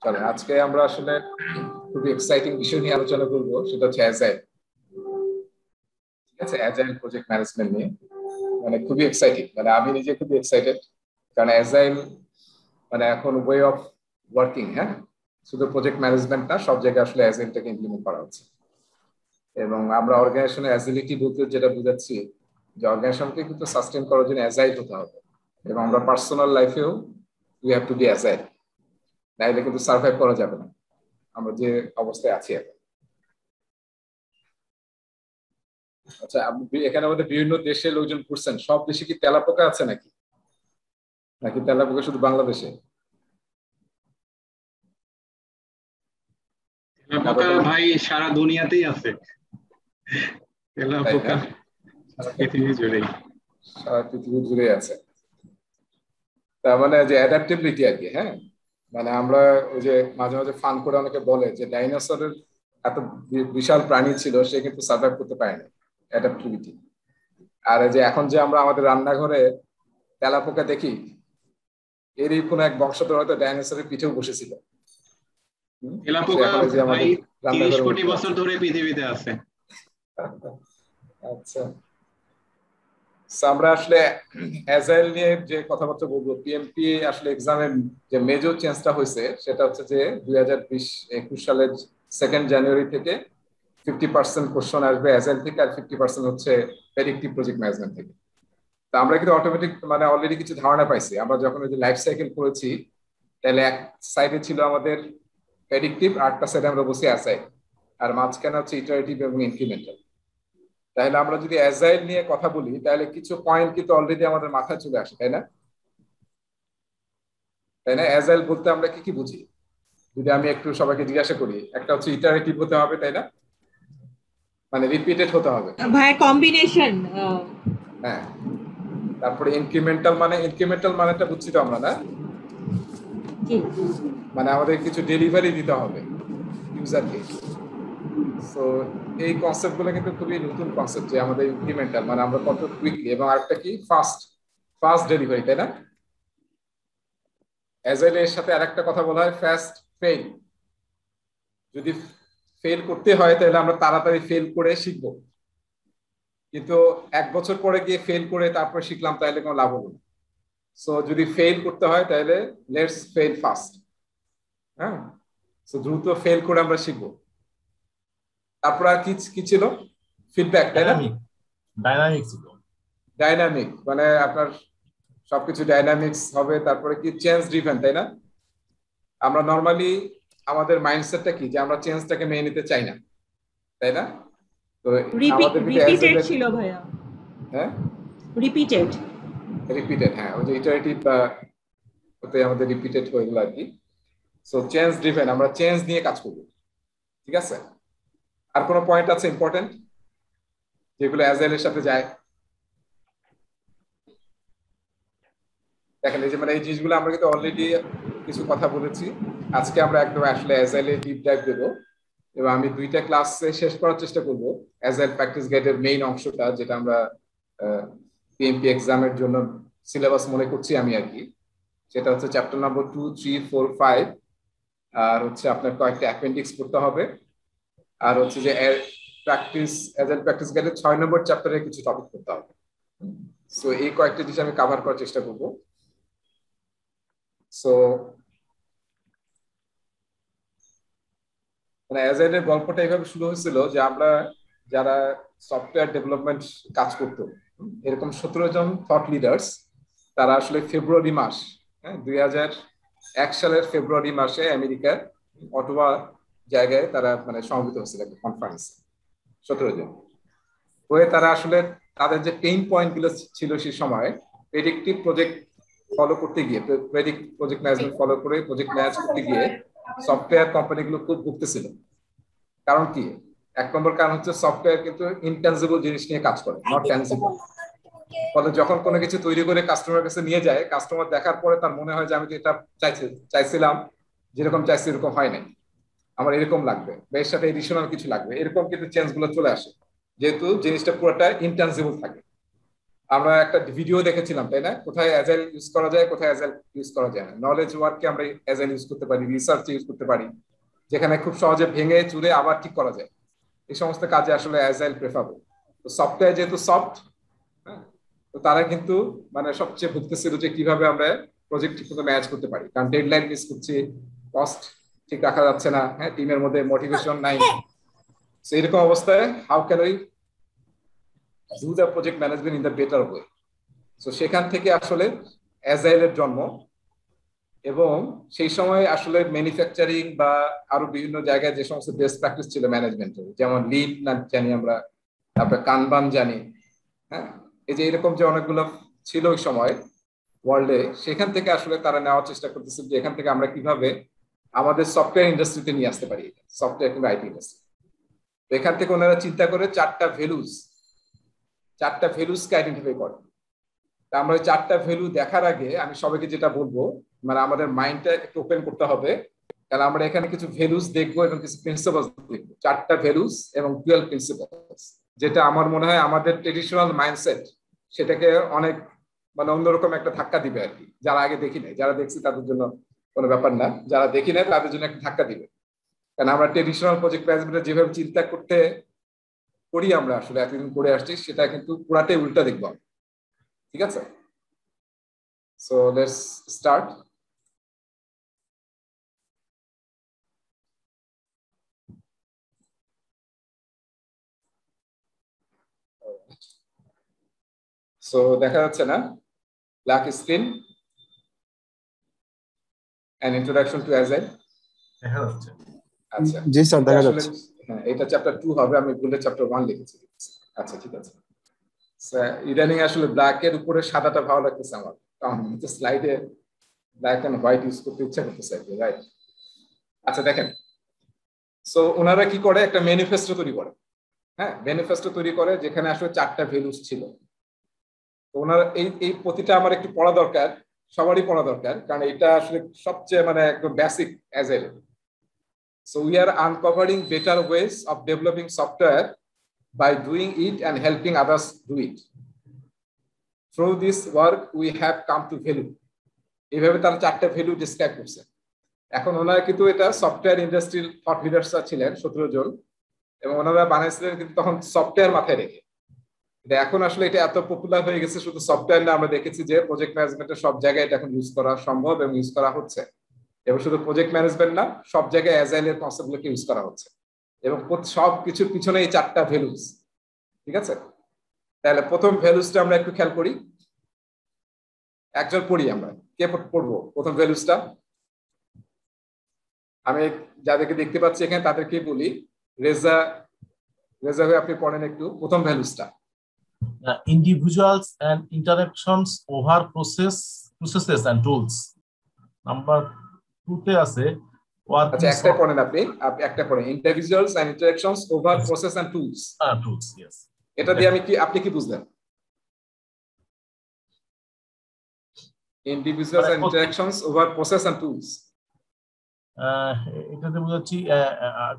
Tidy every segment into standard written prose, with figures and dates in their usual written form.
চলেন আজকে আমরা আসলে খুবই এক্সাইটিং বিষয় নিয়ে আলোচনা করব, সেটা হচ্ছে অ্যাজাইল। ঠিক আছে, অ্যাজাইল প্রজেক্ট ম্যানেজমেন্ট নিয়ে মানে খুবই এক্সাইটিং, মানে আমি নিজে খুবই এক্সাইটেড। কারণ অ্যাজাইল মানে এখন ওয়ে অফ ওয়ার্কিং। হ্যাঁ, শুধু প্রজেক্ট ম্যানেজমেন্ট না, সব জায়গায় আসলে অ্যাজাইলটাকে ইমপ্লিমেন্ট করা হচ্ছে। এবং আমরা অর্গানাইজেশনে অ্যাজিলিটি বলতে যেটা বুঝাচ্ছি, যে অর্গানাইজেশনকে কিন্তু সাস্টেন করার জন্য অ্যাজাইল হতে হবে। এবং আমরা পার্সোনাল লাইফেও we have to be agile, নাইলে কিন্তু সার্ভাইভ করা যাবে না আমরা যে অবস্থায় আছি এখন। আচ্ছা, এখানে আমাদের বিভিন্ন দেশের লোকজন ঘুরছেন, সব দেশে কি তেলাপোকা আছে নাকি নাকি তেলাপোকা শুধু বাংলাদেশে? তেলাপোকা ভাই সারা দুনিয়াতেই আছে। তেলাপোকা পৃথিবী জুড়েই, সারা পৃথিবী জুড়ে আছে। তার মানে যে অ্যাডাপ্টেবিলিটি আর কি। হ্যাঁ, মানে আমরা ওই যে মাঝে মাঝে ফান করে অনেকে বলে যে ডাইনোসরের এত বিশাল প্রাণী ছিল, সে কিন্তু সার্ভাইভ করতে পারেনি, অ্যাডাপ্টিভিটি। আর যে এখন যে আমরা আমাদের রান্নাঘরে তেলাপোকা দেখি, এরই কোন এক বংশধর হয়তো ডাইনোসরের পিঠেও বসেছিল। তেলাপোকা ভাই 30 কোটি বছর ধরে পৃথিবীতে আছে। আচ্ছা, আমরা আসলে অ্যাজাইল নিয়ে যে কথাবার্তা বলবো, পিএমপি আসলে এক্সামের যে মেজর চেঞ্জটা হয়েছে সেটা হচ্ছে যে 2021 সালের 2 জানুয়ারি থেকে 50% কোশ্চেন আসবে অ্যাজাইল থেকে, আর 50% হচ্ছে প্রেডিক্টিভ প্রজেক্ট ম্যানেজমেন্ট থেকে। তা আমরা কিন্তু অটোমেটিক মানে অলরেডি কিছু ধারণা পাইছি। আমরা যখন ওই যে লাইফ সাইকেল করেছি, তাহলে এক সাইডে ছিল আমাদের প্রেডিক্টিভ, আরেকটা সাইডে আমরা বসে অ্যাজাইল, আর মাঝখানে হচ্ছে ইটারেটিভ এবং ইনক্রিমেন্টাল। তাহলে আমরা যদি অ্যাজাইল নিয়ে কথা বলি, তাহলে কিছু পয়েন্ট কিন্তু অলরেডি আমাদের মাথায় চলে আসে, তাই না? অ্যাজাইল বলতে আমরা কি কি বুঝি, যদি আমি একটু সবাইকে জিজ্ঞাসা করি। একটা হচ্ছে ইটারেটিভ হতে হবে, তাই না? মানে রিপিটেড হতে হবে ভাই, কম্বিনেশন। হ্যাঁ, তারপরে ইনক্রিমেন্টাল মানেটা বুঝছি তো আমরা, না? মানে আমাদের কিছু ডেলিভারি দিতে হবে ইউজারকে। সো এই কনসেপ্ট গুলো কিন্তু খুবই নতুন কনসেপ্ট, যে আমাদের ইনক্রিমেন্টাল মানে আমরা কত কুইকলি, এবং আরেকটা কি ফাস্ট ডেলিভারি, তাই না? অ্যাজাইল এর সাথে আরেকটা কথা বলা হয় ফাস্ট ফেল। যদি ফেল করতে হয় তাহলে আমরা তাড়াতাড়ি ফেল করে শিখবো, কিন্তু 1 বছর পরে গিয়ে ফেল করে তারপর শিখলাম, তাহলে কোনো লাভ হবে না। সো যদি ফেল করতে হয় তাহলে লেটস ফেল ফাস্ট। হ্যাঁ, সো দ্রুত ফেল করে আমরা শিখবো। তারপর আর কি ছিল? ফিডব্যাক, তাই না? ডাইনামিক মানে আপনার সবকিছু ডাইনামিক্স হবে। তারপরে কি চেঞ্জ ড্রিভেন, তাই না? আমরা নরমালি আমাদের মাইন্ডসেটটা কি, যে আমরা চেঞ্জটাকে মেনে নিতে চাই না, তাই না? তো আমাদের রিপিটেড ছিল ভাইয়া। হ্যাঁ, রিপিটেড। হ্যাঁ, ওই যে ইটারেটিভ হতে আমাদের রিপিটেড হয়ে গেল আর কি। সো চেঞ্জ ড্রিভেন, আমরা চেঞ্জ নিয়ে কাজ করব। ঠিক আছে, আর কোনো পয়েন্ট আছে ইম্পর্টেন্ট যেগুলো অ্যাজাইলের সাথে যায়? দেখেন, এই যে মানে এই জিনিসগুলো আমরা কিন্তু অলরেডি কিছু কথা বলেছি। আজকে আমরা একদম আসলে অ্যাজাইলে ডিপ ডাইভ দেবো, এবং আমি 2টা ক্লাসে শেষ করার চেষ্টা করব অ্যাজাইল প্র্যাকটিস গাইডের মেইন অংশটা, যেটা আমরা পিএমপি এক্সামের জন্য সিলেবাস মনে করছি আমি আর কি। সেটা হচ্ছে চ্যাপ্টার নম্বর 2, 3, 4, 5, আর হচ্ছে আপনার কয়েকটা অ্যাপেন্ডিক্স পড়তে হবে, আর হচ্ছে যে অ্যাজাইল প্র্যাকটিস গাইডের 6 নম্বর চ্যাপ্টারে কিছু টপিক পড়তে হবে। সো এই কয়েকটা জিনিস আমি কভার করার চেষ্টা করব। সো মানে অ্যাজাইলের গল্পটা এইভাবে শুরু হয়েছিল যে আমরা যারা সফটওয়্যার ডেভেলপমেন্ট কাজ করতো, এরকম 17 জন থট লিডার্স, তারা আসলে ফেব্রুয়ারি মাস, 2001 সালের ফেব্রুয়ারি মাসে আমেরিকার অটোয়া জায়গায় তারা মানে সমবেত হয়েছিল একটা কনফারেন্স। 17 জন হয়ে তারা আসলে তাদের যে পেইন পয়েন্ট গুলো ছিল সেই সময়, প্রেডিক্টিভ প্রজেক্ট ফলো করতে গিয়ে, প্রজেক্ট ম্যানেজমেন্ট ফলো করে প্রজেক্ট ম্যানেজ করতে গিয়ে সফটওয়্যার কোম্পানিগুলো খুব ভুগতেছিল। কারণ কি? 1 নম্বর কারণ হচ্ছে সফটওয়্যার কিন্তু ইনট্যানজিবল জিনিস নিয়ে কাজ করে, নট ট্যানজিবল। ফলে যখন কোনো কিছু তৈরি করে কাস্টমার কাছে নিয়ে যায়, কাস্টমার দেখার পরে তার মনে হয় যে আমি তো এটা চাইছিলাম, যেরকম চাইছি এরকম হয় নাই, আমার এরকম লাগবে, বা এর সাথে এডিশনাল কিছু লাগবে, এরকম কিন্তু চেঞ্জ গুলো চলে আসে, যেহেতু জিনিসটা পুরোটা ইনট্যানজিবল থাকে। আমরা একটা ভিডিও দেখেছিলাম, তাই না? কোথায় অ্যাজাইল ইউজ করা যায়, কোথায় অ্যাজাইল ইউজ করা যায় না। নলেজ ওয়ার্ককে আমরা অ্যাজাইল ইউজ করতে পারি, রিসার্চ ইউজ করতে পারি, যেখানে খুব সহজে ভেঙে চুরে আবার ঠিক করা যায়। এই সমস্ত কাজে আসলে অ্যাজাইল প্রেফারেবল। তো সফটওয়্যার যেহেতু সফট, তো তারা কিন্তু মানে সবচেয়ে ভুগতেছিল যে কিভাবে আমরা প্রজেক্ট ঠিক মতো ম্যানেজ করতে পারি, কারণ ডেডলাইন মিস করছি, কস্ট ঠিক রাখা যাচ্ছে না, হ্যাঁ, টিমের মধ্যে মোটিভেশন নাই। এরকম অবস্থায় how can we do the project management in the better way. তো সেখান থেকে আসলে অ্যাজাইলের জন্ম। এবং সেই সময় আসলে ম্যানুফ্যাকচারিং বা আরো বিভিন্ন জায়গায় যে সমস্ত বেস্ট প্র্যাকটিস ছিল ম্যানেজমেন্টের, যেমন লিন জানি আমরা, তারপরে কানবান জানি, হ্যাঁ, এই যে এরকম যে অনেকগুলো ছিল ওই সময় ওয়ার্ল্ডে, সেখান থেকে আসলে তারা নেওয়ার চেষ্টা করতেছে যে এখান থেকে আমরা কিভাবে আমাদের সফটওয়্যার ইন্ডাস্ট্রিতে নিয়ে আসতে পারি, সফটওয়্যার কিংবা আইটি ইন্ডাস্ট্রি। এখান থেকে ওনারা চিন্তা করে চারটা ভ্যালুসকে আইডেন্টিফাই করে। তা আমরা ওই চারটা ভ্যালু দেখার আগে আমি সবাইকে যেটা বলবো, মানে আমাদের মাইন্ডটা একটু ওপেন করতে হবে, কারণ আমরা এখানে কিছু ভ্যালুস দেখবো এবং কিছু প্রিন্সিপালস দেখবো। চারটা ভ্যালুস এবং 12 প্রিন্সিপালস, যেটা আমার মনে হয় আমাদের ট্রেডিশনাল মাইন্ডসেট সেটাকে অনেক মানে অন্যরকম একটা ধাক্কা দিবে আর কি। যারা আগে দেখি নাই, যারা দেখছি তাদের জন্য কোনো ব্যাপার না, যারা দেখি নাই তাদের জন্য একটা ধাক্কা দিবে। কারণ আমরা ট্রেডিশনাল প্রজেক্ট ম্যানেজমেন্টে যেভাবে চিন্তা করি আমরা আসলে এতদিন করে আসছি, সেটা কিন্তু পুরাটাই উল্টা দেখবো। ঠিক আছে, সো লেটস স্টার্ট। সো দেখা যাচ্ছে না black screen? an introduction to agile দেখা যাচ্ছে। আচ্ছা জি স্যার, দেখা যাচ্ছে। হ্যাঁ, এটা চ্যাপ্টার 2 হবে, আমি ভুলে চ্যাপ্টার 1 লিখেছি। আচ্ছা ঠিক আছে। ইদানিং আসলে ব্ল্যাক এর উপরে সাদাটা ভালো লাগতেছে আমার, কারণ স্লাইডে ব্ল্যাক এন্ড হোয়াইট ইউজ করতে ইচ্ছা করতেছে, রাইট? আচ্ছা দেখেন, সো ওনারা কি করে, একটা ম্যানিফেস্টো তৈরি করে। হ্যাঁ, ম্যানিফেস্টো তৈরি করে যেখানে আসলে চারটা ভ্যালুস ছিল। তো ওনারা এই প্রতিটা আমার একটু পড়া দরকার, সবারই পড়া দরকার, কারণ এটা আসলে সবচেয়ে মানে একদম basic agile. So we are uncovering better ways of developing software by doing it and helping others do it. Through this work we have come to value. এইভাবে তারা চারটা ভ্যালু ডিসক্রাইব করছে। এখন ওনারা কিন্তু এটা সফটওয়্যার ইন্ডাস্ট্রির থট লিডার্স ছিলেন 17 জন, এবং ওনারা বানাইছিলেন কিন্তু তখন সফটওয়্যার মাথায় রেখে। এখন আসলে এটা এত পপুলার হয়ে গেছে, শুধু সফটওয়্যার না, আমরা দেখেছি যে প্রজেক্ট ম্যানেজমেন্টের সব জায়গায় এটা এখন ইউজ করা সম্ভব এবং ইউজ করা হচ্ছে। এবং শুধু প্রজেক্ট ম্যানেজমেন্ট না, সব জায়গায় অ্যাজাইলের কনসেপ্টগুলোকে ইউজ করা হচ্ছে, এবং সব কিছুর পিছনে এই চারটা ভ্যালুস। ঠিক আছে, তাহলে প্রথম ভ্যালুসটা আমরা একটু খেয়াল করি, একজন পড়ি আমরা। কে পড়বো প্রথম ভ্যালুসটা? আমি যাদেরকে দেখতে পাচ্ছি এখানে তাদেরকে বলি। রেজা ভাই আপনি পড়েন একটু প্রথম ভ্যালুসটা। Individuals and interactions over processes and tools. Number 2 তে আছে আচ্ছা, একটা পড়েন আপনি একটা পড়েন, individuals and interactions over process and tools. Tools, yes. এটা দিয়ে আপনি কি বুঝলেন? Individuals and interactions over process and tools, এটাতে বুঝাচ্ছি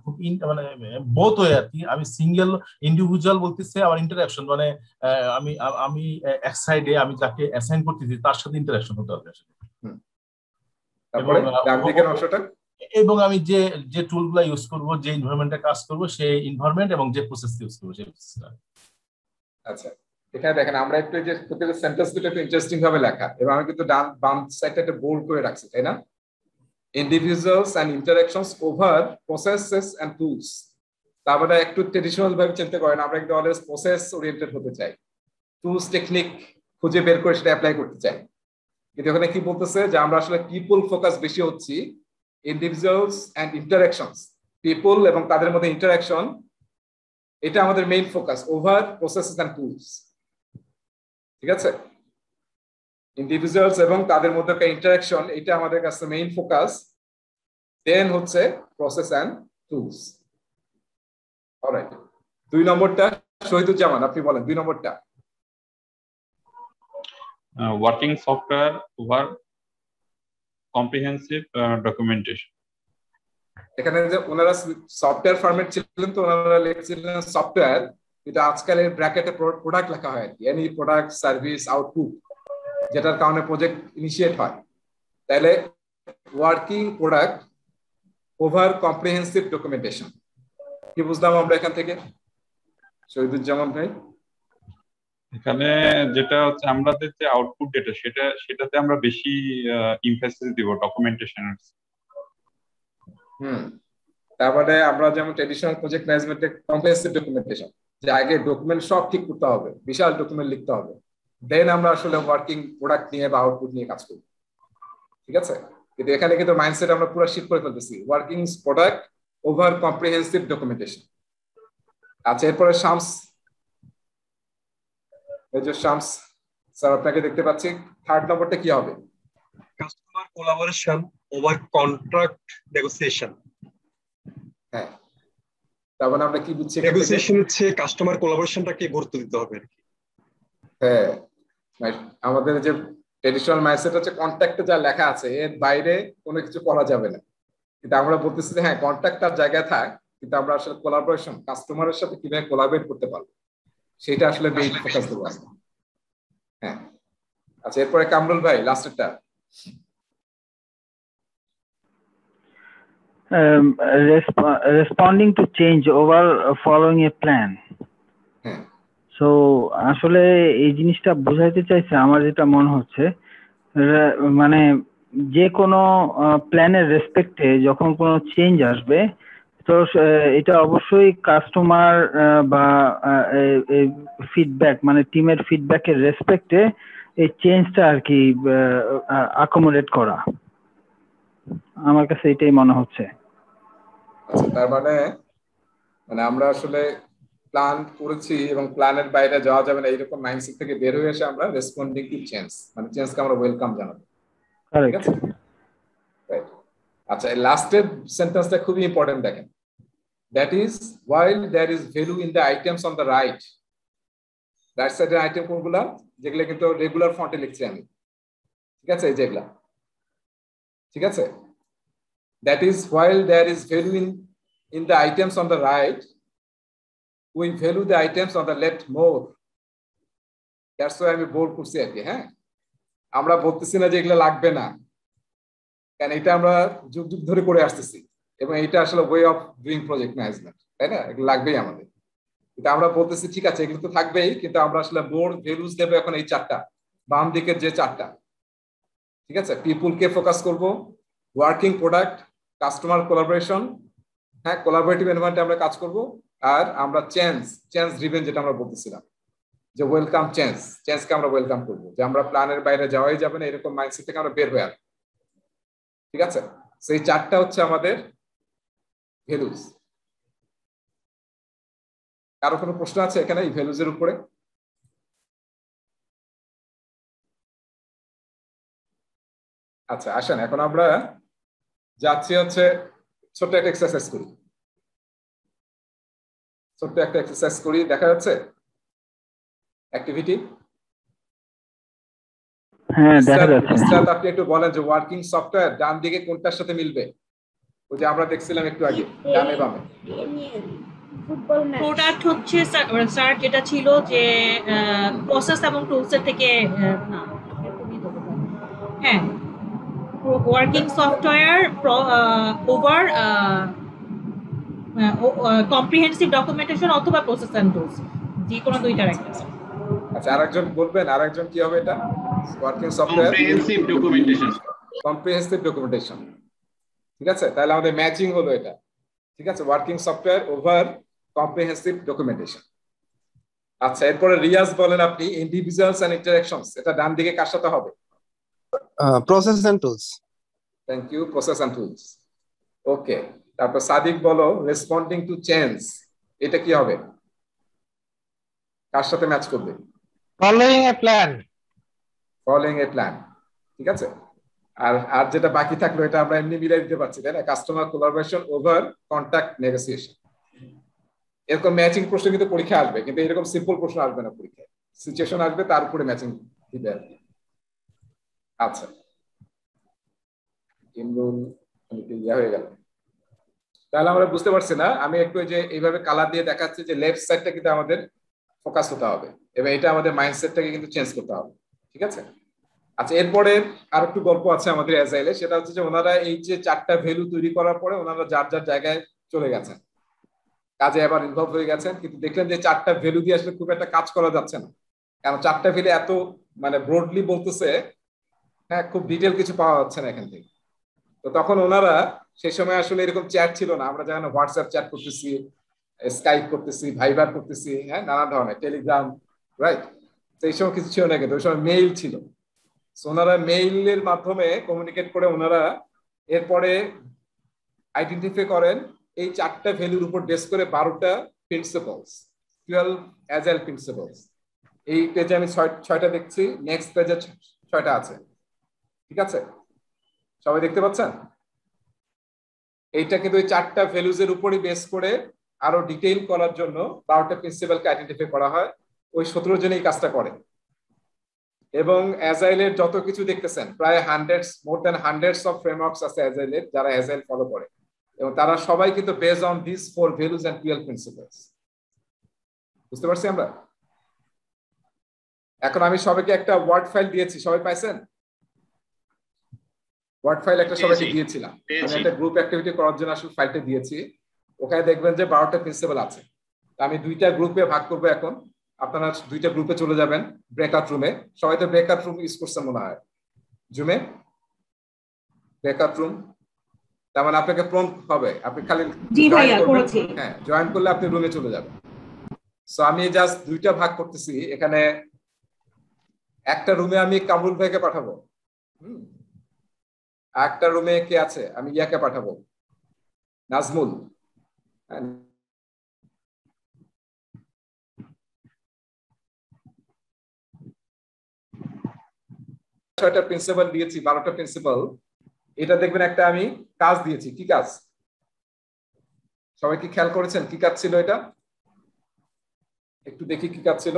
খুব মানে বোথ হয়ে আর কি। আমি সিঙ্গেল ইন্ডিভিজুয়াল বলতেছি, আবার ইন্টারঅ্যাকশন মানে আমি এক সাইডে আমি যাকে অ্যাসাইন করতেছি তার সাথে ইন্টারঅ্যাকশন হতে হবে আসলে। তারপরে ডান দিকের অংশটা, এবং আমি যে টুলগুলো ইউজ করব, যে এনভায়রনমেন্টে কাজ করব সেই এনভায়রনমেন্ট এবং যে প্রসেস ইউজ করব সেই প্রসেসটা। আচ্ছা, এখানে দেখেন আমরা একটু যে প্রত্যেকটা সেন্টেন্স দুটো একটু ইন্টারেস্টিং ভাবে লেখা, এবং আমি কিন্তু বাম সাইডটা একটা বোল্ড করে রাখছি, তাই না? Individuals and interactions over processes and tools. তারপরে একটু ট্রেডিশনাল ভাবে চিন্তা করেন, আমরা একটু অলওয়েজ প্রসেস ওরিয়েন্টেড হতে চাই, টুলস টেকনিক খুঁজে বের করে সেটা অ্যাপ্লাই করতে চাই। কিন্তু এখানে কি বলতেছে যে আমরা আসলে পিপল ফোকাস বেশি হচ্ছি, ইন্ডিভিজুয়ালস এন্ড ইন্টারঅ্যাকশনস, পিপল এবং তাদের মধ্যে ইন্টারঅ্যাকশন, এটা আমাদের main focus over processes and tools. ঠিক আছে, ইন্ডিভিজুয়ালস এবং তাদের মধ্যে একটা ইন্টারঅ্যাকশন, এটা আমাদের কাছে মেইন ফোকাস, দেন হচ্ছে প্রসেস এন্ড টুলস। অলরাইট, 2 নম্বরটা শহীদুজ্জামান আপনি বলেন 2 নম্বরটা। Working software over comprehensive documentation. এখানে যে ওনারা সফটওয়্যার ফরম্যাট ছিলেন, তো ওনারা লিখেছিলেন সফটওয়্যার কিন্তু আজকাল এর ব্র্যাকেটে প্রোডাক্ট লেখা হয় আর কি, এনি প্রোডাক্ট সার্ভিস আউটপুট, যেটার কারণে প্রজেক্ট ইনিশিয়েট হয়। তাহলে working product over comprehensive documentation, কি বুঝলাম আমরা এখান থেকে শহীদুজ্জামান ভাই? এখানে যেটা হচ্ছে আমাদের যে আউটপুট ডেটা সেটাতে আমরা বেশি এমফাসিস দিব ডকুমেন্টেশনের। তারপরে আমরা যেমন ট্রেডিশনাল প্রজেক্ট ম্যানেজমেন্টে কম্প্রিহেন্সিভ ডকুমেন্টেশন, যে আগে ডকুমেন্ট সব ঠিক করতে হবে, বিশাল ডকুমেন্ট লিখতে হবে, দেন আমরা আসলে ওয়ার্কিং প্রোডাক্ট নিয়ে বা আউটপুট নিয়ে কাজ করব, ঠিক আছে? কিন্তু এখানে কিন্তু মাইন্ডসেট আমরা পুরো শিফট করে ফেলতেছি, working product over comprehensive documentation. আচ্ছা, এরপরে শামস, এই যে শামস স্যার আপনাকে দেখতে পাচ্ছি, থার্ড নম্বরটা কি হবে? Customer collaboration over contract negotiation. হ্যাঁ, তার মানে আমরা কি বুঝছি? নেগোসিয়েশন হচ্ছে কাস্টমার কোলাবোরেশনটাকে গুরুত্ব দিতে হবে। হ্যাঁ, আমাদের যে ট্রেডিশনাল মাইন্ডসেট হচ্ছে কন্ট্রাক্টে যা লেখা আছে এর বাইরে কোনো কিছু করা যাবে না, কিন্তু আমরা বলতেছি যে হ্যাঁ কন্ট্রাক্ট তার জায়গায় থাক, কিন্তু আমরা আসলে কোলাবোরেশন কাস্টমারের সাথে কিভাবে কোলাবরেট করতে পারবো সেটা আসলে মেইন ফোকাস দেবো। হ্যাঁ, আচ্ছা, এরপরে কামরুল ভাই লাস্টেরটা। Responding to change over following a plan. So আসলে এই জিনিসটা বোঝাইতে চাইছে, আমার যেটা মনে হচ্ছে মানে যে কোনো প্ল্যানের রেসপেক্টে যখন কোনো চেঞ্জ আসবে, তো এটা অবশ্যই কাস্টমার বা ফিডব্যাক মানে টিমের ফিডব্যাকের রেসপেক্টে এই চেঞ্জটা আর কি অ্যাকোমোডেট করা, আমার কাছে এটাই মনে হচ্ছে। আচ্ছা, তার মানে আমরা আসলে প্ল্যান করেছি এবং প্ল্যানের বাইরে যাওয়া যাবে না এইরকম মাইন্ডসেট থেকে বের হয়ে এসে আমরা রেসপন্ডিং টু চেঞ্জ, মানে চেঞ্জকে আমরা ওয়েলকাম জানাবো, ঠিক আছে? আচ্ছা, এই লাস্টের সেন্টেন্সটা খুবই ইম্পর্টেন্ট, দেখেন, that is while there is value in the items on the right সাইডের আইটেম কোনগুলা, যেগুলো কিন্তু রেগুলার ফন্টে লিখছি আমি, ঠিক আছে? এই যেগুলা, ঠিক আছে? that is while there is value in the items on the right, we value the items on the left more. That's why আমি বোল্ড করছি আর কি। হ্যাঁ, আমরা বলতেছি না যে এগুলো লাগবে না, কারণ এটা আমরা যুগ যুগ ধরে করে আসতেছি এবং এটা আসলে way of doing project management, তাই না? এগুলো লাগবেই আমাদের, কিন্তু আমরা বলতেছি ঠিক আছে এগুলো তো থাকবেই, কিন্তু আমরা আসলে বোর্ড ভ্যালুস দেবো এখন এই চারটা, বাম দিকের যে চারটা, ঠিক আছে? পিপুলকে ফোকাস করব, ওয়ার্কিং প্রোডাক্ট, কাস্টমার কোলাবোরেশন, হ্যাঁ কোলাবোরেটিভ এনভায়রনমেন্টে আমরা কাজ করব, আর আমরা চেঞ্জ ড্রিভেন যেটা আমরা বলতেছিলাম যে ওয়েলকাম চেঞ্জকে আমরা ওয়েলকাম করবো, যে আমরা প্ল্যানের বাইরে যাওয়াই যাবে না এরকম মাইন্ডসেট থেকে আমরা বের হয়ে আসবো, ঠিক আছে? সেই চারটা হচ্ছে আমাদের ভ্যালুস। কারো কোনো প্রশ্ন আছে এখানে এই ভ্যালুজ এর উপরে? আচ্ছা, আসেন এখন আমরা যাচ্ছি হচ্ছে ছোট্ট একটা এক্সারসাইজ করি, দেখা যাচ্ছে অ্যাক্টিভিটি। হ্যাঁ, দেখা যাচ্ছে। আপনি একটু বলেন যে ওয়ার্কিং সফটওয়্যার ডান দিকে কোনটার সাথে মিলবে? ওই যে আমরা দেখছিলাম একটু আগে, ডানে বামে। প্রোডাক্ট হচ্ছে স্যার যেটা ছিল যে প্রসেস এবং টুলসের থেকে না, হ্যাঁ, working software over comprehensive documentation অথবা প্রসেস এন্ড টুলস, যে কোনো দুইটার একটা। আচ্ছা, আরেকজন বলবেন, আরেকজন কি হবে এটা? ওয়ার্কিং সফটওয়্যার কম্প্রিহেনসিভ ডকুমেন্টেশন, ঠিক আছে? তাহলে আমাদের ম্যাচিং হলো এটা, ঠিক আছে? Working software over comprehensive documentation. আচ্ছা, এরপরে রিয়াজ বলেন আপনি ইন্ডিভিজুয়ালস এন্ড ইন্টারঅ্যাকশনস, এটা ডান দিকে কার সাথে হবে? Process and tools. Thank you, process and tools. Okay, তারপর সাদিক বলো রেসপন্ডিং টু চেঞ্জ, এটা কি হবে, কার সাথে ম্যাচ করবে? ফলোইং এ প্ল্যান। ঠিক আছে? আর যেটা বাকি থাকলো এটা আমরা এমনি মিলাই দিতে পারছি, তাই না? Customer collaboration over contract negotiation. এরকম ম্যাচিং প্রশ্ন কিন্তু পরীক্ষা আসবে, কিন্তু এরকম সিম্পল প্রশ্ন আসবে না পরীক্ষায়, সিচুয়েশন আসবে তার উপরে ম্যাচিং দিতে আর কি। আচ্ছা, ইমরুল ইয়া হয়ে গেল। তাহলে আমরা বুঝতে পারছি না, আমি একটু যে এইভাবে কালার দিয়ে দেখাচ্ছি যে লেফট সাইডটা কিন্তু আমাদের ফোকাস হতে হবে এবং এটা আমাদের মাইন্ডসেটটাকে কিন্তু চেঞ্জ করতে হবে। ঠিক আছে, আচ্ছা এরপরে আর একটু গল্প আছে আমাদের অ্যাজাইলে, সেটা হচ্ছে যে ওনারা এই যে 4টা ভ্যালু তৈরি করার পরে ওনারা যার যার জায়গায় চলে গেছেন, কাজে আবার ইনভলভ হয়ে গেছেন, কিন্তু দেখলেন যে 4টা ভ্যালু দিয়ে আসলে খুব একটা কাজ করা যাচ্ছে না, কারণ 4টা ভ্যালু এত মানে ব্রডলি বলতেছে, হ্যাঁ খুব ডিটেল কিছু পাওয়া যাচ্ছে না এখান থেকে। তো তখন ওনারা সেই সময় আসলে এরকম চ্যাট ছিল না, আমরা যেমন হোয়াটসঅ্যাপ চ্যাট করতেছি, স্কাইপ করতেছি, ভাইবার করতেছি, হ্যাঁ নানা ধরনের টেলিগ্রাম, রাইট, তো এই সময় কিছু ছিল না, কিন্তু ওই সময় মেইল ছিল। ওনারা মেইলের মাধ্যমে কমিউনিকেট করে ওনারা এরপরে আইডেন্টিফাই করেন এই 4টা ভ্যালুর উপর বেস করে 12টা প্রিন্সিপালস, 12 অ্যাজাইল প্রিন্সিপালস। এই পেজে আমি 6টা দেখছি, নেক্সট পেজে 6টা আছে। ঠিক আছে, সবাই দেখতে পাচ্ছেন? এইটা কিন্তু ওই 4টা ভ্যালুজ এর উপরই বেস করে আরো ডিটেইল করার জন্য 12টা প্রিন্সিপালকে আইডেন্টিফাই করা হয়। ওই 17 জন এই কাজটা করে এবং অ্যাজাইলের যত কিছু দেখতেছেন প্রায় more than hundreds of frameworks আছে অ্যাজাইলের, যারা অ্যাজাইল ফলো করে, এবং তারা সবাই কিন্তু based on this 4 values and 12 principles. বুঝতে পারছি আমরা? এখন আমি সবাইকে একটা ওয়ার্ড ফাইল দিয়েছি, সবাই পাইছেন? ওয়ার্ড ফাইল একটা সবাইকে দিয়েছিলাম, আমি একটা গ্রুপ অ্যাক্টিভিটি করার জন্য আসলে ফাইলটা দিয়েছি। ওখানে দেখবেন যে 12টা প্রিন্সিপাল আছে। আমি 2টা গ্রুপে ভাগ করবো এখন, আপনারা 2টা গ্রুপে চলে যাবেন ব্রেকআউট রুমে। সবাই তো ব্রেকআউট রুম ইউজ করছেন মনে হয়, জুমে ব্রেকআউট রুম। তার মানে আপনাকে প্রম্পট হবে, আপনি খালি হ্যাঁ জয়েন করলে আপনি রুমে চলে যাবেন। সো আমি জাস্ট 2টা ভাগ করতেছি এখানে। একটা রুমে আমি কামরুল ভাইকে পাঠাবো, একটা রুমে কে আছে আমি ইয়াকে পাঠাবো, নাজমুল। ছয়টা প্রিন্সিপাল দিয়েছি, 12টা প্রিন্সিপাল। এটা দেখবেন একটা আমি কাজ দিয়েছি, কি কাজ সবাই কি খেয়াল করেছেন? কি কাজ ছিল এটা? একটু দেখি কি কাজ ছিল।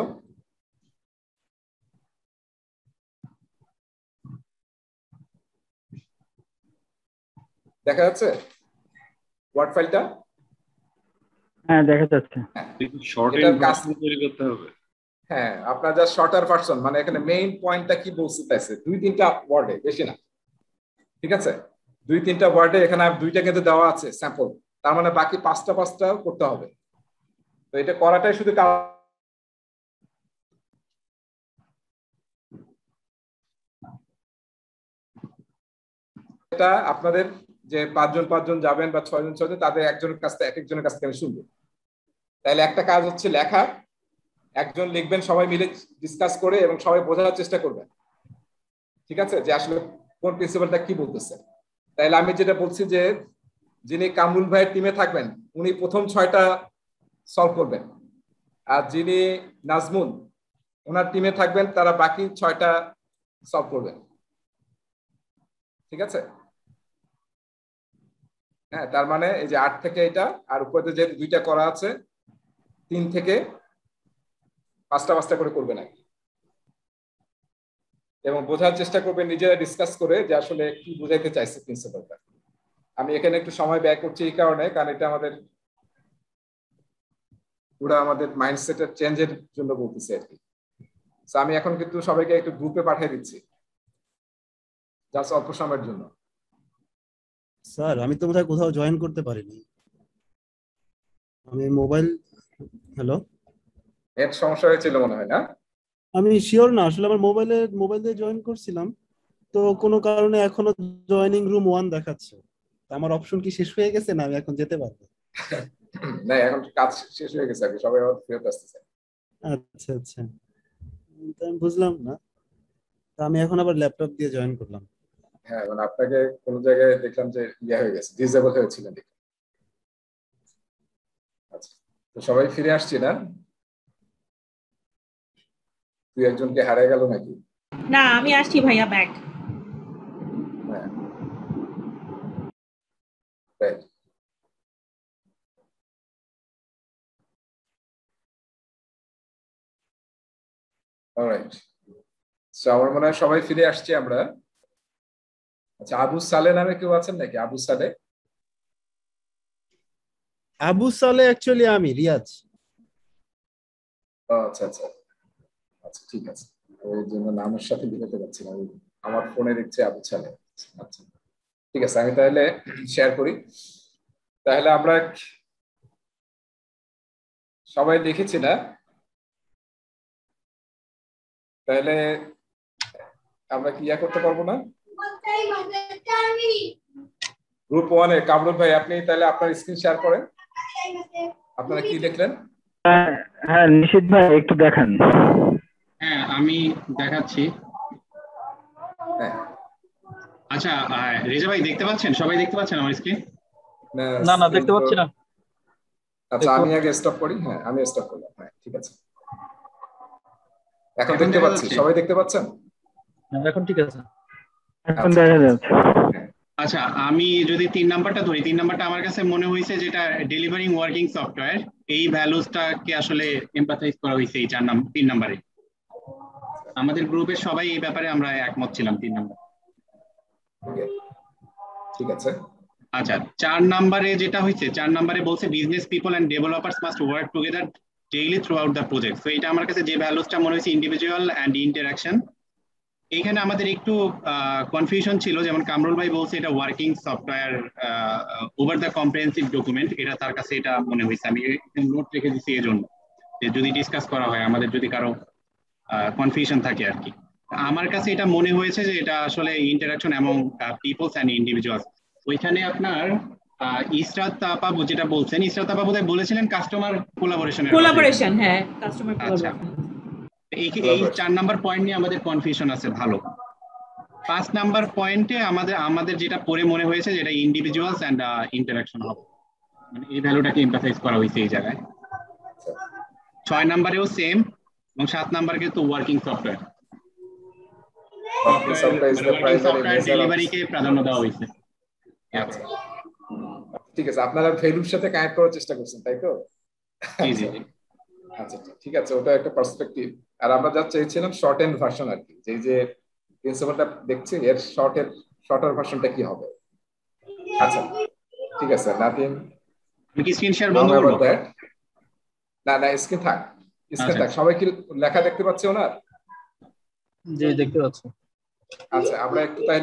দেখা যাচ্ছে ওয়ার্ড ফাইলটা? হ্যাঁ দেখা যাচ্ছে। হ্যাঁ আপনার যা শর্টার ভার্সন, মানে এখানে মেইন পয়েন্টটা কি বলতে চাইছে 2-3টা ওয়ার্ডে, বেশি না। ঠিক আছে, 2-3টা ওয়ার্ডে এখানে 2টা কিন্তু দেওয়া আছে স্যাম্পল, তার মানে বাকি 5টা করতে হবে। তো এটা করাটাই শুধু এটা আপনাদের যে 5জন যাবেন বা 6জন তাদের একজনের কাছ থেকে একজনের কাছ থেকে আমি শুনবো। তাহলে একটা কাজ হচ্ছে লেখা, একজন লিখবেন, সবাই মিলে ডিসকাস করে এবং সবাই বোঝার চেষ্টা করবেন। ঠিক আছে, যে আসলে কোন প্রিন্সিপালটা কি বলতেছে। তাহলে আমি যেটা বলছি যে যিনি কামরুল ভাইয়ের টিমে থাকবেন উনি প্রথম 6টা সলভ করবেন, আর যিনি নাজমুল ওনার টিমে থাকবেন তারা বাকি 6টা সলভ করবেন। ঠিক আছে, হ্যাঁ তার মানে এই যে 8 থেকে এটা, আর উপরে যে 2টা করা আছে 3 থেকে 5টা করে করবেন আর কি। এবং বোঝার চেষ্টা করবেন নিজেরা ডিসকাস করে যে আসলে কি বোঝাইতে চাইছে প্রিন্সিপালটা। আমি এখানে একটু সময় ব্যয় করছি এই কারণে, কারণ এটা আমাদের পুরো আমাদের মাইন্ডসেটের চেঞ্জের জন্য বলতেছি আর কি। আমি এখন কিন্তু সবাইকে একটু গ্রুপে পাঠিয়ে দিচ্ছি জাস্ট অল্প সময়ের জন্য। স্যার আমি তো বোধহয় কোথাও জয়েন করতে পারিনি, আমি মোবাইল। হ্যালো, নেট সমস্যা হয়েছিল মনে হয় না? আমি শিওর না, আসলে আমার মোবাইল দিয়ে জয়েন করছিলাম, তো কোনো কারণে এখনো জয়েনিং রুম 1 দেখাচ্ছে। আমার অপশন কি শেষ হয়ে গেছে না আমি এখন যেতে পারবো? না এখন কাজ শেষ হয়ে গেছে, সবাই ফেরত আসতেছে। আচ্ছা আচ্ছা, আমি বুঝলাম না, আমি এখন আবার ল্যাপটপ দিয়ে জয়েন করলাম। হ্যাঁ মানে আপনাকে কোন জায়গায় দেখলাম যে হয়ে গেছে, ডিসেবল হয়েছিল। আচ্ছা, তো সবাই ফিরে আসছি না? তুই একজনকে হারিয়ে গেল নাকি? না আমি আসছি ভাইয়া, ব্যাক। Right, alright. সো আমার মনে হয় সবাই ফিরে আসছি আমরা। আচ্ছা, আবু সালে নামে কেউ আছেন নাকি? আবু সালে? আবু সালে অ্যাকচুয়ালি আমি রিয়াজ। আচ্ছা আচ্ছা আচ্ছা, ঠিক আছে, ওই জন্য নামের সাথে মিলাতে পারছি না, আমার ফোনে দেখছে আবু সালে। আচ্ছা ঠিক আছে, আমি তাহলে শেয়ার করি। তাহলে আমরা সবাই দেখেছি না? তাহলে আমরা কি করতে পারবো না? গ্রুপ 1 এ কামরুল ভাই, আপনি তাহলে আপনার স্ক্রিন শেয়ার করেন। আপনারা কি দেখলেন? হ্যাঁ নিশিত ভাই একটু দেখান। হ্যাঁ আমি দেখাচ্ছি। আচ্ছা রেজা ভাই দেখতে পাচ্ছেন? সবাই দেখতে পাচ্ছেন আমার স্ক্রিন? না না দেখতে পাচ্ছি না। আচ্ছা আমি আগে স্টপ করি। হ্যাঁ আমি স্টপ করলাম। হ্যাঁ ঠিক আছে, এখন দেখতে পাচ্ছি। সবাই দেখতে পাচ্ছেন? এখন ঠিক আছে, এখন দেখা যাচ্ছে। আচ্ছা আমি যদি 3 নাম্বারটা ধরি, 3 নাম্বারটা আমার কাছে মনে হয়েছে যেটা ডেলিভারিং ওয়ার্কিং সফটওয়্যার, এই ভ্যালুসটাকে আসলে এমপ্যাথাইজ করা হয়েছে এই 3 নাম্বারে। আমাদের গ্রুপের সবাই এই ব্যাপারে আমরা একমত ছিলাম 3 নাম্বার। ঠিক আছে। আচ্ছা 4 নাম্বারে যেটা হয়েছে, 4 নাম্বারে বলছে business people and developers must work together daily throughout the project. তো এটা আমার কাছে যে ভ্যালুসটা মনে হয়েছে ইন্ডিভিজুয়াল এন্ড ইন্টারাকশন। এইখানে আমাদের একটু কনফিউশন ছিল, যেমন কামরুল ভাই বলছে এটা working software over the comprehensive document, এটা তার কাছে এটা মনে হয়েছে। আমি নোট রেখে দিচ্ছি এই জন্য যে যদি ডিসকাস করা হয়, আমাদের যদি কারো কনফিউশন থাকে আর কি। আমার কাছে এটা মনে হয়েছে যে এটা আসলে interaction among peoples and individuals. ওইখানে আপনার ইসরাত আপা যেটা বলছেন, ইসরাত আপা বোধহয় বলেছিলেন কাস্টমার কোলাবোরেশন। হ্যাঁ কাস্টমার কোলাবোরেশন। এই 4 নাম্বার পয়েন্ট নিয়ে আমাদের কনফিউশন আছে ভালো। 5 নাম্বার পয়েন্টে আমাদের যেটা পড়ে মনে হয়েছে যেটা ইন্ডিভিজুয়ালস এন্ড ইন্টারাকশন হবে, মানে এই ভ্যালুটাকে এমফাসাইজ করা হয়েছে এই জায়গায়। 6 নাম্বারেও সেম, এবং 7 নাম্বারে কিন্তু ওয়ার্কিং সফটওয়্যার ডেলিভারিকে প্রাধান্য দেওয়া হয়েছে। ঠিক আছে, আপনারা ভ্যালুর সাথে কানেক্ট করার চেষ্টা করছেন, তাই তো? জি জি। আচ্ছা ঠিক আছে, ওটা একটা পার্সপেক্টিভ। আর আমরা যা চেয়েছিলাম শর্ট এন্ড ভার্সন আর কি, যে প্রিন্সিপালটা দেখছি এর শর্টার ভার্সনটা কি হবে। আচ্ছা ঠিক আছে, নাথিং। আমি কি স্ক্রিন শেয়ার বন্ধ করব? না না, স্ক্রিন থাক, স্ক্রিন থাক। সবাই কি লেখা দেখতে পাচ্ছে ওনার? জি দেখতে পাচ্ছি। আচ্ছা আমরা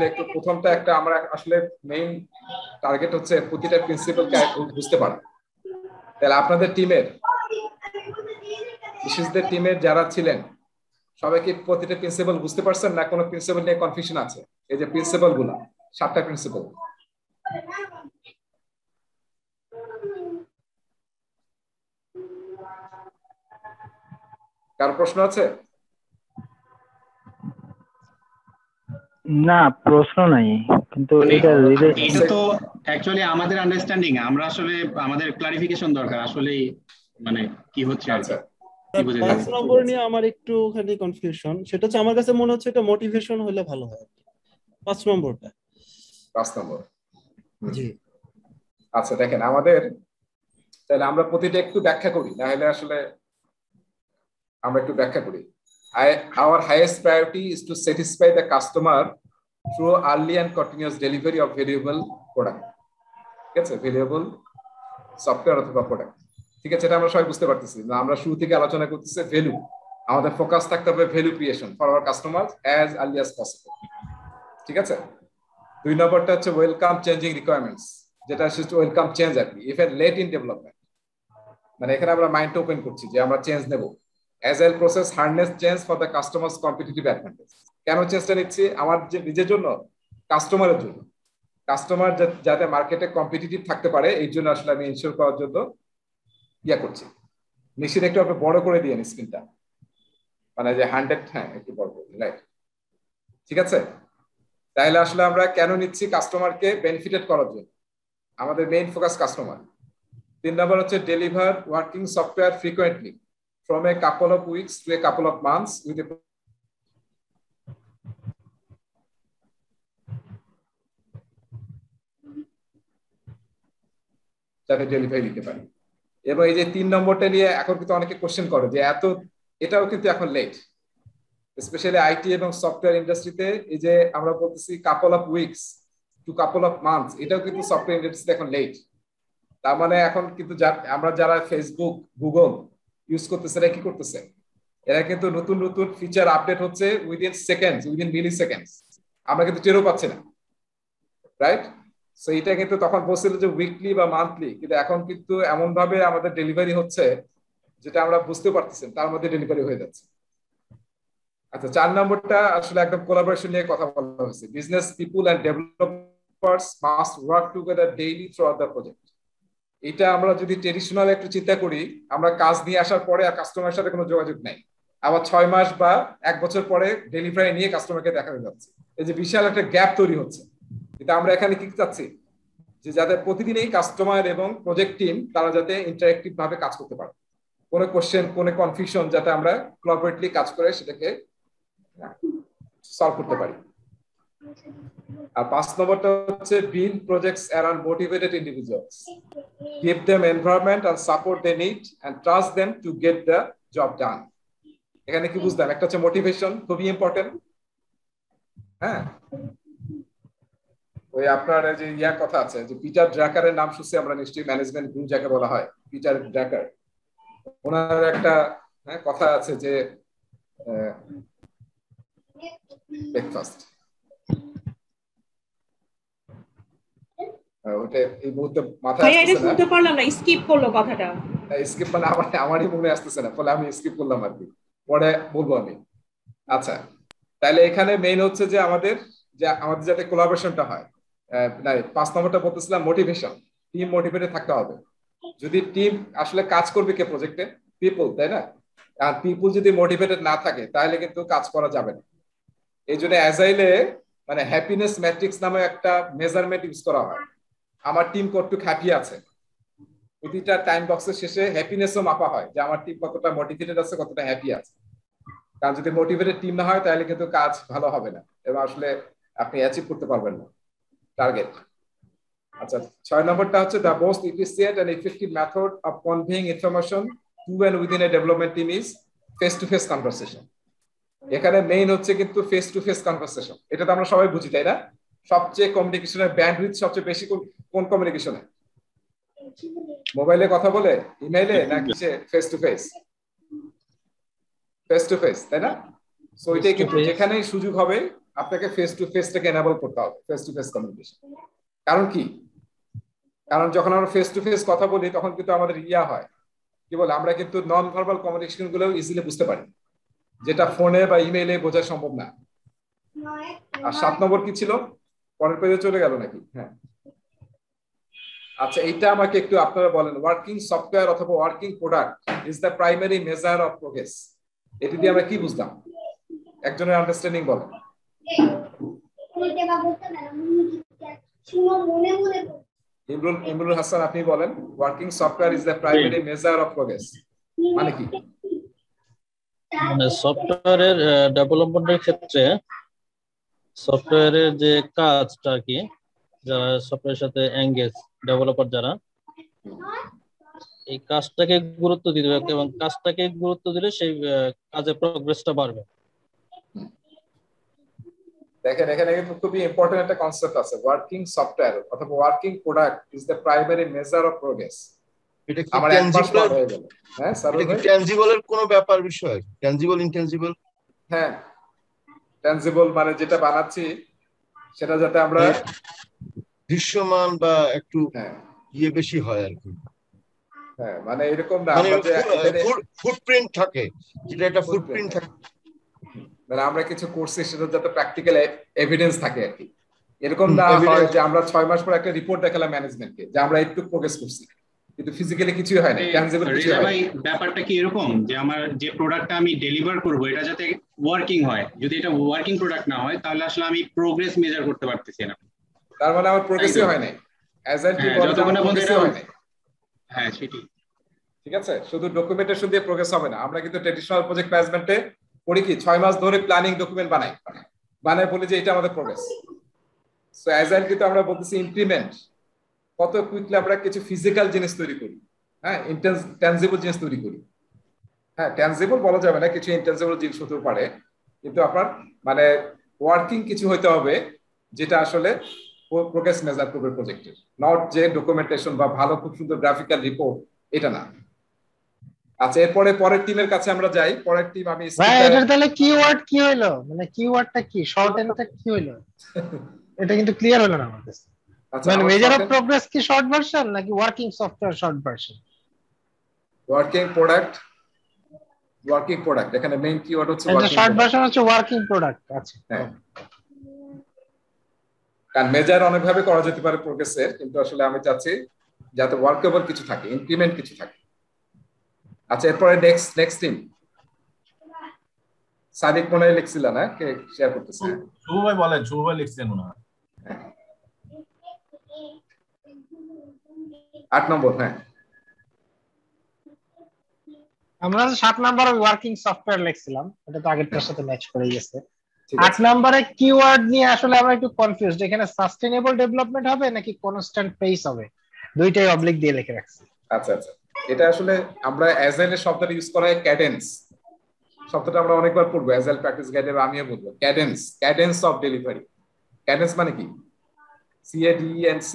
একটু প্রথমটা একটা, আমরা আসলে মেইন টার্গেট হচ্ছে প্রতিটা প্রিন্সিপালকে বুঝতে পারা। তাহলে আপনাদের টিমের বিশেষদের টিমের যারা ছিলেন সবাই কি প্রতিটা প্রিন্সিপাল বুঝতে পারছেন, না কোনো প্রিন্সিপাল নিয়ে কনফিউশন আছে? এই যে প্রিন্সিপাল গুলো, 7টা প্রিন্সিপাল, কার প্রশ্ন আছে? না প্রশ্ন নাই, কিন্তু এটা তো অ্যাকচুয়ালি আমাদের আন্ডারস্ট্যান্ডিং, আমরা আসলে আমাদের ক্লারিফিকেশন দরকার আসলে মানে কি হচ্ছে। আচ্ছা 5 নম্বর নিয়ে আমার একটুখানি কনফিউশন, সেটা হচ্ছে আমার কাছে মনে হচ্ছে এটা মোটিভেশন হলে ভালো হয় 5 নম্বরটা। 5 নম্বর জি আচ্ছা দেখেন, আমাদের তাহলে আমরা প্রতিটা একটু ব্যাখ্যা করি, না হলে আসলে আমরা একটু ব্যাখ্যা করি। Our highest priority is to satisfy the customer through early and continuous delivery of valuable product. ঠিক আছে, valuable সফটওয়্যার অথবা প্রোডাক্ট। ঠিক আছে, এটা আমরা সবাই বুঝতে পারতেছি না? আমরা শুরু থেকে আলোচনা করতেছি ভ্যালু, আমাদের ফোকাস থাকতে হবে value creation for our customer as early as possible. ঠিক আছে, 2 নম্বরটা হচ্ছে ওয়েলকাম চেঞ্জিং রিকোয়ারমেন্টস, যেটা হচ্ছে ওয়েলকাম চেঞ্জ আর কি, ইফ লেট ইন ডেভেলপমেন্ট। মানে এখানে আমরা মাইন্ড ওপেন করছি যে আমরা চেঞ্জ নেব। Agile process harness change for the customer's competitive advantage. কেন চেঞ্জটা নিচ্ছি? আমার নিজের জন্য, কাস্টমারের জন্য। কাস্টমার যাতে মার্কেটে কম্পিটিটিভ থাকতে পারে, এই জন্য আসলে আমি ইনশিওর করার জন্য করছি। নিশ্চিত একটু আপনি বড় করে দিয়ে স্ক্রিনটা, মানে যে 100, হ্যাঁ একটু বড় করে, রাইট। ঠিক আছে, তাহলে আসলে আমরা কেন নিচ্ছি? কাস্টমারকে বেনিফিটেড করার জন্য। আমাদের মেইন ফোকাস কাস্টমার। 3 নম্বর হচ্ছে deliver working software frequently from a couple of weeks to a couple of months with a যাতে ডেলিভারি দিতে পারি। এবং এই যে 3 নম্বরটা নিয়ে এখন কিন্তু অনেকে কোশ্চেন করে যে এটাও কিন্তু এখন লেট, স্পেশালি আইটি এবং সফটওয়্যার ইন্ডাস্ট্রিতে। এই যে আমরা বলতেছি couple of weeks two couple of months, এটাও কিন্তু সফটওয়্যার ইন্ডাস্ট্রিতে এখন লেট। তার মানে এখন কিন্তু আমরা যারা ফেসবুক গুগল ইউজ করতেছে এরা কি করতেছে, এরা কিন্তু নতুন নতুন ফিচার আপডেট হচ্ছে উইদিন সেকেন্ডস, উইদিন মিলি সেকেন্ডস, আমরা কিন্তু টেরও পাচ্ছি না, রাইট? সো এটা কিন্তু তখন বলছিল যে উইকলি বা মান্থলি, কিন্তু এখন কিন্তু এমন ভাবে আমাদের ডেলিভারি হচ্ছে যেটা আমরা বুঝতে পারতেছি, তার মধ্যে ডেলিভারি হয়ে যাচ্ছে। আচ্ছা, 4 নম্বরটা আসলে একদম কোলাবোরেশন নিয়ে কথা বলা হয়েছে। Business people and developers must work together daily throughout the project. এটা আমরা যদি ট্রেডিশনাল একটু চিন্তা করি, আমরা কাজ নিয়ে আসার পরে আর কাস্টমারের সাথে কোনো যোগাযোগ নাই, আবার 6 মাস বা 1 বছর পরে ডেলিভারি নিয়ে কাস্টমারকে দেখা যাচ্ছে, এই যে বিশাল একটা গ্যাপ তৈরি হচ্ছে। কিন্তু আমরা এখানে কি চাচ্ছি, যে যাতে প্রতিদিনই কাস্টমার এবং প্রজেক্ট টিম তারা যাতে ইন্টারেক্টিভ ভাবে কাজ করতে পারে, কোনো কোশ্চেন কোনো কনফিউশন যাতে আমরা কোলাবোরেটলি কাজ করে সেটাকে সলভ করতে পারি। আর 5 নম্বরটা হচ্ছে build projects around motivated individuals, give them environment and support they need and trust them to get the job done. এখানে কি বুঝলাম, একটা হচ্ছে মোটিভেশন খুবই ইম্পর্টেন্ট। হ্যাঁ, ওই আপনার যে ইয়ার কথা আছে যে পিটার ড্রাকারের নাম শুনছি আমরা নিশ্চয়ই, ম্যানেজমেন্ট গুরু যাকে বলা হয় পিটার ড্রাকার, ওনার একটা কথা আছে যে ব্রেকফাস্ট, ওটা এই মুহূর্তে মাথায় আসছে না, শুনতে পারলাম না, স্কিপ করলো কথাটা। স্কিপ মানে আমারই মনে আসতেছে না, ফলে আমি স্কিপ করলাম আর কি, পরে বলবো আমি। আচ্ছা, তাহলে এখানে মেইন হচ্ছে যে আমাদের যাতে কোলাবোরেশনটা হয়। 5 নম্বরটা বলতেছিলাম মোটিভেশন, টিম মোটিভেটেড থাকতে হবে। যদি টিম আসলে কাজ করবে কে প্রজেক্টে, পিপল, তাই না? আর পিপল যদি মোটিভেটেড না থাকে তাহলে কিন্তু কাজ করা যাবে না। এই জন্য অ্যাজাইলে মানে হ্যাপিনেস ম্যাট্রিক্স নামে একটা মেজারমেন্ট ইউজ করা হয়। আমার টিম কতটুকু হ্যাপি আছে, প্রতিটা টাইম বক্সের শেষে হ্যাপিনেসও মাপা হয় যে আমার টিম কতটা মোটিভেটেড আছে, কতটা হ্যাপি আছে। কারণ যদি মোটিভেটেড টিম না হয় তাহলে কিন্তু কাজ ভালো হবে না এবং আসলে আপনি অ্যাচিভ করতে পারবেন না টার্গেট। আচ্ছা, 6 নম্বরটা হচ্ছে the most efficient and effective method of conveying information to and within a development team is face to face conversation. এখানে মেইন হচ্ছে কিন্তু ফেস টু ফেস কনভারসেশন, এটা তো আমরা সবাই বুঝি, তাই না? সবচেয়ে কমিউনিকেশনের ব্যান্ডউইথ সবচেয়ে বেশি কোন কমিউনিকেশনে? মোবাইলে কথা বলে, ইমেইলে, নাকি face to face? Face to face, তাই না? সো এটাই কিন্তু যেখানেই সুযোগ হবে আপনাকে ফেস টু ফেসটাকে এনাবল করতে হবে, ফেস টু ফেস কমিউনিকেশন। কারণ কি? কারণ যখন আমরা ফেস টু ফেস কথা বলি তখন কিন্তু আমাদের হয় কি বলে, আমরা কিন্তু নন ভার্বাল কমিউনিকেশন গুলো ইজিলি বুঝতে পারি, যেটা ফোনে বা ইমেইলে বোঝা সম্ভব না। আর 7 নম্বর কি ছিল? পরের পেজে চলে গেল নাকি? হ্যাঁ, আচ্ছা, এইটা আমাকে একটু আপনারা বলেন। ওয়ার্কিং সফটওয়্যার অথবা working product is the primary measure of progress. এটি দিয়ে আমরা কি বুঝলাম? একজনের আন্ডারস্ট্যান্ডিং বলেন। ইমরুল হাসান, আপনি বলেন। Working software is the primary measure of progress মানে কি? মানে সফটওয়্যারের ডেভেলপমেন্টের ক্ষেত্রে সফটওয়্যারের যে কাজটা কি, যারা সফটওয়্যারের সাথে এঙ্গেজ ডেভেলপার যারা, এই কাজটাকে গুরুত্ব দিতে হবে এবং কাজটাকে গুরুত্ব দিলে সেই কাজের প্রোগ্রেসটা বাড়বে। দেখেন, এখানে কিন্তু খুবই ইম্পর্টেন্ট একটা কনসেপ্ট আছে, ওয়ার্কিং সফটওয়্যার অথবা working product is the primary measure of progress. এটা কি ট্যানজিবল হয়ে গেল? হ্যাঁ স্যার, এটা কি ট্যানজিবলের কোনো ব্যাপার বিষয়? Tangible, intangible? হ্যাঁ, ট্যানজিবল মানে যেটা বানাচ্ছি সেটা যাতে আমরা দৃশ্যমান বা একটু বেশি হয় আর কি। হ্যাঁ, মানে এরকম না, আমরা যে ফুটপ্রিন্ট থাকে, যেটা একটা ফুটপ্রিন্ট থাকে, মানে আমরা কিছু করছি সেটা যাতে প্র্যাকটিক্যাল এভিডেন্স থাকে আর কি। এরকম না হয় যে আমরা 6 মাস পর একটা রিপোর্ট দেখালাম ম্যানেজমেন্টকে যে আমরা একটু প্রোগ্রেস করছি, কিন্তু ফিজিক্যালি কিছুই হয় না, ট্যানজিবল কিছু হয় না। ভাই, ব্যাপারটা কি এরকম যে আমার যে প্রোডাক্টটা আমি ডেলিভার করব এটা যাতে ওয়ার্কিং হয়, যদি এটা ওয়ার্কিং প্রোডাক্ট না হয় তাহলে আসলে আমি প্রোগ্রেস মেজার করতে পারতেছি না। তার মানে আমার প্রোগ্রেসই হয় না, অ্যাজাইল কি বলে যতক্ষণ প্রোগ্রেসই হয় না। হ্যাঁ, সেটাই। ঠিক আছে, শুধু ডকুমেন্টেশন দিয়ে প্রোগ্রেস হবে না। আমরা কিন্তু ট্র্যাডিশনাল প্রজেক্ট ম্যানেজমেন্টে করি কি 6 মাস ধরে প্ল্যানিং ডকুমেন্ট বানাই বলি যে এটা আমাদের প্রোগ্রেস। সো অ্যাজাইল কিন্তু আমরা বলতেছি ইমপ্লিমেন্ট, কত কুইকলি আমরা কিছু ফিজিক্যাল জিনিস তৈরি করি, হ্যাঁ, ট্যানজিবল জিনিস তৈরি করি। হ্যাঁ, ট্যানজিবল বলা যাবে না, কিছু ইনট্যানজিবল জিনিস হতে পারে, কিন্তু আপনার মানে ওয়ার্কিং কিছু হইতে হবে যেটা আসলে প্রোগ্রেস মেজার করবে প্রজেক্টের, নট যে ডকুমেন্টেশন বা ভালো খুব সুন্দর গ্রাফিক্যাল রিপোর্ট, এটা না। আচ্ছা, এরপরে পরের টিমের কাছে আমরা যাই। পরের টিম আমি ভাই এটার তাহলে কিওয়ার্ড কি হইলো, মানে কিওয়ার্ডটা কি, শর্ট এন্ডটা কি হইলো? এটা কিন্তু ক্লিয়ার হলো না আমার কাছে। মানে মেজার অফ প্রোগ্রেস কি শর্ট ভার্সন নাকি working software short version? Working product এখানে মেইন কিওয়ার্ড হচ্ছে এটা শর্ট ভার্সন হচ্ছে ওয়ার্কিং প্রোডাক্ট। আচ্ছা, হ্যাঁ, কারণ মেজার অনেকভাবে করা যেতে পারে প্রোগ্রেসের, কিন্তু আসলে আমি চাচ্ছি যাতে ওয়ার্কেবল কিছু থাকে, ইনক্রিমেন্ট কিছু থাকে। আচ্ছা, এরপরে নেক্সট টিম সাদিক মনে হয় লিখছিল না, কে শেয়ার করতেছে? শুভ ভাই বলেন, শুভ ভাই লিখছেন মনে হয় 8 নম্বর। হ্যাঁ, আমরা 7 নাম্বার ওয়ার্কিং সফটওয়্যার লিখছিলাম, এটা তো আগেরটার সাথে ম্যাচ করে গেছে। 8 নম্বরে কিওয়ার্ড নিয়ে আসলে আমরা একটু কনফিউজড, এখানে সাস্টেইনেবল ডেভেলপমেন্ট হবে নাকি কনস্ট্যান্ট পেস হবে, দুইটাই অবলিক দিয়ে লিখে রাখছি। আচ্ছা, এটা আসলে আমরা অ্যাজাইলের শব্দটা ইউজ করা হয় ক্যাডেন্স শব্দটা, আমরা অনেকবার পড়বো অ্যাজাইল প্র্যাকটিস গাইডে, আমিও বলবো ক্যাডেন্স অফ ডেলিভারি। ক্যাডেন্স মানে কি? CADENC,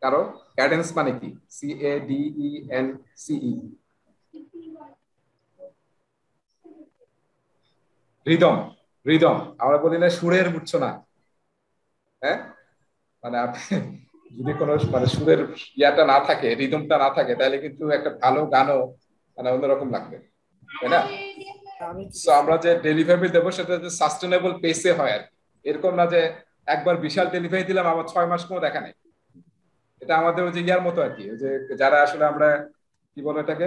কারো ক্যাডেন্স মানে কি? CADENCE, rhythm. আমরা বলি না সুরের মূর্ছনা, হ্যাঁ, মানে আপনি যদি কোনো মানে সুরের ইয়াটা না থাকে, রিদমটা না থাকে, তাহলে কিন্তু একটা ভালো গানও মানে অন্যরকম লাগবে, তাই না? আমরা যে ডেলিভারি দেবো সেটা যে সাস্টেনেবল পেসে হয়, আর এরকম না যে একবার বিশাল ডেলিভারি দিলাম আবার 6 মাস কোনো দেখা নেই। এটা আমাদের ওই যে ইয়ার মতো আর কি, যে যারা আসলে আমরা কি বলে এটাকে,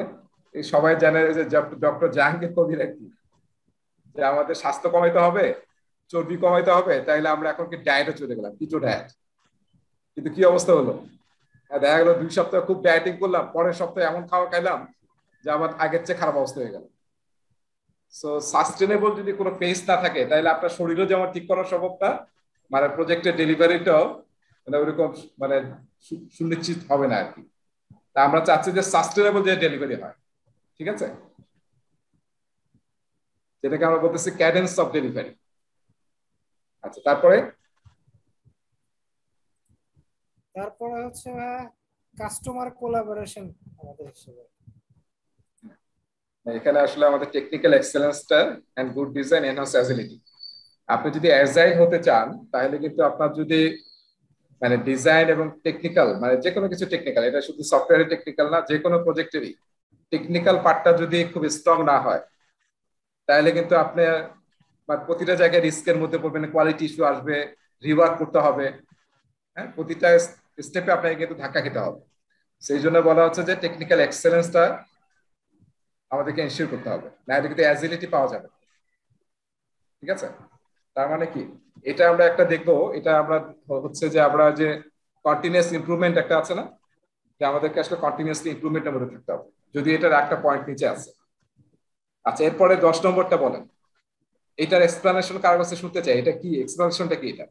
এই সবাই জানে যে ডক্টর জাহাঙ্গীর কবির আর কি, যে আমাদের স্বাস্থ্য কমাইতে হবে, চর্বি কমাইতে হবে, তাইলে আমরা এখন কি ডায়েটে চলে গেলাম, কিটো ডায়েট। কিন্তু কি অবস্থা হলো, দেখা গেল 2 সপ্তাহ খুব ডায়েটিং করলাম, পরের সপ্তাহে এমন খাওয়া খাইলাম যে আমার আগের চেয়ে খারাপ অবস্থা হয়ে গেল। সো সাস্টেনেবল যদি কোনো পেস না থাকে, তাহলে আপনার শরীরও যেমন ঠিক করার সম্ভবটা, মানে প্রজেক্টের ডেলিভারিটাও মানে ওইরকম মানে সুনিশ্চিত হবে না আর কি। তা আমরা চাচ্ছি যে সাস্টেনেবল যে ডেলিভারি হয়, ঠিক আছে, যেটাকে আমরা বলতেছি ক্যাডেন্স অফ ডেলিভারি। আচ্ছা, তারপরে হচ্ছে কাস্টমার কোলাবোরেশন। আমাদের হিসেবে এখানে আসলে আমাদের টেকনিক্যাল এক্সেলেন্সটা and good design enhance agility. আপনি যদি অ্যাজাইল হতে চান, তাহলে কিন্তু আপনার যদি মানে ডিজাইন এবং টেকনিক্যাল, মানে যে কোনো কিছু টেকনিক্যাল, এটা শুধু সফটওয়্যারের টেকনিক্যাল না, যে কোনো প্রজেক্টেরই টেকনিক্যাল পার্টটা যদি খুব স্ট্রং না হয়, তাহলে কিন্তু আপনি প্রতিটা জায়গায় রিস্কের মধ্যে পড়বেন, কোয়ালিটি ইস্যু আসবে, রিওয়ার্ক করতে হবে, হ্যাঁ, প্রতিটা স্টেপে আপনাকে কিন্তু ধাক্কা খেতে হবে। সেই জন্য বলা হচ্ছে যে টেকনিক্যাল এক্সেলেন্সটা আমাদেরকে এনশিওর করতে হবে, না হলে কিন্তু অ্যাজিলিটি পাওয়া যাবে। ঠিক আছে, তার মানে কি, এটা আমরা একটা দেখবো, এটা আমরা হচ্ছে যে আমরা যে কন্টিনিউয়াস ইমপ্রুভমেন্ট একটা আছে না, যে আমাদেরকে আসলে কন্টিনিউয়াসলি ইমপ্রুভমেন্টের মধ্যে থাকতে হবে, যদি এটার একটা পয়েন্ট নিচে আছে। আচ্ছা, এরপরে 10 নম্বরটা বলেন, এটার এক্সপ্লানেশন কার কাছে শুনতে চাই, এটা কি এক্সপ্লানেশনটা কি? এটা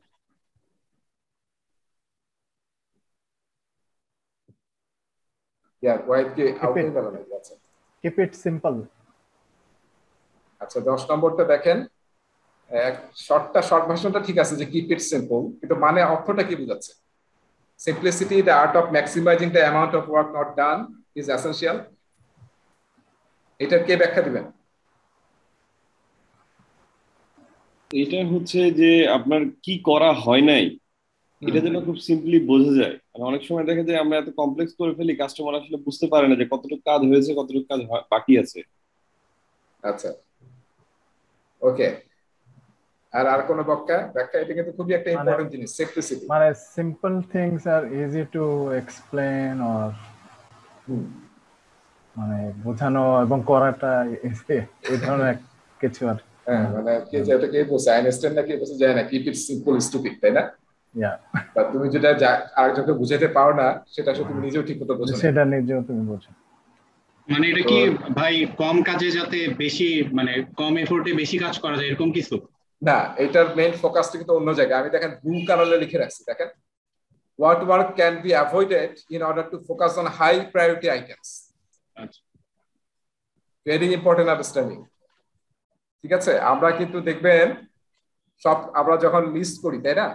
keep it simple. আচ্ছা, 10 নম্বরটা দেখেন, শর্ট ভার্সনটা ঠিক আছে যে কিপ ইট সিম্পল, কিন্তু মানে অর্থটা কি বোঝাচ্ছে? Simplicity, the art of maximising the amount of work not done is essential. এটার কে ব্যাখ্যা দিবেন? এটা হচ্ছে যে আপনার কি করা হয় নাই, এটা যেন খুব সিম্পলি বোঝা যায়। অনেক সময় দেখা যায় আমরা এত কমপ্লেক্স করে ফেলি, কাস্টমার আসলে বুঝতে পারে না যে কতটুকু কাজ হয়েছে, কতটুকু কাজ বাকি আছে। আচ্ছা, ওকে। আর কোন ব্যাখ্যা? এটা কিন্তু খুবই একটা ইম্পর্টেন্ট জিনিস, সিম্পলিসিটি। মানে simple things are easy to explain, or মানে বোঝানো এবং করাটা এই ধরনের কিছু। আর হ্যাঁ, মানে কি যেটা কে বলছে, আইনস্টাইন নাকি বলছে যায় না, কিপ ইট সিম্পল স্টুপিড, তাই না? তুমি যেটা আরেকজনকে বুঝাতে পারো না, সেটা আসলে তুমি নিজেও ঠিক মতো বোঝো না, সেটা নিজেও তুমি বোঝো। মানে এটা কি ভাই কম কাজে যাতে বেশি, মানে কম এফোর্টে বেশি কাজ করা যায়, এরকম কিছু না? এটার মেইন ফোকাসটা কিন্তু অন্য জায়গায়। আমি দেখেন ব্লু কালারে লিখে রাখছি, দেখেন, what work can be avoided in order to focus on high priority items. Very important understanding. ঠিক আছে, আমরা কিন্তু দেখবেন সব আমরা যখন লিস্ট করি, তাই না?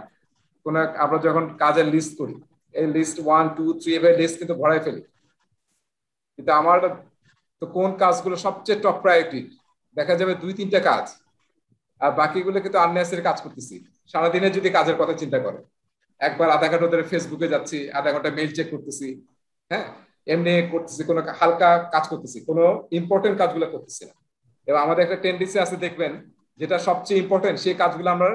কোন আমরা যখন কাজের লিস্ট করি, এই লিস্ট 1 2 3 এভাবে লিস্ট কিন্তু ভরাই ফেলি, কিন্তু আমার তো কোন কাজগুলো সবচেয়ে টপ প্রায়োরিটি দেখা যাবে 2-3টা কাজ, আর বাকিগুলো কিন্তু আননেসেসারি কাজ করতেছি। সারাদিনে যদি কাজের কথা চিন্তা করে, একবার আধা ঘন্টা ধরে ফেসবুকে যাচ্ছি, আধা ঘন্টা মেইল চেক করতেছি, হ্যাঁ এমনি করতেছি, কোনো হালকা কাজ করতেছি, কোনো ইম্পর্টেন্ট কাজগুলো করতেছি না। এবং আমাদের একটা টেন্ডেন্সি আছে দেখবেন, যেটা সবচেয়ে ইম্পর্টেন্ট সেই কাজগুলো আমরা,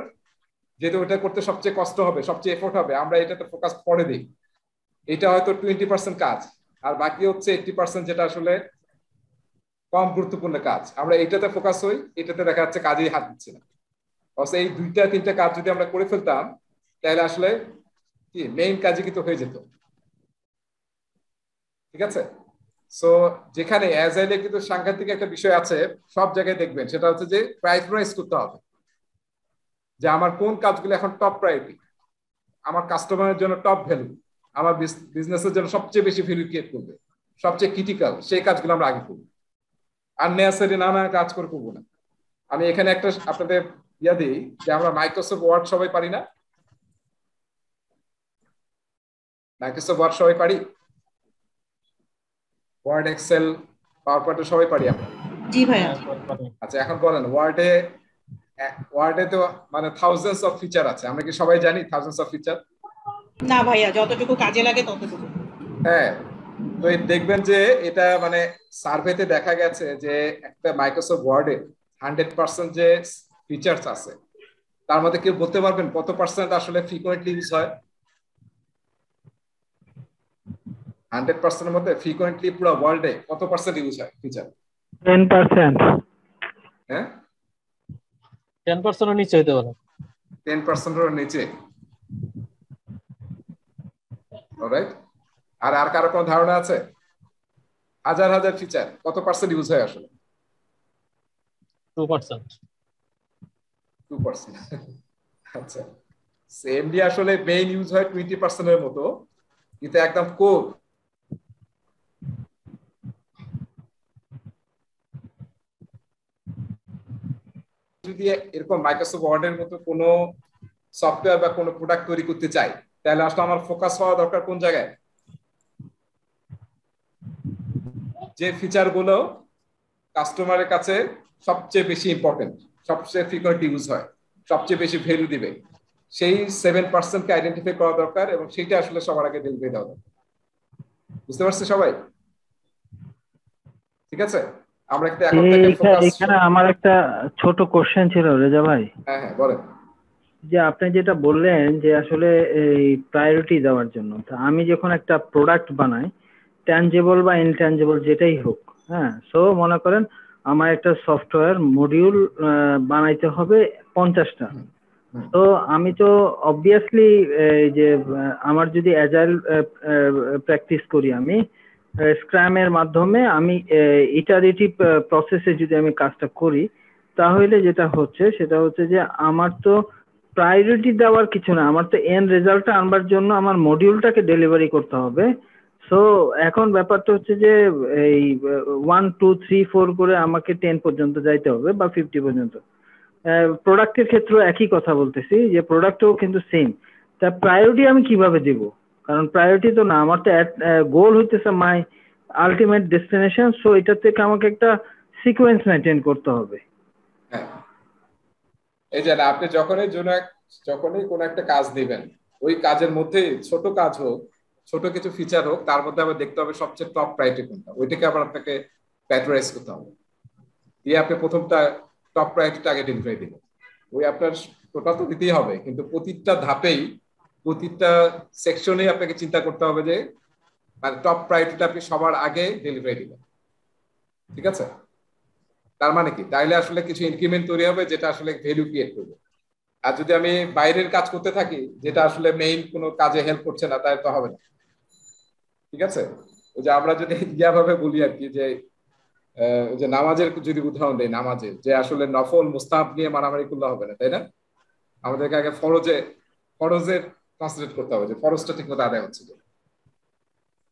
যেহেতু ওটা করতে সবচেয়ে কষ্ট হবে, সবচেয়ে এফোর্ট হবে, আমরা এটাতে ফোকাস পরে দিই। এটা হয়তো 20% কাজ, আর বাকি হচ্ছে 80% যেটা আসলে কম গুরুত্বপূর্ণ কাজ, আমরা এইটাতে ফোকাস হই, এটাতে দেখা যাচ্ছে কাজেই হাত দিচ্ছে না। অবশ্য এই 2-3টা কাজ যদি আমরা করে ফেলতাম, তাহলে আসলে কি মেইন কাজই কিন্তু হয়ে যেত। ঠিক আছে? সো যেখানে অ্যাজাইলে কিন্তু সাংঘাতিক একটা বিষয় আছে, সব জায়গায় দেখবেন, সেটা হচ্ছে যে প্রায়োরিটাইজ করতে হবে যে আমার কোন কাজগুলো এখন টপ প্রায়োরিটি, আমার কাস্টমারের জন্য টপ ভ্যালু, আমার বিজনেসের জন্য সবচেয়ে বেশি ভ্যালু ক্রিয়েট করবে, সবচেয়ে ক্রিটিক্যাল, সেই কাজগুলো আমরা আগে করবো। আননেসেসারি নানা কাজ করে করবো না। আমি এখানে একটা আপনাদের ইয়া দিই যে আমরা মাইক্রোসফট ওয়ার্ড সবাই পারি না? মাইক্রোসফট ওয়ার্ড সবাই পারি? ওয়ার্ড, এক্সেল, পাওয়ার পয়েন্ট সবাই পারি আমরা? জি ভাইয়া। আচ্ছা এখন বলেন, ওয়ার্ডে তো মানে থাউজেন্ডস অফ ফিচার আছে, আমরা কি সবাই জানি থাউজেন্ডস অফ ফিচার? না ভাইয়া, যতটুকু কাজে লাগে ততটুকু। হ্যাঁ, তো দেখবেন যে এটা মানে সার্ভেতে দেখা গেছে যে একটা মাইক্রোসফট ওয়ার্ডে 100% যে ফিচারস আছে, তার মধ্যে কেউ বলতে পারবেন কত পার্সেন্ট আসলে ফ্রিকোয়েন্টলি ইউজ হয়? 100% এর মধ্যে ফ্রিকোয়েন্টলি পুরো ওয়ার্ল্ডে কত পার্সেন্ট ইউজ হয় ফিচার? 10%। হ্যাঁ, 10% এর নিচে হতে পারে। 10% এর নিচে। অলরাইট, আর কারো কোনো ধারণা আছে? হাজার হাজার ফিচার, কত পার্সেন্ট ইউজ হয় আসলে? 2%। 2%। আচ্ছা, সেমলি আসলে মেইন ইউজ হয় 20% এর মতো, কিন্তু একদম কোর যদি এরকম মাইক্রোসফট ওয়ার্ডের মতো কোনো সফটওয়্যার বা কোনো প্রোডাক্ট তৈরি করতে চাই, তাহলে আসলে আমার ফোকাস হওয়া দরকার কোন জায়গায়? যে ফিচার গুলো কাস্টমারের কাছে সবচেয়ে বেশি ইম্পর্টেন্ট, সবচেয়ে ফ্রিকোয়েন্ট ইউজ হয়, সবচেয়ে বেশি ভ্যালু দিবে, সেই 7% কে আইডেন্টিফাই করা দরকার, এবং সেইটা আসলে সবার আগে ডেলিভারি দেওয়া দরকার। বুঝতে পারছে সবাই? ঠিক আছে, আমরা একটা এখন থেকে ফোকাস। এখানে আমার একটা ছোট কোশ্চেন ছিল রেজা ভাই। হ্যাঁ হ্যাঁ বলেন। যে আপনি যেটা বললেন যে আসলে এই প্রায়োরিটি দেওয়ার জন্য, তো আমি যখন একটা প্রোডাক্ট বানাই, ট্যানজিবল বা ইনট্যানজিবল যেটাই হোক, হ্যাঁ, সো মনে করেন আমার একটা সফটওয়্যার মডিউল বানাইতে হবে 50টা। তো আমি তো অবভিয়াসলি যে আমার যদি অ্যাজাইল প্র্যাকটিস করি, আমি স্ক্রামের মাধ্যমে আমি ইটারেটিভ প্রসেসে যদি আমি কাজটা করি, তাহলে যেটা হচ্ছে সেটা হচ্ছে যে আমার তো প্রায়োরিটি দেওয়ার কিছু না, আমার তো এন্ড রেজাল্টটা আনবার জন্য আমার মডিউলটাকে ডেলিভারি করতে হবে। সো এখন ব্যাপারটা হচ্ছে যে এই 1 2 3 4 করে আমাকে 10 পর্যন্ত যাইতে হবে বা 50 পর্যন্ত। প্রোডাক্টের ক্ষেত্রে একই কথা বলতেছি, যে প্রোডাক্টও কিন্তু সেম। তা প্রায়োরিটি আমি কিভাবে দেব? কারণ প্রায়োরিটি তো না, আমার তো গোল হইতেছে মাই আলটিমেট ডেস্টিনেশন, সো এটা থেকে আমাকে একটা সিকোয়েন্স মেনটেন করতে হবে। হ্যাঁ, এই যে আপনি যখনই কোনো একটা কাজ দিবেন, ওই কাজের মধ্যে ছোট কাজ হোক, ছোট কিছু ফিচার হোক, তার মধ্যে আবার দেখতে হবে সবচেয়ে টপ প্রায়োরিটি কোনটা, ওইটাকে আবার আপনাকে প্রায়োরিটাইজ করতে হবে। দিয়ে আপনি প্রথমটা টপ প্রায়োরিটিটা আগে ডেলিভারি দিবেন। ওই আপনার টোটাল তো দিতেই হবে, কিন্তু প্রতিটা ধাপেই প্রতিটা সেকশনেই আপনাকে চিন্তা করতে হবে যে মানে টপ প্রায়োরিটিটা আপনি সবার আগে ডেলিভারি দিবেন। ঠিক আছে? তার মানে কি, তাইলে আসলে কিছু ইনক্রিমেন্ট তৈরি হবে যেটা আসলে ভ্যালু ক্রিয়েট করবে। আর যদি আমি বাইরের কাজ করতে থাকি যেটা আসলে মেইন কোনো কাজে হেল্প করছে না, তাই তো হবে না। ঠিক আছে, ওই যে আমরা যদি ভাবে বলি আর কি, যে নামাজের যদি উদাহরণ দেয়, নামাজের যে আসলে নফল মুস্তাহাব নিয়ে মারামারি করলে হবে না, তাই না? আমাদেরকে আগে ফরজের কনসেন্ট্রেট করতে হবে যে ফরজটা ঠিক মতো আদায় হচ্ছে,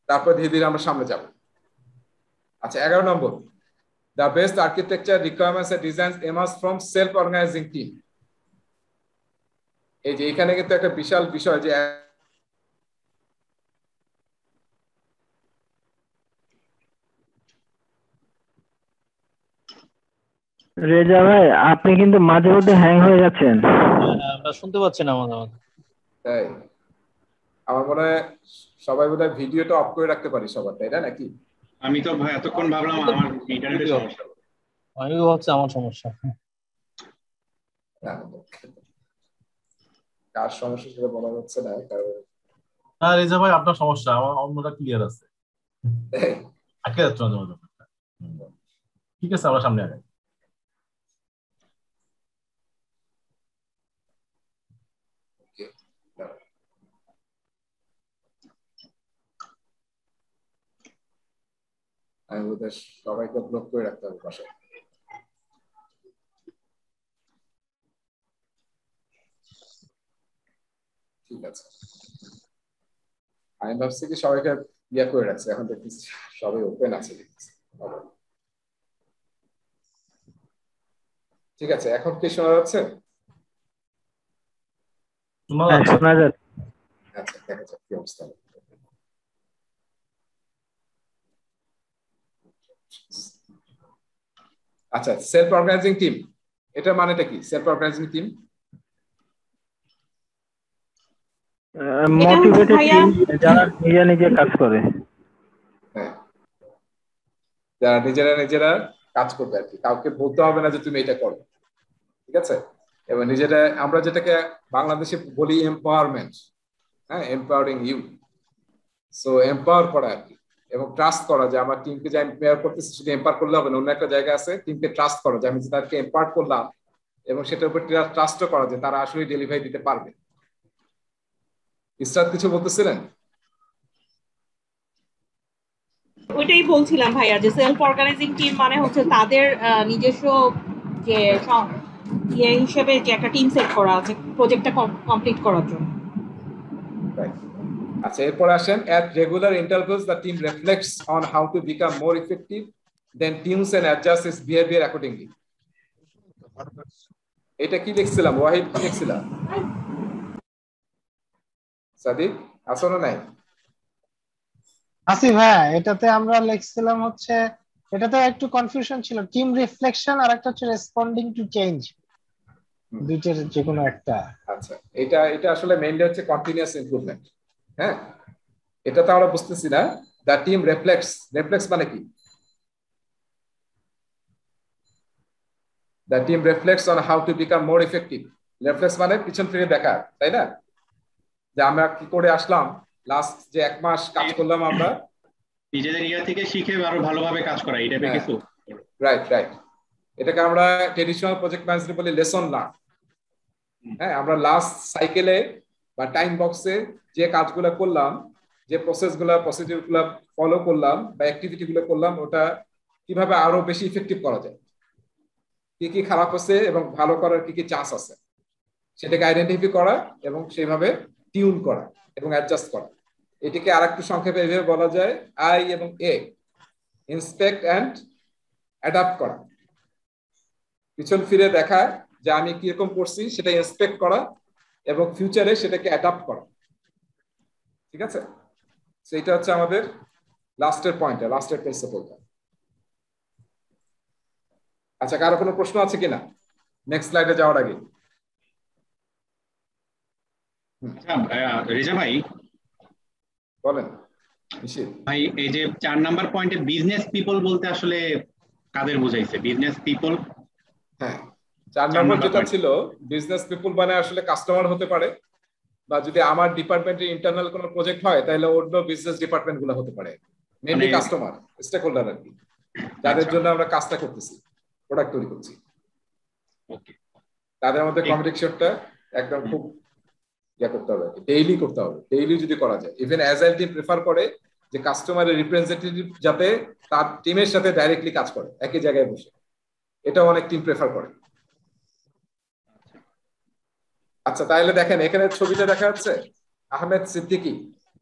তারপর ধীরে ধীরে আমরা সামনে যাব। আচ্ছা 11 নম্বর, the best architecture requirements and designs emerge from self-organizing team. এই যে এখানে কিন্তু একটা বিশাল বিষয় যে রেজা ভাই আপনি কিন্তু মাঝে মধ্যে হ্যাং হয়ে যাচ্ছেন। আমরা শুনতে পাচ্ছি না মাঝে মাঝে। তাই আমার মনে হয় সবাই বোধহয় ভিডিওটা অফ করে রাখতে পারি সবার, তাই না নাকি? আমি তো ভাই এতক্ষণ ভাবলাম আমার ইন্টারনেটের সমস্যা। আমি ভাবছি আমার সমস্যা। কার সমস্যা সেটা বলা যাচ্ছে না, কারণ না রেজা ভাই আপনার সমস্যা, আমার অন্যটা ক্লিয়ার আছে। আটকে যাচ্ছে মাঝে মাঝে। ঠিক আছে আমরা সামনে আগাই। আমি বোধহয় সবাইকে ব্লক করে রাখতে হবে পাশে। ঠিক আছে, আমি ভাবছি কি সবাইকে ইয়া করে রাখছে, এখন দেখতেছি সবাই ওপেন আছে। ঠিক আছে, এখন কি শোনা যাচ্ছে? শোনা যাচ্ছে। আচ্ছা দেখা যাক কি অবস্থা। আচ্ছা, সেলফ অর্গানাইজিং টিম, এটা মানেটা কি? Self organizing team motivated team, যারা নিজে নিজে কাজ করে। হ্যাঁ, যারা নিজেরা কাজ করবে আর কি, কাউকে বলতে হবে না যে তুমি এটা করো। ঠিক আছে, এবং নিজেরা, আমরা যেটাকে বাংলাদেশে বলি এম্পাওয়ারমেন্ট, হ্যাঁ, এম্পাওয়ারিং ইউ। সো এম্পাওয়ার করা আর কি, এবং ট্রাস্ট করা যে আমার টিমকে যে এম্পাওয়ার করতেছি শুধু এম্পাওয়ার করলে হবে না, অন্য একটা জায়গা আছে টিমকে ট্রাস্ট করা যে আমি তাদেরকে এম্পাওয়ার করলাম এবং সেটার উপর ট্রাস্টও করা যে তারা আসলে ডেলিভারি দিতে পারবে। ইসরাত কিছু বলতেছিলেন? ওইটাই বলছিলাম ভাইয়া, যে সেলফ অর্গানাইজিং টিম মানে হচ্ছে তাদের নিজস্ব যে ইয়ে হিসেবে যে একটা টিম সেট করা আছে প্রজেক্টটা কমপ্লিট করার জন্য। আচ্ছা, এরপর আসেন, at regular intervals the team reflects on how to become more effective, then tunes and adjusts its behavior accordingly. এটা কি লিখছিলাম? ওয়াহিদ কি লিখছিলাম? সাদিক আসো না? নাই আসিফ, হ্যাঁ এটাতে আমরা লিখছিলাম হচ্ছে, এটাতে একটু কনফিউশন ছিল, টিম রিফ্লেকশন আর একটা হচ্ছে রেসপন্ডিং টু চেঞ্জ, দুইটার যে কোনো একটা। আচ্ছা, এটা আসলে মেইনলি হচ্ছে কন্টিনিউয়াস ইমপ্রুভমেন্ট। হ্যাঁ, এটা তো আমরা বুঝতেছি না। দ্য টিম রিফ্লেক্স মানে কি? The team reflects on how to become more effective. Reflex মানে পিছন ফিরে দেখা, তাই না? যে আমরা কি করে আসলাম, লাস্ট যে 1 মাস কাজ করলাম, আমরা নিজেদের ইয়া থেকে শিখে আরো ভালোভাবে কাজ করা, এটা কিছু। রাইট, এটাকে আমরা ট্রেডিশনাল প্রজেক্ট ম্যানেজমেন্ট বলি লেসন লার্ন। হ্যাঁ, আমরা লাস্ট সাইকেলে বা টাইম বক্সে যে কাজগুলো করলাম, যে প্রসিডিউরগুলো ফলো করলাম বা অ্যাক্টিভিটি গুলো করলাম, ওটা কিভাবে আরো বেশি ইফেক্টিভ করা যায়, কি কি খারাপ হচ্ছে এবং ভালো করার কি কি চান্স আছে, সেটাকে আইডেন্টিফাই করা এবং সেইভাবে টিউন করা এবং অ্যাডজাস্ট করা। এটিকে আরেকটু সংক্ষেপে এইভাবে বলা যায় আই এবং এ, ইন্সপেক্ট অ্যান্ড অ্যাডাপ্ট করা। পিছন ফিরে দেখা যে আমি কিরকম করছি সেটা ইন্সপেক্ট করা এবং ফিউচারে সেটাকে অ্যাডাপ্ট করা। ঠিক আছে, সেইটা হচ্ছে আমাদের লাস্টের পয়েন্টটা, লাস্টের প্রিন্সিপলটা। আচ্ছা, কারো কোনো প্রশ্ন আছে কিনা নেক্সট স্লাইডে যাওয়ার আগে? রেজা ভাই বলেন। ভাই এই যে 4 নাম্বার পয়েন্টে বিজনেস পিপল বলতে আসলে কাদের বোঝাইছে? বিজনেস পিপল, হ্যাঁ 4 নম্বর যেটা ছিল বিজনেস পিপল মানে আসলে কাস্টমার হতে পারে, বা যদি আমার ডিপার্টমেন্টের ইন্টারনাল কোনো প্রজেক্ট হয় তাহলে অন্য বিজনেস ডিপার্টমেন্ট গুলো হতে পারে। মেইনলি কাস্টমার, স্টেক হোল্ডার আর কি, যাদের জন্য আমরা কাজটা করতেছি, প্রোডাক্ট তৈরি করছি। তাদের মধ্যে কমিউনিকেশনটা একদম খুব করতে হবে, ডেইলি করতে হবে। ডেইলি যদি করা যায়, ইভেন অ্যাজাইল টিম প্রেফার করে যে কাস্টমারের রিপ্রেজেন্টেটিভ যাতে তার টিমের সাথে ডাইরেক্টলি কাজ করে একই জায়গায় বসে, এটা অনেক টিম প্রেফার করে। আচ্ছা, তাহলে দেখেন এখানে ছবিটা দেখা যাচ্ছে আহমেদ সিদ্দিকী,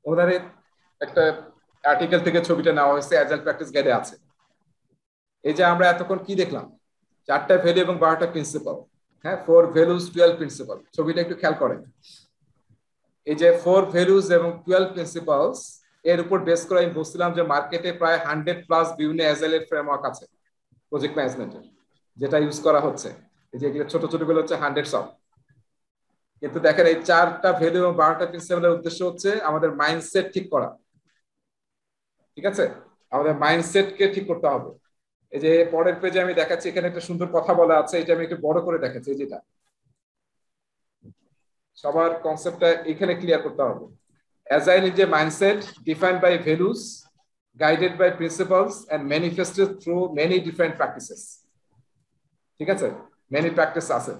ওনার একটা আর্টিকেল থেকে ছবিটা নেওয়া হয়েছে, অ্যাজাইল প্র্যাকটিস গাইডে আছে। এই যে আমরা এতক্ষণ কি দেখলাম, 4টা ভ্যালু এবং 12টা প্রিন্সিপাল। হ্যাঁ 4 ভ্যালুস 12 প্রিন্সিপাল, ছবিটা একটু খেয়াল করেন। এই যে 4 ভ্যালুস এবং 12 প্রিন্সিপালস এর উপর বেস করে আমি বলছিলাম যে মার্কেটে প্রায় 100+ বিভিন্ন অ্যাজাইলের ফ্রেমওয়ার্ক আছে প্রজেক্ট ম্যানেজমেন্টের, যেটা ইউজ করা হচ্ছে। এই যে এগুলো ছোট ছোট গুলো হচ্ছে হান্ড্রেডস অফ। কিন্তু দেখেন এই 4টা ভ্যালু এবং 12টা প্রিন্সিপালের উদ্দেশ্য হচ্ছে আমাদের মাইন্ডসেট ঠিক করা। ঠিক আছে, আমাদের মাইন্ডসেটকে ঠিক করতে হবে। এই যে পরের পেজে আমি দেখাচ্ছি, এখানে একটা সুন্দর কথা বলা আছে, এটা আমি একটু বড় করে দেখাচ্ছি। যেটা সবার কনসেপ্টটা এখানে ক্লিয়ার করতে হবে। Agile is a mindset defined by values, guided by principles and manifested through many different practices. ঠিক আছে, many practice আছে,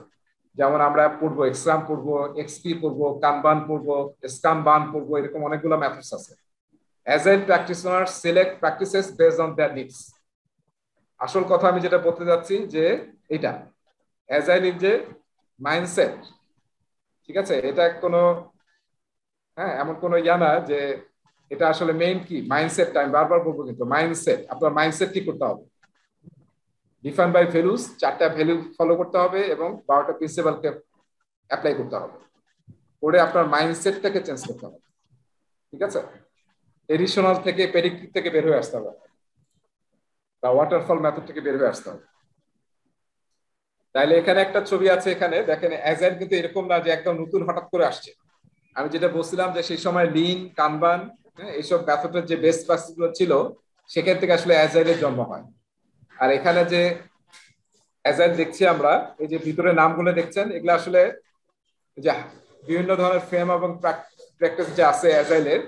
যেমন আমরা পড়বো এক্সাম পড়বো, এক্সপি পড়বো, কানবান পড়বো, স্কামবান পড়বো, এরকম অনেকগুলো মেথডস আছে। Agile practitioners select practices based on their needs. আসল কথা আমি যেটা বলতে যাচ্ছি যে এটা Agile is a mindset। ঠিক আছে, এটা কোনো হ্যাঁ এমন কোনো ইয়া না যে এটা আসলে মেইন কি মাইন্ডসেট। আমি বারবার বলবো কিন্তু মাইন্ডসেট, আপনার মাইন্ডসেট ঠিক করতে হবে। ডিফাইন বাই ভ্যালুস, 4টা ভ্যালু ফলো করতে হবে এবং 12টা প্রিন্সিপালকে অ্যাপ্লাই করতে হবে, করে আপনার মাইন্ডসেটটাকে চেঞ্জ করতে হবে। ঠিক আছে, ট্রেডিশনাল থেকে প্রেডিক্টিভ থেকে বের হয়ে আসতে হবে, বা ওয়াটারফল মেথড থেকে বের হয়ে আসতে হবে। তাইলে এখানে একটা ছবি আছে, এখানে দেখেন অ্যাজাইল কিন্তু এরকম না যে একদম নতুন হঠাৎ করে আসছে। আমি যেটা বলছিলাম যে সেই সময় লিন, কানবান, এইসব মেথডের যে বেস্ট প্র্যাকটিস গুলো ছিল সেখান থেকে আসলে অ্যাজাইলের জন্ম হয়। আর এখানে যে অ্যাজাইল দেখছি আমরা, এই যে ভিতরে নামগুলো দেখছেন, এগুলো আসলে যে বিভিন্ন ধরনের ফ্রেম এবং প্র্যাকটিস যে আছে অ্যাজাইলের,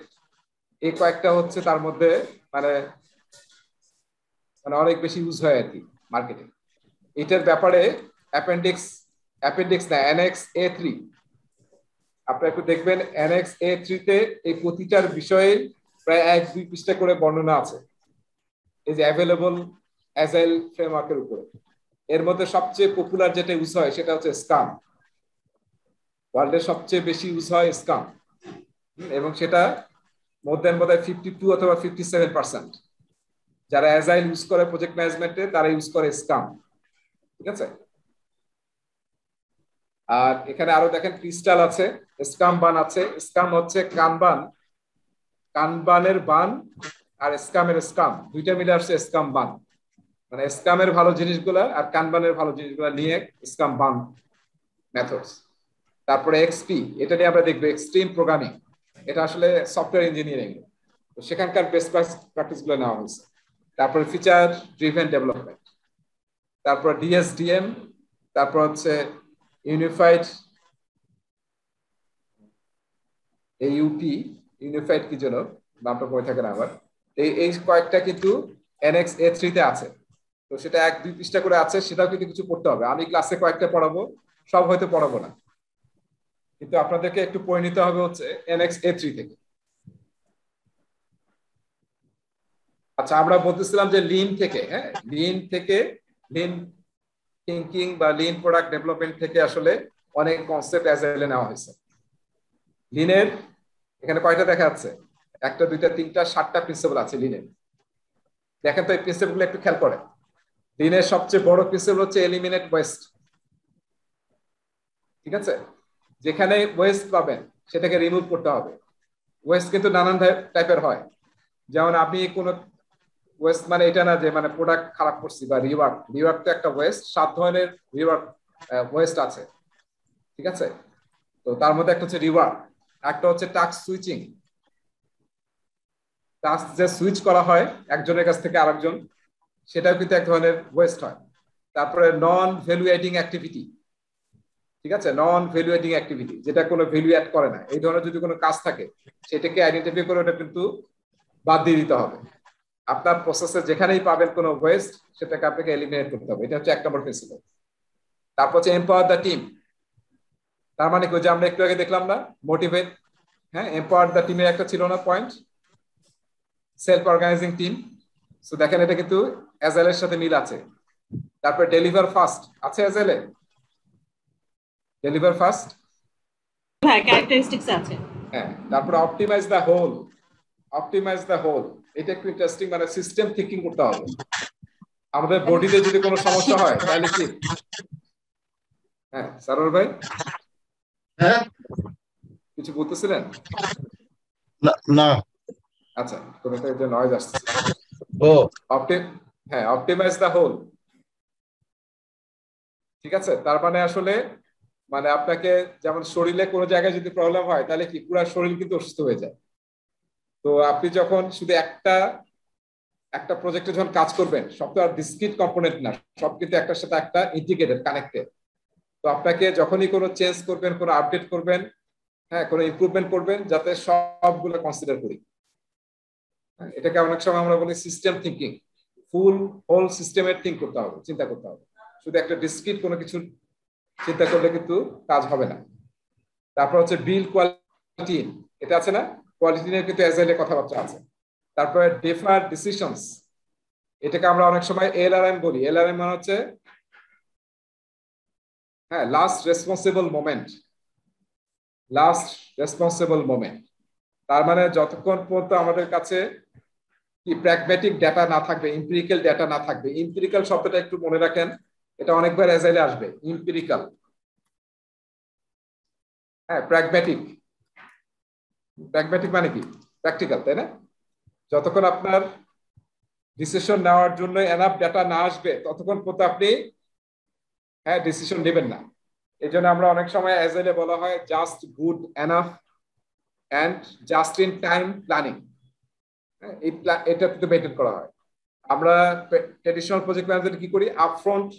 এই কয়েকটা হচ্ছে তার মধ্যে মানে অনেক বেশি ইউজ হয় আর কি মার্কেটে। এটার ব্যাপারে অ্যাপেন্ডিক্স না অ্যানেক্স A3, আপনারা একটু দেখবেন অ্যানেক্স A3 তে এই প্রতিটার বিষয়ে প্রায় 1-2 পৃষ্ঠা করে বর্ণনা আছে এই যে অ্যাভেলেবল অ্যাজাইল ফ্রেমওয়ার্কের উপরে। এর মধ্যে সবচেয়ে পপুলার যেটা ইউজ হয় সেটা হচ্ছে স্কাম। ওয়ার্ল্ডে সবচেয়ে বেশি ইউজ হয় স্কাম, এবং সেটা মোর দ্যান বোধহয় 52 অথবা 57% যারা অ্যাজাইল ইউজ করে প্রজেক্ট ম্যানেজমেন্টে তারা ইউজ করে স্কাম। ঠিক আছে, আর এখানে আরো দেখেন ক্রিস্টাল আছে, স্কাম বান আছে। স্কাম হচ্ছে কানবানের বান আর স্কামের স্কাম, দুইটা মিলে আসছে স্কাম বান, মানে স্কামের ভালো জিনিসগুলা আর কানবানের ভালো জিনিসগুলা নিয়ে স্কাম বান মেথডস। তারপরে এক্সপি, এটা নিয়ে আমরা দেখবো এক্সট্রিম প্রোগ্রামিং, এটা আসলে সফটওয়্যার ইঞ্জিনিয়ারিং, তো সেখানকার বেস্ট প্র্যাকটিস গুলো নেওয়া হয়েছে। তারপরে ফিচার ড্রিভেন ডেভেলপমেন্ট, তারপর ডিএসডিএম, তারপর হচ্ছে ইউনিফাইড ইউপি, ইউনিফাইড কি যেন নামটা পড়ে থাকে না আবার, এই কয়েকটা কিন্তু এনএক্স A3 তে আছে। তো সেটা 1-2 পৃষ্ঠা করে আছে, সেটাও কিন্তু কিছু পড়তে হবে। আমি ক্লাসে কয়েকটা পড়াবো, সব হয়তো পড়াবো না, কিন্তু আপনাদেরকে একটু পড়ে নিতে হবে হচ্ছে এনএক্স A3 থেকে। আচ্ছা, আমরা বলতেছিলাম যে লিন থেকে, হ্যাঁ লিন থিঙ্কিং বা লিন প্রোডাক্ট ডেভেলপমেন্ট থেকে আসলে অনেক কনসেপ্ট অ্যাজাইলে নেওয়া হয়েছে। লিনের এখানে কয়টা দেখা যাচ্ছে? 1, 2, 3, 4, 7টা প্রিন্সিপাল আছে লিনের। দেখেন তো এই প্রিন্সিপাল গুলো একটু খেয়াল করে। লিনের সবচেয়ে বড় প্রিন্সিপাল হচ্ছে এলিমিনেট ওয়েস্ট। ঠিক আছে, যেখানে ওয়েস্ট পাবেন সেটাকে রিমুভ করতে হবে। ওয়েস্ট কিন্তু নানান টাইপের হয়, যেমন আপনি কোন ওয়েস্ট মানে এটা না যে মানে প্রোডাক্ট খারাপ করছি বা রিওয়ার্ক তো একটা ওয়েস্ট, 7 ধরনের রিওয়ার্ক ওয়েস্ট আছে। ঠিক আছে, তো তার মধ্যে একটা হচ্ছে রিওয়ার্ক, একটা হচ্ছে টাস্ক সুইচিং, টাস্ক যে সুইচ করা হয় একজনের কাছ থেকে আরেকজন, সেটাও কিন্তু এক ধরনের ওয়েস্ট হয়। তারপরে নন ভ্যালু এডিং অ্যাক্টিভিটি। ঠিক আছে, নন ভ্যালু এডিং অ্যাক্টিভিটি যেটা কোনো ভ্যালু অ্যাড করে না, এই ধরনের যদি কোনো কাজ থাকে সেটাকে আইডেন্টিফাই করে ওটা কিন্তু বাদ দিয়ে দিতে হবে। আপনার প্রসেসে যেখানেই পাবেন কোনো ওয়েস্ট সেটাকে আপনাকে এলিমিনেট করতে হবে, এটা হচ্ছে 1 নম্বর প্রিন্সিপাল। তারপর হচ্ছে এম্পাওয়ার দ্য টিম, তার মানে কি যে আমরা একটু আগে দেখলাম না মোটিভেট, হ্যাঁ এম্পাওয়ার দ্য টিমের একটা ছিল না point, self organizing team. So দেখেন এটা কিন্তু অ্যাজাইলের সাথে মিল আছে। তারপর ডেলিভার ফাস্ট আছে অ্যাজাইলে, ডেলিভার ফাস্ট, হ্যাঁ ক্যারেক্টারিস্টিক্স আছে। হ্যাঁ, তারপর অপটিমাইজ দ্য হোল, এটা একটু ইন্টারেস্টিং, মানে সিস্টেম থিংকিং করতে হবে। আমাদের বডিতে যদি কোনো সমস্যা হয় তাহলে কি হ্যাঁ সারোয়ার ভাই, হ্যাঁ কিছু বলতেছিলেন? না আচ্ছা, কোনো একটা নয়েজ আসছে। ও হ্যাঁ, অপটিমাইজ দ্য হোল। ঠিক আছে, তার মানে আসলে মানে আপনাকে যেমন শরীরে কোনো জায়গায় যদি প্রবলেম হয় তাহলে কি পুরো শরীর কিন্তু অসুস্থ হয়ে যায়। তো আপনি যখন শুধু একটা প্রজেক্টে যখন কাজ করবেন, সব তো আর ডিসক্রিট কম্পোনেন্ট না, সব কিন্তু একটার সাথে একটা ইন্টিগ্রেটেড, কানেক্টেড। তো আপনাকে যখনই কোনো চেঞ্জ করবেন, কোনো আপডেট করবেন, হ্যাঁ কোনো ইমপ্রুভমেন্ট করবেন, যাতে সবগুলো কনসিডার করি। এটাকে অনেক সময় আমরা বলি সিস্টেম থিঙ্কিং। ফুল হোল সিস্টেমের থিঙ্ক করতে হবে, চিন্তা করতে হবে। শুধু একটা ডিসক্রিট কোনো কিছু চিন্তা করলে কিন্তু কাজ হবে না। তারপর হচ্ছে বিল্ড কোয়ালিটি, এটা আছে না, কোয়ালিটি নিয়ে কিন্তু অ্যাজাইলের কথাবার্তা আছে। তারপরে ডিফার ডিসিশনস, এটাকে আমরা অনেক সময় এলআরএম বলি। এলআরএম মানে হচ্ছে হ্যাঁ last responsible moment. Last responsible moment তার মানে যতক্ষণ পর্যন্ত আমাদের কাছে কি প্র্যাগম্যাটিক ডেটা না থাকবে, এমপিরিক্যাল ডেটা না থাকবে। এমপিরিক্যাল শব্দটা একটু মনে রাখেন, এটা অনেকবার অ্যাজাইলে আসবে। এমপিরিক্যাল, হ্যাঁ প্র্যাগম্যাটিক। প্র্যাগম্যাটিক মানে কি? প্র্যাকটিক্যাল, তাই না? যতক্ষণ আপনার ডিসিশন নেওয়ার জন্য এনাফ ডেটা না আসবে ততক্ষণ পর্যন্ত আপনি হ্যাঁ ডিসিশন নেবেন না। এই জন্য আমরা অনেক সময় অ্যাজাইলে বলা হয় just, good, enough and just in time planning. এটা কিন্তু মেনটেন করা হয়। আমরা ট্রেডিশনাল প্রজেক্ট ম্যানেজার কি করি, আপফ্রন্ট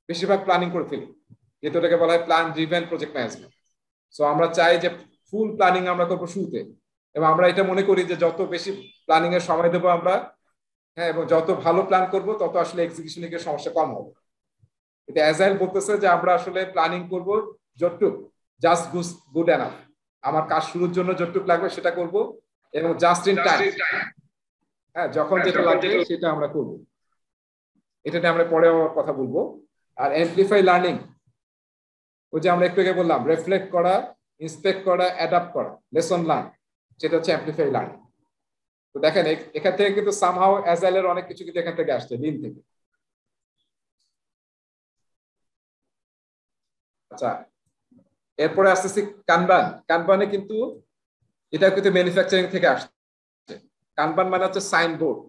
বেশিরভাগ প্ল্যানিং করে ফেলি, যেহেতু এটাকে বলা হয় plan driven project management. So আমরা চাই যে ফুল প্ল্যানিং আমরা করবো শুরুতে, এবং আমরা এটা মনে করি যে যত বেশি প্ল্যানিং এর সময় দেবো আমরা, হ্যাঁ এবং যত ভালো প্ল্যান করবো তত আসলে এক্সিকিউশনের সমস্যা কম হবে। এটা অ্যাজাইল বলতেছে যে আমরা আসলে প্ল্যানিং করবো যতটুক জাস্ট গুড এনাফ, আমার কাজ শুরুর জন্য যতটুক লাগবে সেটা করব, এবং জাস্ট ইন টাইম, হ্যাঁ যখন যেটা লাগবে সেটা আমরা করব। এটা নিয়ে আমরা পরে কথা বলবো। আর এমপ্লিফাই লার্নিং, ওই যে আমরা একটু আগে বললাম রিফ্লেক্ট করা, ইন্সপেক্ট করা, অ্যাডাপ্ট করা, লেসন লার্ন, সেটা হচ্ছে এমপ্লিফাই লার্নিং। তো দেখেন এখান থেকে কিন্তু সামহাউ অ্যাজাইলের অনেক কিছু কিন্তু এখান থেকে আসছে, লিন থেকে। আচ্ছা, এরপরে আসতেছি কানবান। কানবানে কিন্তু এটা কিন্তু ম্যানুফ্যাকচারিং থেকে আসছে। কানবান মানে হচ্ছে সাইনবোর্ড।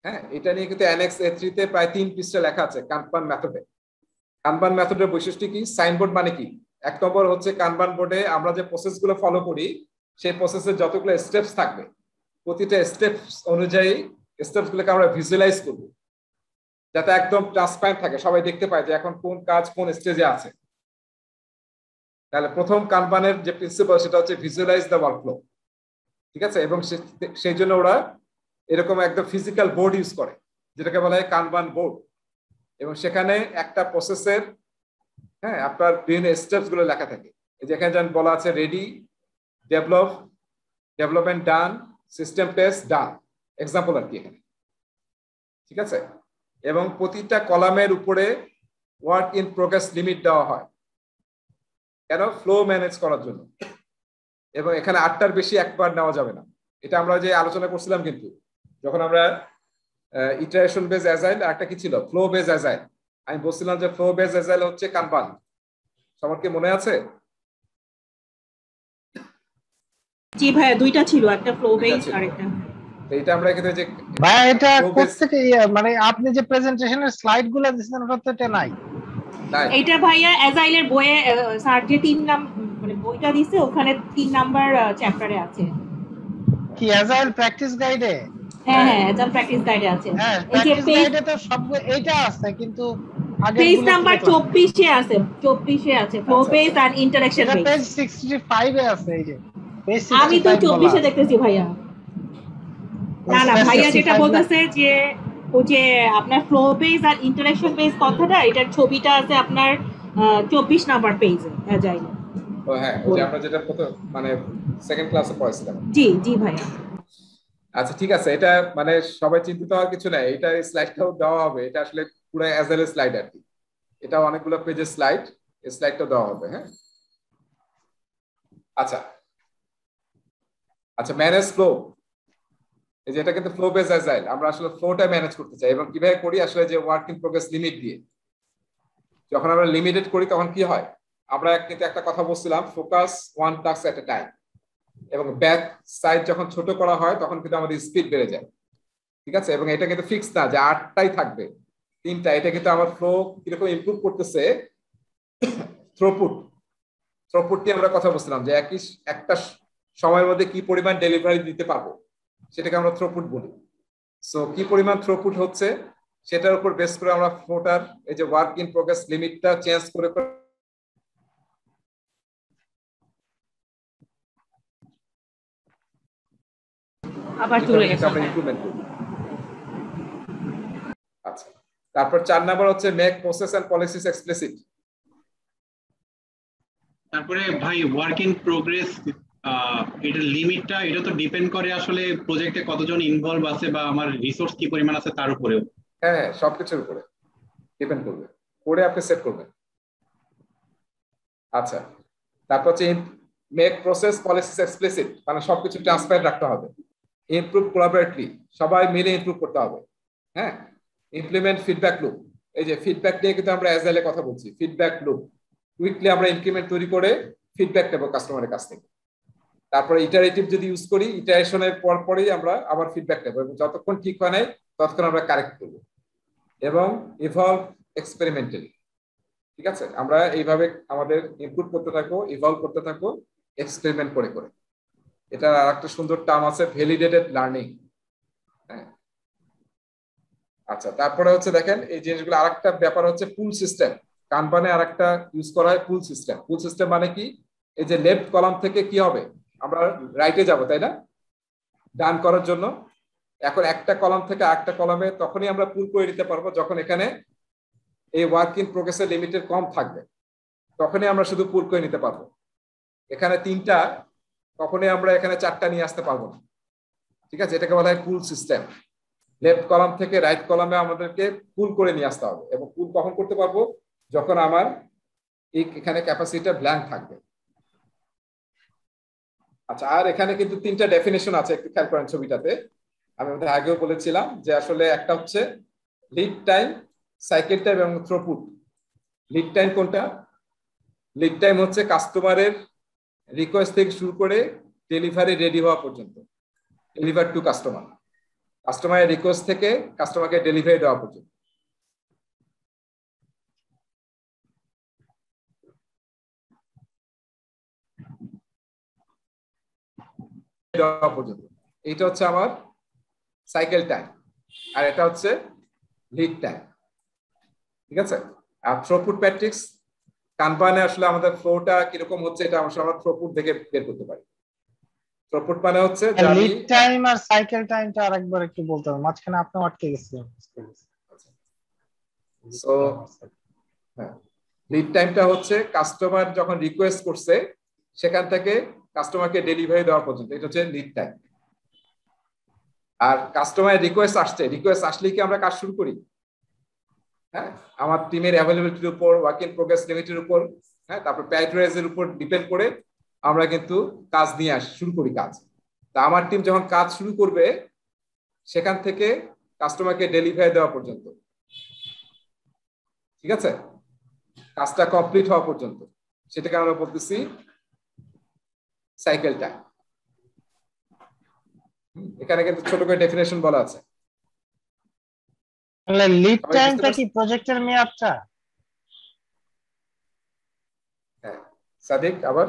হ্যাঁ, এটা নিয়ে কিন্তু অ্যানেক্স A3 তে প্রায় 3 পৃষ্ঠা লেখা আছে কানবান মেথডে। কানবান মেথডের বৈশিষ্ট্য কি? সাইনবোর্ড মানে কি? এক নম্বর হচ্ছে কানবান বোর্ডে আমরা যে প্রসেস গুলো ফলো করি সেই প্রসেসের যতগুলো স্টেপস থাকবে, প্রতিটা স্টেপস অনুযায়ী স্টেপস গুলোকে আমরা ভিজুয়ালাইজ করব, যাতে একদম ট্রান্সপারেন্ট থাকে, সবাই দেখতে পায় যে এখন কোন কাজ কোন স্টেজে আছে। তাহলে প্রথম কানবানের যে প্রিন্সিপাল সেটা হচ্ছে ভিজুয়ালাইজ দ্য ওয়ার্কফ্লো। ঠিক আছে, এবং সেই জন্য ওরা এরকম একদম ফিজিক্যাল বোর্ড ইউজ করে, যেটাকে বলা হয় কানবান বোর্ড। এবং সেখানে একটা প্রসেসের হ্যাঁ আপনার বিভিন্ন স্টেপস গুলো লেখা থাকে। যেখানে যেন বলা আছে রেডি, ডেভেলপ, ডেভেলপমেন্ট ডান, সিস্টেম টেস্ট ডান, এক্সাম্পল আর কি এখানে। ঠিক আছে, এবং প্রতিটা কলামের উপরে ওয়ার্ক ইন প্রোগ্রেস লিমিট দেওয়া হয়, কেন? ফ্লো ম্যানেজ করার জন্য। এবং এখানে 8টার বেশি একবার নেওয়া যাবে না। এটা আমরা যে আলোচনা করছিলাম কিন্তু যখন আমরা ইটারেশন বেস অ্যাজাইল, একটা কি ছিল ফ্লো বেস অ্যাজাইল, আমি বলছিলাম যে ফ্লো বেস অ্যাজাইল হচ্ছে কানবান। সবার কি মনে আছে? জি ভাই, দুইটা ছিল, একটা ফ্লো বেস আর একটা। এটা আমরা এখানে যে ভাই এটা কোত্থেকে মানে আপনি যে প্রেজেন্টেশনের স্লাইডগুলো দিয়েছেন ওটা তো এটা নাই। এইটা ভাইয়া অ্যাজাইলের বইয়ে স্যার যে 3 মানে বইটা দিছে ওখানে 3 নাম্বার চ্যাপ্টারে আছে। কি অ্যাজাইল প্র্যাকটিস গাইডে? হ্যাঁ হ্যাঁ, অ্যাজাইল প্র্যাকটিস গাইডে আছে। হ্যাঁ, প্র্যাকটিস গাইডে তো সব এইটা আছে, কিন্তু পেজ নাম্বার 24 এ আছে, 24 এ আছে ফ্লো বেস আর ইন্টারঅ্যাকশন বেস। পেজ 65 এ আছে এই যে। আমি তো 24 এ দেখতেছি ভাইয়া। না না ভাইয়া যেটা বলতেছে যে ওই যে আপনার ফ্লো বেস আর ইন্টারঅ্যাকশন বেস কথাটা, এটার ছবিটা আছে আপনার 24 নাম্বার পেজে অ্যাজাইল। ও হ্যাঁ, ওই যে আমরা যেটা প্রথম মানে সেকেন্ড ক্লাসে পড়াছিলাম। জি জি ভাইয়া। আচ্ছা ঠিক আছে, এটা মানে সবাই চিন্তিত হওয়ার কিছু নাই, এটা স্লাইডটাও দেওয়া হবে। এটা আসলে পুরো অ্যাজাইলের স্লাইড আর কি, এটা অনেকগুলো পেজের স্লাইড, এই স্লাইডটা দেওয়া হবে। হ্যাঁ আচ্ছা আচ্ছা, ম্যানেজ ফ্লো, এই যে এটা কিন্তু ফ্লো বেস অ্যাজাইল। আমরা আসলে ফ্লোটা ম্যানেজ করতে চাই, এবং কিভাবে করি আসলে যে ওয়ার্ক ইন প্রোগ্রেস লিমিট দিয়ে। যখন আমরা লিমিটেড করি তখন কি হয়, আমরা কিন্তু একটা কথা বলছিলাম, ফোকাস ওয়ান টাস্ক এট এ টাইম, এবং ব্যাক সাইড যখন ছোট করা হয় তখন কিন্তু আমাদের স্পিড বেড়ে যায়। ঠিক আছে, এবং এটা কিন্তু ফিক্স না যে 8টাই থাকবে, 3টা। এটা কিন্তু আমার ফ্লো কিরকম ইমপ্রুভ করতেছে, থ্রুপুটটি আমরা কথা বলছিলাম যে একটা সময়ের মধ্যে কি পরিমাণ ডেলিভারি দিতে পারবো সেটাকে আমরা থ্রুপুট বলি। সো কি পরিমাণ থ্রুপুট হচ্ছে সেটার উপর বেস করে আমরা ফ্লোটার এই যে ওয়ার্ক ইন প্রোগ্রেস লিমিটটা চেঞ্জ করে আবার চলে গেছে। আচ্ছা, তারপর 4 নাম্বার হচ্ছে make process and policies explicit. তারপরে ভাই ওয়ার্ক ইন প্রোগ্রেস, এটা লিমিটটা এটা তো ডিপেন্ড করে আসলে প্রজেক্টে কতজন ইনভলভ আছে বা আমার রিসোর্স কি পরিমাণ আছে তার উপরেও। হ্যাঁ, সবকিছুর উপরে ডিপেন্ড করবে, করে আপনি সেট করবেন। আচ্ছা, তারপর হচ্ছে মেক প্রসেস পলিসিস এক্সপ্লিসিট, মানে সবকিছু ট্রান্সপারেন্ট রাখতে হবে। ইমপ্রুভ কোলাবোরেটলি, সবাই মিলে ইমপ্রুভ করতে হবে। হ্যাঁ, ইমপ্লিমেন্ট ফিডব্যাক লুপ, এই যে ফিডব্যাক নিয়ে কিন্তু আমরা অ্যাজাইলে কথা বলছি, ফিডব্যাক লুপ উইকলি আমরা ইনক্রিমেন্ট তৈরি করে ফিডব্যাক নেব কাস্টমারের কাছ থেকে। তারপরে ইটারেটিভ যদি ইউজ করি, ইটারেশনের পরেই আমরা আবার ফিডব্যাক নেব, এবং যতক্ষণ ঠিক হয় নাই ততক্ষণ আমরা কারেক্ট করব। এবং ইভলভ এক্সপেরিমেন্টালি। ঠিক আছে, আমরা এইভাবে আমাদের ইনপুট করতে থাকবো, ইভলভ করতে থাকবো এক্সপেরিমেন্ট করে করে। এটা আরেকটা সুন্দর টার্ম আছে, ভ্যালিডেটেড লার্নিং। হ্যাঁ, আচ্ছা, তারপরে হচ্ছে দেখেন এই জিনিসগুলো। আরেকটা ব্যাপার হচ্ছে পুল সিস্টেম। কানবানে আরেকটা ইউজ করা হয় পুল সিস্টেম। পুল সিস্টেম মানে কি, এই যে লেফট কলাম থেকে কি হবে, আমরা রাইটে যাব, তাই না, ডান করার জন্য। এখন একটা কলাম থেকে আরেকটা কলামে তখনই আমরা পুল করে নিতে পারবো যখন এখানে এই ওয়ার্ক ইন প্রোগ্রেসের লিমিটের কম থাকবে, তখনই আমরা শুধু পুল করে নিতে পারবো। এখানে 3টা, তখনই আমরা এখানে 4টা নিয়ে আসতে পারবো না। ঠিক আছে, এটাকে বলা হয় পুল সিস্টেম। লেফট কলাম থেকে রাইট কলামে আমাদেরকে পুল করে নিয়ে আসতে হবে, এবং পুল কখন করতে পারবো, যখন আমার এখানে ক্যাপাসিটিটা ব্ল্যাঙ্ক থাকবে। আচ্ছা, আর এখানে কিন্তু 3টা ডেফিনেশন আছে, একটু খেয়াল করেন ছবিটাতে। আমি আগেও বলেছিলাম যে আসলে একটা হচ্ছে লিড টাইম, সাইকেল টাইম এবং থ্রুপুট। লিড টাইম কোনটা? লিড টাইম হচ্ছে কাস্টমারের রিকোয়েস্ট থেকে শুরু করে ডেলিভারি রেডি হওয়া পর্যন্ত, ডেলিভার টু কাস্টমার, কাস্টমারের রিকোয়েস্ট থেকে কাস্টমারকে ডেলিভারি দেওয়া পর্যন্ত। এইটা হচ্ছে আমার সাইকেল টাইম, আর এটা হচ্ছে লিড টাইম। ঠিক আছে, আর থ্রুপুট ম্যাট্রিক্স কানবানে আসলে আমাদের ফ্লোটা কিরকম হচ্ছে এটা আমরা থ্রুপুট দেখে বের করতে পারি। থ্রুপুট মানে হচ্ছে লিড টাইম আর সাইকেল টাইমটা আরেকবার একটু বলতে হবে, মাঝখানে আপনি আটকে গেছিলেন। সো হ্যাঁ, লিড টাইমটা হচ্ছে কাস্টমার যখন রিকোয়েস্ট করছে সেখান থেকে কাস্টমারকে ডেলিভারি দেওয়া পর্যন্ত, এটা হচ্ছে লিড টাইম। আর কাস্টমার রিকোয়েস্ট আসলেই কি আমরা কাজ শুরু করি? হ্যাঁ, আমার টিমের অ্যাভেলেবিলিটির উপর, ওয়ার্ক ইন প্রোগ্রেস লিমিটের উপর, হ্যাঁ, তারপর প্রায়োরিটাইজের উপর ডিপেন্ড করে আমরা কিন্তু কাজ নিয়ে শুরু করি কাজ। তা আমার টিম যখন কাজ শুরু করবে সেখান থেকে কাস্টমারকে ডেলিভারি দেওয়া পর্যন্ত, ঠিক আছে, কাজটা কমপ্লিট হওয়া পর্যন্ত, সেটাকে আমরা বলতেছি সাইকেল টাইম। এখানে কিন্তু ছোট করে ডেফিনেশন বলা আছে। তাহলে লিড টাইমটা কি প্রজেক্টের মেয়াদটা? হ্যাঁ, সাদিক আবার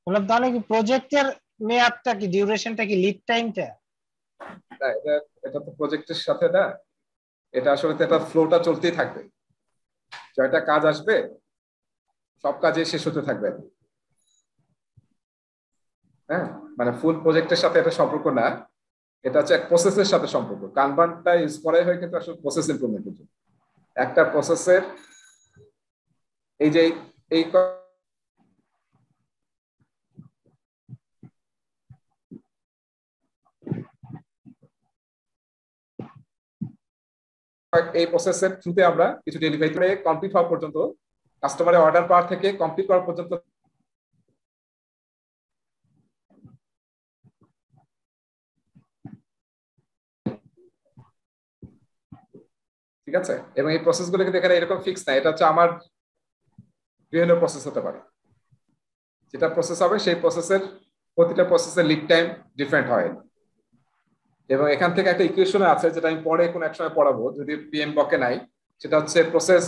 বললাম তাহলে কি প্রজেক্টের মেয়াদটা কি, ডিউরেশনটা কি লিড টাইমটা? না, এটা তো প্রজেক্টের সাথে না, এটা আসলে তো এটা ফ্লোটা চলতেই থাকবে। জয়টা কাজ আসবে, সব কাজে শেষ হতে থাকবে। হ্যাঁ, মানে ফুল প্রজেক্টের সাথে এটা সম্পর্ক না, এটা হচ্ছে এক প্রসেসের সাথে সম্পর্ক। কানবানটা ইউজ করাই হয় কিন্তু আসলে প্রসেস ইমপ্রুভমেন্টের জন্য। একটা প্রসেসের এই যে এই প্রসেসের থ্রুতে আমরা কিছু ডেলিভারি করে কমপ্লিট হওয়া পর্যন্ত, কাস্টমারের অর্ডার পাওয়ার থেকে কমপ্লিট করা পর্যন্ত ঠিক আছে, এবং এই প্রসেসগুলো কিন্তু এখানে এরকম ফিক্স না, এটা হচ্ছে আমার বিভিন্ন প্রসেস হতে পারে, যেটা প্রসেস হবে সেই প্রসেসের প্রতিটা প্রসেসের লিড টাইম ডিফারেন্ট হয়। এবং এখান থেকে একটা ইকুয়েশন আছে যেটা আমি পরে কোন এক সময় পড়াবো, যদি পিএম বকে নাই, সেটা হচ্ছে প্রসেস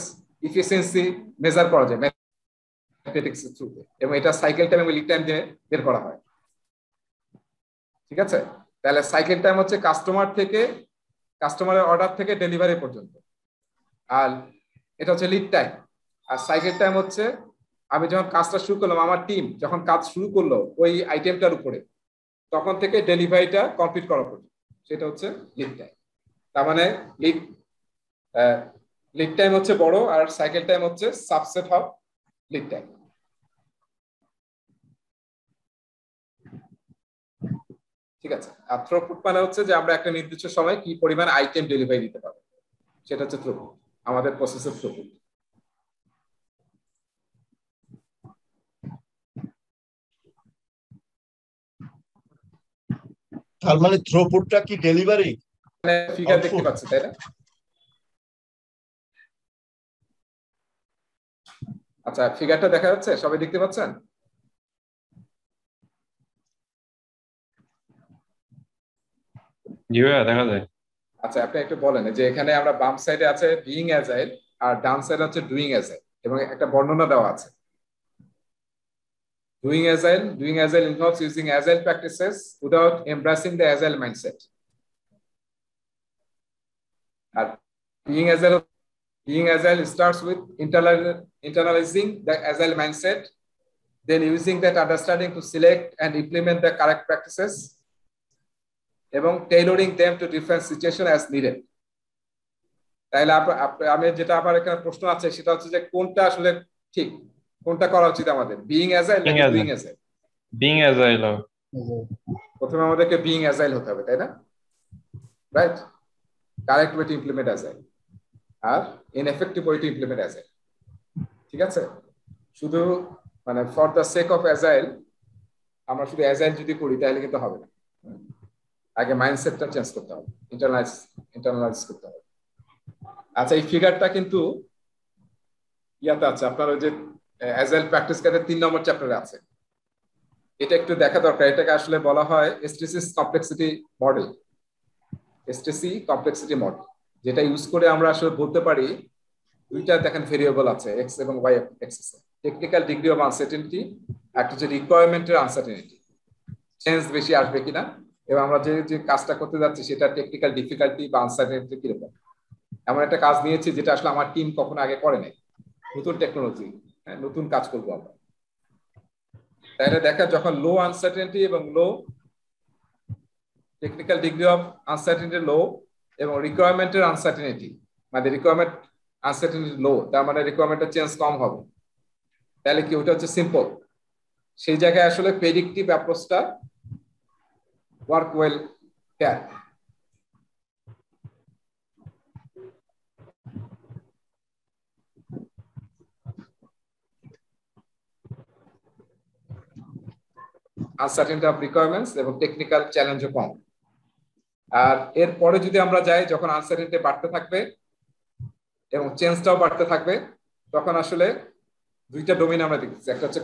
ইফিসিয়েন্সি মেজার করা যায় ম্যাথমেটিক্স এর থ্রুতে, এবং এটা সাইকেল টাইম এবং লিড টাইম দিয়ে বের করা হয়। ঠিক আছে, তাহলে সাইকেল টাইম হচ্ছে কাস্টমারের অর্ডার থেকে ডেলিভারি পর্যন্ত, আর এটা হচ্ছে লিড টাইম। আর সাইকেল টাইম হচ্ছে আমি যখন কাজটা শুরু করলাম, আমার টিম যখন কাজ শুরু করলো ওই আইটেমটার উপরে, তখন থেকে ডেলিভারিটা কমপ্লিট করা পর্যন্ত, সেটা হচ্ছে লিড টাইম। তার মানে লিড টাইম হচ্ছে বড়, আর সাইকেল টাইম হচ্ছে সাবসেট অফ লিড টাইম। ঠিক আছে, আর থ্রুপুট মানে হচ্ছে যে আমরা একটা নির্দিষ্ট সময় কি পরিমাণ আইটেম ডেলিভারি দিতে পারবো, সেটা হচ্ছে থ্রুপুট, আমাদের প্রসেসের থ্রুপুট। তার মানে থ্রুপুটটা কি ডেলিভারি ফিগার দেখতে পাচ্ছেন, তাই না? আচ্ছা, ফিগারটা দেখা যাচ্ছে, সবাই দেখতে পাচ্ছেন? জি ভাইয়া, দেখা যায়। আচ্ছা, আপনি একটু বলেন যে এখানে আমরা বাম সাইডে আছে বিইং অ্যাজাইল আর ডান সাইডে আছে ডুইং অ্যাজাইল, এবং একটা বর্ণনা দেওয়া আছে। Doing agile involves using agile practices without embracing the agile mindset. And being agile starts with internalizing the agile mindset, then using that understanding to select and implement the correct practices, এবং tailoring them to different situations as needed. তাইলে আমি যেটা আমার এখানে প্রশ্ন আছে সেটা হচ্ছে যে কোনটা আসলে ঠিক, কোনটা করা উচিত আমাদের, বিইং অ্যাজাইল নাকি ডুইং অ্যাজাইল? Being agile. প্রথমে আমাদেরকে বিইং অ্যাজাইল হতে হবে, তাই না? Right, correct way to implement agile আর ineffective way to implement agile. ঠিক আছে, শুধু মানে for the sake of agile আমরা শুধু অ্যাজাইল যদি করি তাহলে কিন্তু হবে না, আগে মাইন্ডসেটটা চেঞ্জ করতে হবে, ইন্টারনালাইজ করতে হবে। আচ্ছা, এই ফিগারটা কিন্তু ইয়াতে আছে আপনার ওই যে অ্যাজাইল প্র্যাকটিস গাইডের 3 নম্বর চ্যাপ্টারে আছে, এটা একটু দেখা দরকার। এটাকে আসলে বলা হয় STC complexity model, STC complexity model, যেটা ইউজ করে আমরা আসলে বলতে পারি দুইটা দেখেন ভেরিয়েবল আছে এক্স এবং Y axis, technical degree of uncertainty, একটা হচ্ছে রিকোয়ারমেন্টের আনসার্টেনিটি, চেঞ্জ বেশি আসবে কিনা, এবং আমরা যে কাজটা করতে যাচ্ছি সেটা টেকনিক্যাল ডিফিকাল্টি বা আনসার্টেনিটি কিরকম। এমন একটা কাজ নিয়েছি যেটা আসলে আমার টিম কখনো আগে করে নাই, নতুন টেকনোলজি, নতুন কাজ করবো আমরা, তাহলে দেখা যখন লো আনসার্টেনিটি এবং লো টেকনিক্যাল ডিগ্রি অফ আনসার্টেনিটি লো এবং রিকোয়ারমেন্টের আনসার্টেনিটি, মানে রিকোয়ারমেন্ট আনসার্টেনিটি লো, তার মানে রিকোয়ারমেন্টের চেঞ্জ কম হবে, তাহলে কি ওটা হচ্ছে সিম্পল। সেই জায়গায় আসলে প্রেডিক্টিভ অ্যাপ্রোচটা work well there. Uncertainty of requirements এবং টেকনিক্যাল চ্যালেঞ্জও কম। আর এরপরে যদি আমরা যাই, যখন আনসার্টেনিটি বাড়তে থাকবে এবং চেঞ্জটাও বাড়তে থাকবে, তখন আসলে দুইটা ডোমেইন আমরা দেখতেছি, একটা হচ্ছে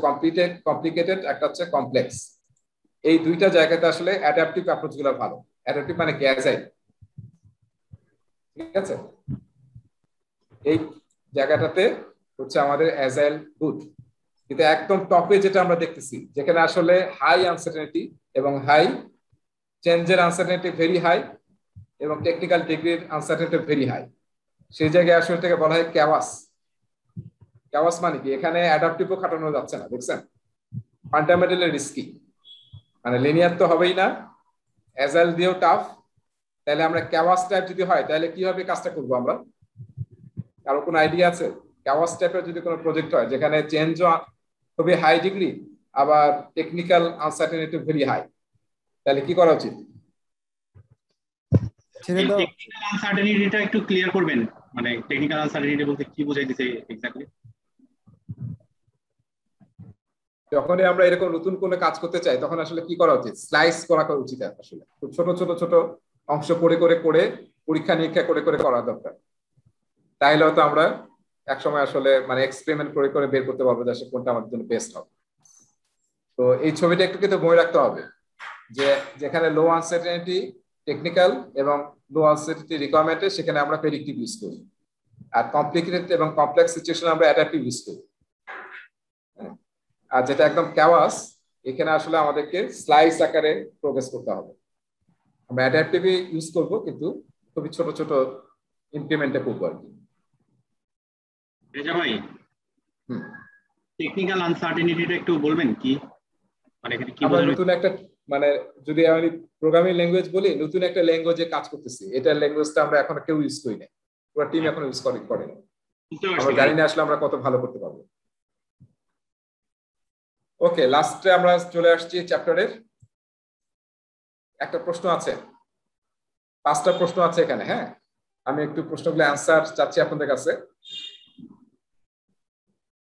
কমপ্লিকেটেড, একটা হচ্ছে কমপ্লেক্স। এই দুইটা জায়গাতে আসলে অ্যাডাপটিভ অ্যাপ্রোচগুলো ভালো। অ্যাডাপটিভ মানে কি? অ্যাজাইল। ঠিক আছে, এই জায়গাটাতে হচ্ছে আমাদের অ্যাজাইল গুড। কিন্তু একদম টপে যেটা আমরা দেখতেছি, যেখানে আসলে হাই আনসার্টেনিটি এবং হাই চেঞ্জের আনসার্টেনিটি ভেরি হাই এবং টেকনিক্যাল ডিগ্রির আনসার্টেনিটি ভেরি হাই, সেই জায়গায় আসলে এটাকে বলা হয় ক্যাওয়াস। ক্যাওয়াস মানে কি? এখানে অ্যাডাপটিভও খাটানো যাচ্ছে না, দেখছেন? ফান্ডামেন্টালি রিস্কি, মানে লিনিয়ার তো হবেই না, অ্যাজাইল দিয়েও টাফ। তাহলে আমরা ক্যাওয়াস টাইপ যদি হয় তাহলে কিভাবে কাজটা করবো আমরা? কারো কোনো আইডিয়া আছে? ক্যাওয়াস টাইপের যদি কোনো প্রজেক্ট হয় যেখানে চেঞ্জও খুবই হাই ডিগ্রি আবার টেকনিক্যাল আনসার্টেনিটি ভেরি হাই, তাহলে কি করা উচিত? টেকনিক্যাল আনসার্টেনিটিটা একটু ক্লিয়ার করবেন, মানে টেকনিক্যাল আনসার্টেনিটি বলতে কি বোঝাই দিতে এক্স্যাক্টলি? যখনই আমরা এরকম নতুন কোনো কাজ করতে চাই তখন আসলে কি করা উচিত? স্লাইস করা উচিত, আসলে খুব ছোট ছোট ছোট অংশ করে করে করে পরীক্ষা নিরীক্ষা করে করে করা দরকার। তাহলে হয়তো আমরা একসময় আসলে মানে এক্সপেরিমেন্ট করে করে বের করতে পারবো যে আসলে কোনটা আমাদের জন্য বেস্ট হবে। তো এই ছবিটা একটু কিন্তু মনে রাখতে হবে যে যেখানে লো আনসার্টেনিটি টেকনিক্যাল এবং লো আনসার্টেনিটি রিকোয়ারমেন্টে সেখানে আমরা প্রেডিক্টিভ ইউজ করি, আর কমপ্লিকেটেড এবং কমপ্লেক্স সিচুয়েশনে আমরা অ্যাডাপটিভ ইউজ করি। আর যেটা একদম ক্যাওয়াস এখানে আসলে আমাদেরকে স্লাইস আকারে প্রোগ্রেস করতে হবে। আমরা অ্যাডাপটিভই ইউজ করব কিন্তু খুবই ছোট ছোট ইনক্রিমেন্টে করব আর কি। রেজা ভাই, টেকনিক্যাল আনসার্টেনিটিটা একটু বলবেন কি, মানে এখানে কি আমরা নতুন একটা মানে যদি আমি প্রোগ্রামিং ল্যাঙ্গুয়েজ বলি, নতুন একটা ল্যাঙ্গুয়েজে কাজ করতেছি, এটা ল্যাঙ্গুয়েজটা আমরা এখনো কেউ ইউজ করি না, পুরো টিম এখন ইউজ করে না, আমরা জানি না আসলে আমরা কত ভালো করতে পারবো। ওকে, লাস্টে আমরা চলে আসছি চ্যাপ্টারের। একটা প্রশ্ন আছে, 5টা প্রশ্ন আছে এখানে। হ্যাঁ, আমি একটু প্রশ্নগুলো অ্যান্সার চাচ্ছি আপনাদের কাছে,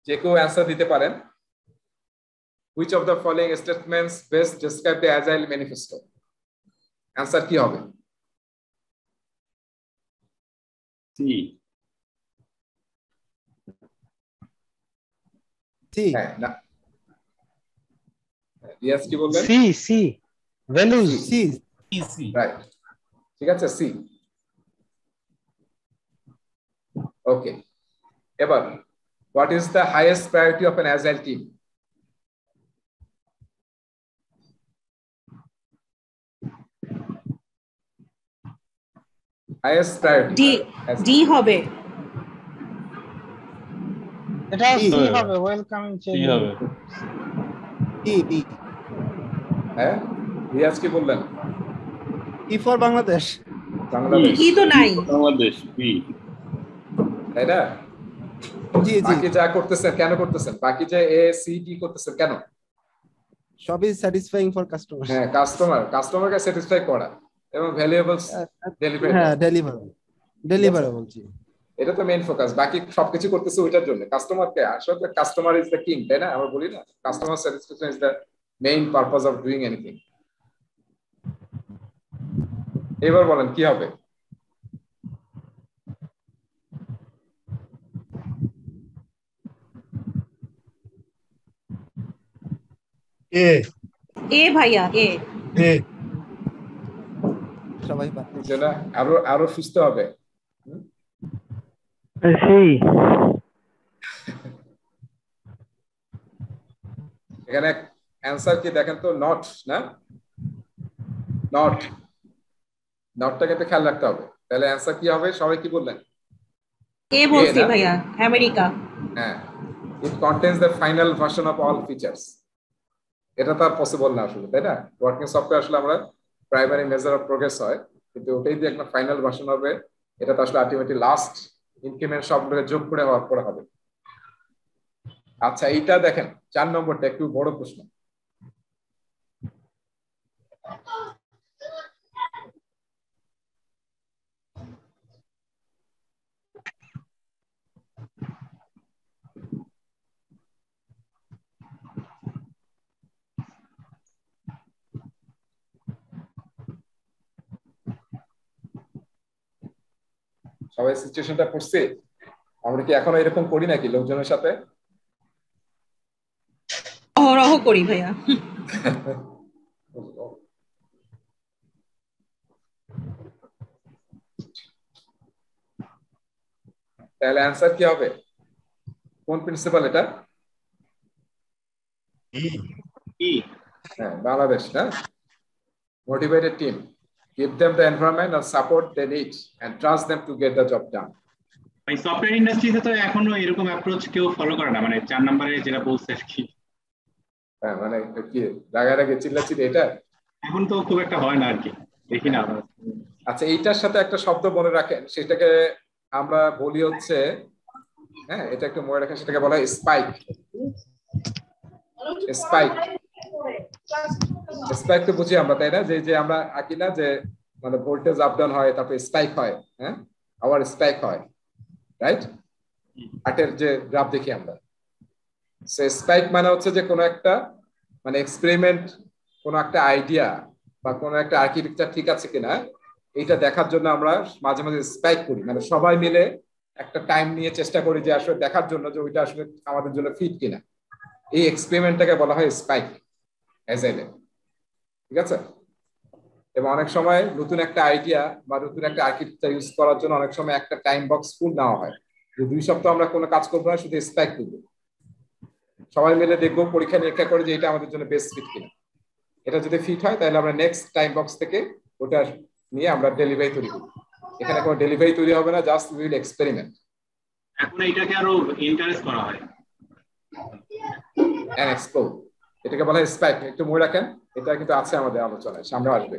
যে কেউ অ্যান্সার দিতে পারেন। Which of the following statements best describe the Agile Manifesto? Answer কি হবে? সি। হ্যাঁ, না রিয়াজ কি বললেন? C values. সি রাইট, ঠিক আছে, সি। ওকে, এবার what is the highest priority of an Agile team? Highest priority D হবে, এটা সি হবে, ওয়েলকামিং চেঞ্জ হবে। ডি। হ্যাঁ, রিয়াজ কি বললেন? E for Bangladesh. বাংলাদেশ ই তো নাই, বাংলাদেশ বি, তাই না? জি জি, বাকি যা করতেছেন কেন করতেছেন? বাকি যে এ সি ডি করতেছেন কেন? সবই স্যাটিসফাইং ফর কাস্টমার। হ্যাঁ, কাস্টমারকে স্যাটিসফাই করা এবং ভ্যালুয়েবলস ডেলিভারি। হ্যাঁ, ডেলিভারেবল জি, এটা তো মেইন ফোকাস। বাকি সবকিছু করতেছে ওইটার জন্য, কাস্টমারকে। আসলে কাস্টমার ইজ দ্য কিং, তাই না? আমরা বলি না, customer satisfaction is the main purpose of doing anything. এবার বলেন কি হবে? এ ভাইয়া, এ। সবাই যেটা আরো সুস্থ হবে। এখানে অ্যান্সার কি দেখেন তো? নট, না? নটটা কিন্তু খেয়াল রাখতে হবে। তাহলে অ্যান্সার কি হবে? সবাই কি বললেন? এ বলছি ভাইয়া, আমেরিকা। হ্যাঁ, it contains the final version of all features. এটা তো আর পসিবল না আসলে, তাই না? ওয়ার্কিং সফটওয়্যার আসলে আমরা প্রাইমারি মেজার অফ প্রোগ্রেস হয়, কিন্তু ওটাই যে একটা ফাইনাল ভার্সন হবে, এটা তো আসলে আলটিমেটলি লাস্ট ইনক্রিমেন্ট সবগুলো যোগ করে হওয়ার পরে হবে। আচ্ছা, এইটা দেখেন 4 নম্বরটা একটু বড় প্রশ্ন। সবাই সিচুয়েশনটা পড়ছে? আমরা কি এখনো এরকম করি নাকি লোকজনের সাথে? অহরহ করি ভাইয়া। তাহলে অ্যান্সার কি হবে? কোন প্রিন্সিপাল এটা? হ্যাঁ, বাংলাদেশ না? Motivated team, give them the environment and support they need and trust them to get the job done. ভাই, সফটওয়্যার ইন্ডাস্ট্রিতে তো এখনো এরকম অ্যাপ্রোচ কেউ ফলো করে না, মানে 4 নম্বরে যেটা বলছে আর কি। হ্যাঁ, মানে কি রাগারাগি চিল্লাচিল্লি এটা এখন তো খুব একটা হয় না আর কি, দেখি না। আচ্ছা, এইটার সাথে একটা শব্দ মনে রাখেন, সেটাকে আমরা বলি হচ্ছে, হ্যাঁ এটা একটু মনে রাখেন, সেটাকে বলা হয় স্পাইক। স্পাইক তো বুঝি আমরা, তাই না? যে আমরা আঁকি না যে মানে ভোল্টেজ আপ ডাউন হয়, তারপরে স্পাইক হয়, হ্যাঁ আবার স্পাইক হয়, রাইট? আটের যে গ্রাফ দেখি আমরা, সে স্পাইক মানে হচ্ছে যে কোনো একটা মানে এক্সপেরিমেন্ট, কোনো একটা আইডিয়া বা কোনো একটা আর্কিটেকচার ঠিক আছে কিনা এইটা দেখার জন্য আমরা মাঝে মাঝে স্পাইক করি, মানে সবাই মিলে একটা টাইম নিয়ে চেষ্টা করি যে আসলে দেখার জন্য যে ওইটা আসলে আমাদের জন্য ফিট কিনা। এই এক্সপেরিমেন্টটাকে বলা হয় স্পাইক অ্যাজাইলে, ঠিক আছে? এবং অনেক সময় নতুন একটা আইডিয়া বা নতুন একটা আর্কিটেকচার ইউজ করার জন্য অনেক সময় একটা টাইম বক্স ফুল নেওয়া হয়, যে 2 সপ্তাহ আমরা কোনো কাজ করবো না, শুধু স্পাইক করবো, সবাই মিলে দেখবো পরীক্ষা নিরীক্ষা করে যে এটা আমাদের জন্য বেস্ট ফিট কিনা। এটা যদি ফিট হয় তাহলে আমরা নেক্সট টাইম বক্স থেকে ওটা নিয়ে আমরা ডেলিভারি তৈরি করি। এখানে কোনো ডেলিভারি তৈরি হবে না, জাস্ট উইল এক্সপেরিমেন্ট। এখন এটাকে আরো ইন্টারেস্ট করা হয় এন্ড এক্সপ্লোর, এটাকে বলা হয় স্পাইক। একটু মনে রাখেন, এটা কিন্তু আছে আমাদের আলোচনায়, সামনে আসবে।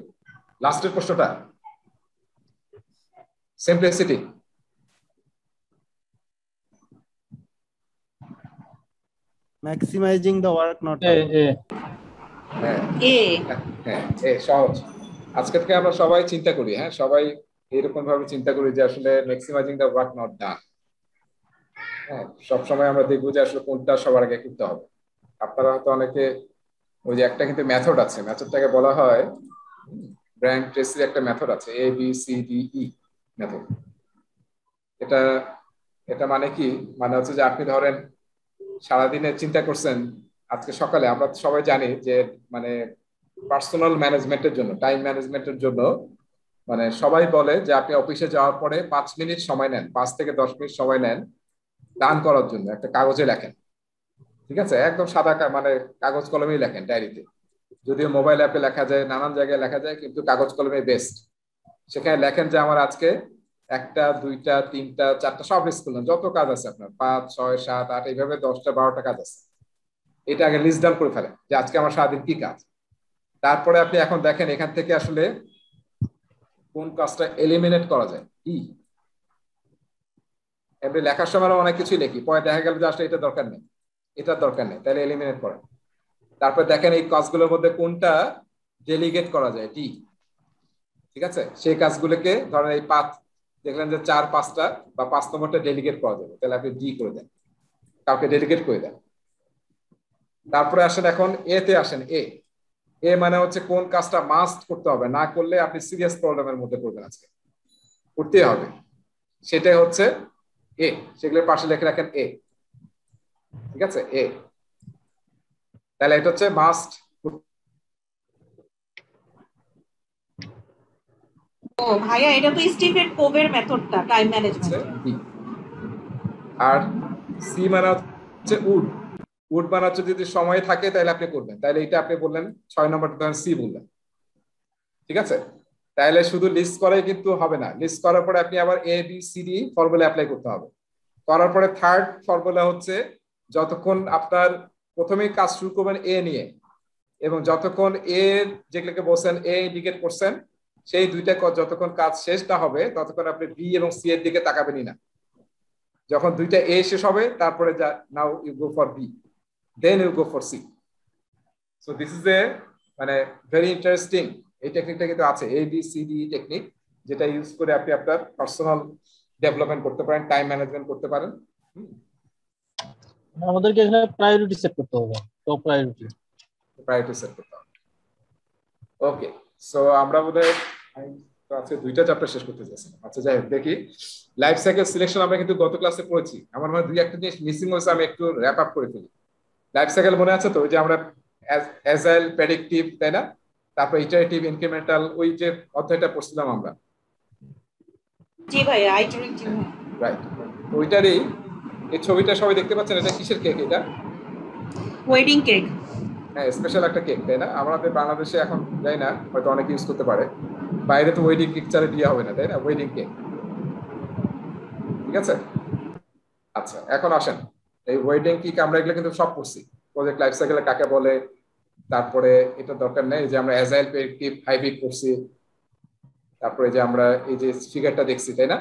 লাস্টের প্রশ্নটা simplicity. Maximising the work not সহজ। আজকে থেকে আমরা সবাই চিন্তা করি, হ্যাঁ সবাই এরকম ভাবে চিন্তা করি যে আসলে maximising the work not done. হ্যাঁ, সবসময় আমরা দেখবো যে আসলে কোনটা সবার আগে করতে হবে। আপনারা হয়তো অনেকে ওই যে একটা কিন্তু মেথড আছে, মেথডটাকে বলা হয় ব্রায়ান ট্রেসির একটা মেথড আছে, ABCDE মেথড। এটা মানে কি, মানে হচ্ছে যে আপনি ধরেন সারাদিনে চিন্তা করছেন, আজকে সকালে আমরা সবাই জানি যে মানে পার্সোনাল ম্যানেজমেন্টের জন্য, টাইম ম্যানেজমেন্টের জন্য মানে সবাই বলে যে আপনি অফিসে যাওয়ার পরে 5 মিনিট সময় নেন, 5 থেকে 10 মিনিট সময় নেন দান করার জন্য, একটা কাগজে লেখেন, ঠিক আছে? একদম সাদা মানে কাগজ কলমেই লেখেন, ডায়েরিতে। যদিও মোবাইল অ্যাপে লেখা যায়, নানান জায়গায় লেখা যায়, কিন্তু কাগজ কলমে বেস্ট। সেখানে লেখেন যে আমার আজকে 1টা 2টা 3টা 4টা সব লিস্ট করলেন, যত কাজ আছে আপনার 5 6 7 8 এইভাবে 10টা 12টা কাজ আছে। এটা আগে লিস্ট ডাউন করে ফেলেন যে আজকে আমার সারাদিন কি কাজ। তারপরে আপনি এখন দেখেন এখান থেকে আসলে কোন কাজটা এলিমিনেট করা যায়। কি এমনি লেখার সময় অনেক কিছুই লিখি, পরে দেখা গেল যে আসলে এটা দরকার নেই, এটার দরকার নেই, তাহলে এলিমিনেট করেন। তারপর দেখেন এই কাজগুলোর মধ্যে কোনটা ডেলিগেট করা যায়, ডি, ঠিক আছে? সেই কাজগুলোকে ধরেন এই 5 দেখলেন যে 4 5টা বা 5 নম্বরটা ডেলিগেট করা যাবে, তাহলে আপনি ডি করে দেন, কাউকে ডেলিগেট করে দেন। তারপরে আসেন এখন এ তে আসেন। এ মানে হচ্ছে কোন কাজটা মাস্ট করতে হবে, না করলে আপনি সিরিয়াস প্রবলেমের মধ্যে পড়বেন, আজকে করতে হবে, সেটাই হচ্ছে এ। সেগুলোর পাশে লিখে রাখেন এ, ঠিক আছে? এ, তাহলে এটা হচ্ছে মাস্ট। ও ভাইয়া, এটা তো স্টিফেন কোভের মেথডটা, টাইম ম্যানেজমেন্ট। আর সি মানে হচ্ছে উড মানে হচ্ছে যদি সময় থাকে তাহলে আপনি করবেন, তাহলে এটা আপনি বললেন 6 নম্বরটা ধরেন সি বললেন, ঠিক আছে? তাহলে শুধু লিস্ট করাই কিন্তু হবে না, লিস্ট করার পরে আপনি আবার ABCD ফর্মুলা অ্যাপ্লাই করতে হবে। করার পরে থার্ড ফর্মুলা হচ্ছে যতক্ষণ আপনার প্রথমেই কাজ শুরু করবেন এ নিয়ে, এবং যতক্ষণ এ যেগুলোকে বলছেন এ ইন্ডিকেট করছেন, সেই দুইটা যতক্ষণ কাজ শেষ না হবে ততক্ষণ আপনি বি এবং সি এর দিকে তাকাবেনই না। যখন দুইটা এ শেষ হবে তারপরে now you go for B, then you go for C. So this is a মানে ভেরি ইন্টারেস্টিং, এই টেকনিকটা কিন্তু আছে, ABCD টেকনিক, যেটা ইউজ করে আপনি আপনার পার্সোনাল ডেভেলপমেন্ট করতে পারেন, টাইম ম্যানেজমেন্ট করতে পারেন। আমাদেরকে এখানে প্রায়োরিটি সেট করতে হবে, টপ প্রায়োরিটি সেট করতে হবে। ওকে, সো আমরা বোধহয় আজকে 2টা চ্যাপ্টার শেষ করতে যাচ্ছি। আচ্ছা যাই হোক, দেখি লাইফ সাইকেল সিলেকশন আমরা কিন্তু গত ক্লাসে পড়েছি। আমার মনে হয় 2-1টা জিনিস মিসিং হয়েছে, আমি একটু র্যাপ আপ করে ফেলি। লাইফ সাইকেল মনে আছে তো, ওই যে আমরা অ্যাজাইল, প্রেডিক্টিভ, তাই না? তারপর ইটারেটিভ, ইনক্রিমেন্টাল, ওই যে অধ্যায়টা পড়ছিলাম আমরা। জি ভাইয়া, ইটারেটিভ, রাইট। ওইটারই এই ছবিটা সবাই দেখতে পাচ্ছেন, এটা কিসের কেক? এটা ওয়েডিং কেক। হ্যাঁ, স্পেশাল একটা কেক, তাই না? আমাদের বাংলাদেশে এখন যাই না, হয়তো অনেকে ইউজ করতে পারে, বাইরে তো ওয়েডিং কেক ছাড়া বিয়ে হবে না, তাই না? ওয়েডিং কেক, ঠিক আছে? আচ্ছা, এখন আসেন এই ওয়েডিং কেক আমরা এগুলো কিন্তু সব পড়ছি, প্রজেক্ট লাইফ সাইকেলে কাকে বলে, তারপরে এটা দরকার নেই যে আমরা অ্যাজাইল, প্রেডিক্টিভ, হাইব্রিড করছি, তারপরে যে আমরা এই যে ফিগারটা দেখছি, তাই না?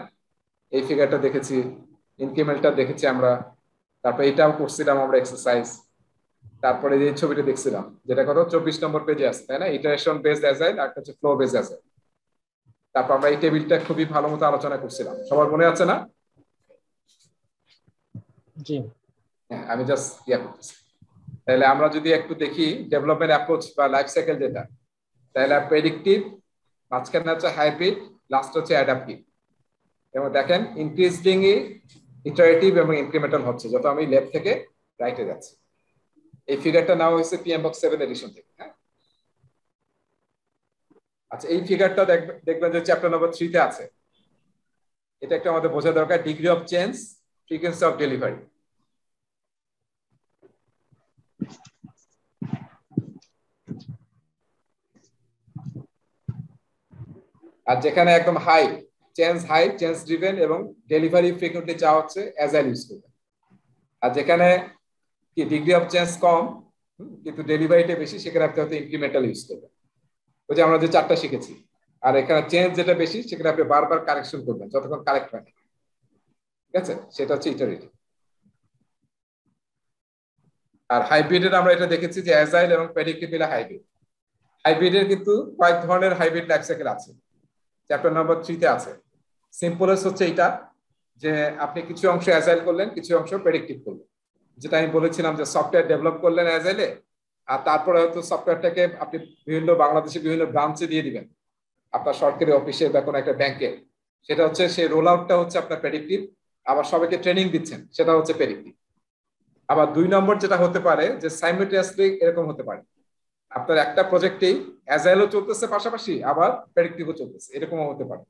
এই ফিগারটা দেখেছি, ইনক্রিমেন্টটা দেখেছি আমরা, তারপরে এটাও করছিলাম আমরা এক্সারসাইজ, তারপরে যে ছবিটা দেখছিলাম যেটা কত 24 নম্বর পেজে আছে, তাই না? ইটারেশন বেসড অ্যাজাইল আর হচ্ছে ফ্লো বেসড অ্যাজাইল। তারপর আমরা এই টেবিলটা খুবই ভালো মতো আলোচনা করছিলাম, সবার মনে আছে না? জি হ্যাঁ, আমি জাস্ট ইয়া করতেছি। তাহলে আমরা যদি একটু দেখি ডেভেলপমেন্ট অ্যাপ্রোচ বা লাইফ সাইকেল যেটা, তাহলে প্রেডিক্টিভ, মাঝখানে হচ্ছে হাইব্রিড, লাস্ট হচ্ছে অ্যাডাপটিভ। এবং দেখেন ইনক্রিজিংলি ইটারেটিভ এবং ইনক্রিমেন্টাল হচ্ছে যত আমি লেফট থেকে রাইটে যাচ্ছি। এই ফিগারটা নাও হয়েছে PMBOK 7 এডিশন থেকে। হ্যাঁ, আচ্ছা এই ফিগারটা দেখবেন যে চ্যাপ্টার নম্বর 3 তে আছে। এটা একটা আমাদের বোঝা দরকার, degree of change, frequency of delivery. আর যেখানে একদম হাই চেঞ্জ ড্রিভেন এবং ডেলিভারি ফ্রিকোয়েন্টলি চাওয়া হচ্ছে অ্যাজাইল ইউজ করবেন। আর যেখানে কি ডিগ্রি অফ চেঞ্জ কম কিন্তু ডেলিভারিটা বেশি, সেখানে আপনি হয়তো ইনক্রিমেন্টাল ইউজ করবেন। ওই যে আমরা যে 4টা শিখেছি। আর এখানে চেঞ্জ যেটা বেশি সেখানে আপনি বারবার কারেকশন করবেন যতক্ষণ কারেক্ট হয়। ঠিক আছে, সেটা হচ্ছে ইটারেটিভ। আর হাইব্রিডের আমরা এটা দেখেছি যে অ্যাজাইল এবং প্রেডিক্টিভ মিলে হাইব্রিড। হাইব্রিডের কিন্তু কয়েক ধরনের হাইব্রিড লাইফ সাইকেল আছে, চ্যাপ্টার নম্বর 3 তে আছে। সিম্পলেস্ট হচ্ছে এটা যে আপনি কিছু অংশ অ্যাজাইল করলেন, কিছু অংশ প্রেডিক্টিভ করলেন। যেটা আমি বলেছিলাম যে সফটওয়্যার ডেভেলপ করলেন অ্যাজাইলে, আর তারপরে হয়তো সফটওয়্যারটাকে আপনি বাংলাদেশে বিভিন্ন ব্রাঞ্চে দিয়ে দিবেন, আপনার সরকারি অফিসে বা কোনো একটা ব্যাংকে। সেটা হচ্ছে সেই রোল আউটটা হচ্ছে আপনার প্রেডিক্টিভ। আবার সবাইকে ট্রেনিং দিচ্ছেন, সেটা হচ্ছে প্রেডিক্টিভ। আবার 2 নম্বর যেটা হতে পারে যে সাইমultaneously এরকম হতে পারে, আপনার একটা প্রজেক্টেই অ্যাজাইলও চলতেছে পাশাপাশি আবার প্রেডিক্টিভও চলতেছে, এরকমও হতে পারে।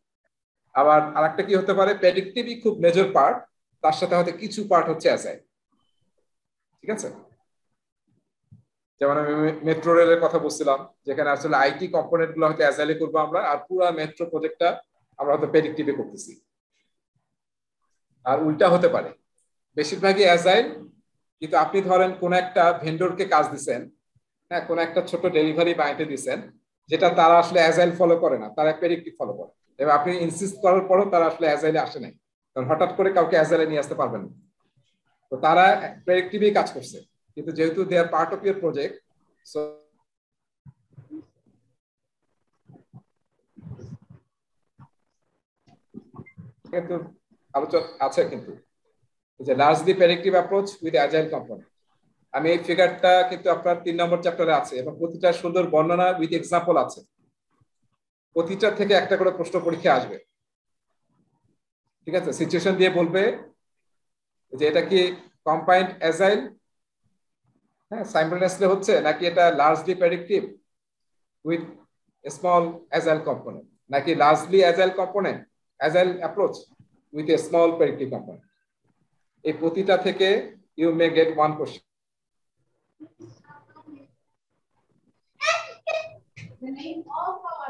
আবার আরেকটা কি হতে পারে, প্রেডিক্টিভই খুব মেজর পার্ট, তার সাথে হয়তো কিছু পার্ট হচ্ছে অ্যাজাইল। ঠিক আছে, যেমন আমি মেট্রো রেলের কথা বলছিলাম, যেখানে আসলে আইটি কম্পোনেন্ট গুলো হয়তো অ্যাজাইলে করবো আমরা, আর পুরো মেট্রো প্রজেক্টটা আমরা হয়তো প্রেডিক্টিভে করতেছি। আর উল্টা হতে পারে, বেশিরভাগই অ্যাজাইল, কিন্তু আপনি ধরেন কোন একটা ভেন্ডরকে কাজ দিচ্ছেন, হ্যাঁ, কোন একটা ছোট ডেলিভারি বানাইতে দিচ্ছেন, যেটা তারা আসলে অ্যাজাইল ফলো করে না, তারা প্রেডিক্টিভ ফলো করে। এবং আপনি ইনসিস্ট করার পরও তারা আসলে অ্যাজাইলে আসে নাই, কারণ হঠাৎ করে কাউকে অ্যাজাইলে নিয়ে আসতে পারবেন না। তো তারা প্রেডিক্টিভই কাজ করছে, কিন্তু যেহেতু they are part of your project, so কিন্তু আলোচনা আছে কিন্তু যে largely predictive approach with agile component. আমি এই ফিগারটা কিন্তু আপনার 3 নম্বর চ্যাপ্টারে আছে এবং প্রতিটা সুন্দর বর্ণনা উইথ এক্সাম্পল আছে। প্রতিটা থেকে একটা করে প্রশ্ন পরীক্ষা আসবে। ঠিক আছে, সিচুয়েশন দিয়ে বলবে যে এটা কি কম্বাইন্ড অ্যাজাইল, হ্যাঁ, সাইমultaneously হচ্ছে, নাকি এটা largely predictive with small agile component, নাকি largely agile component agile approach with a small predictive component. এই প্রতিটা থেকে you may get 1 question. The name of our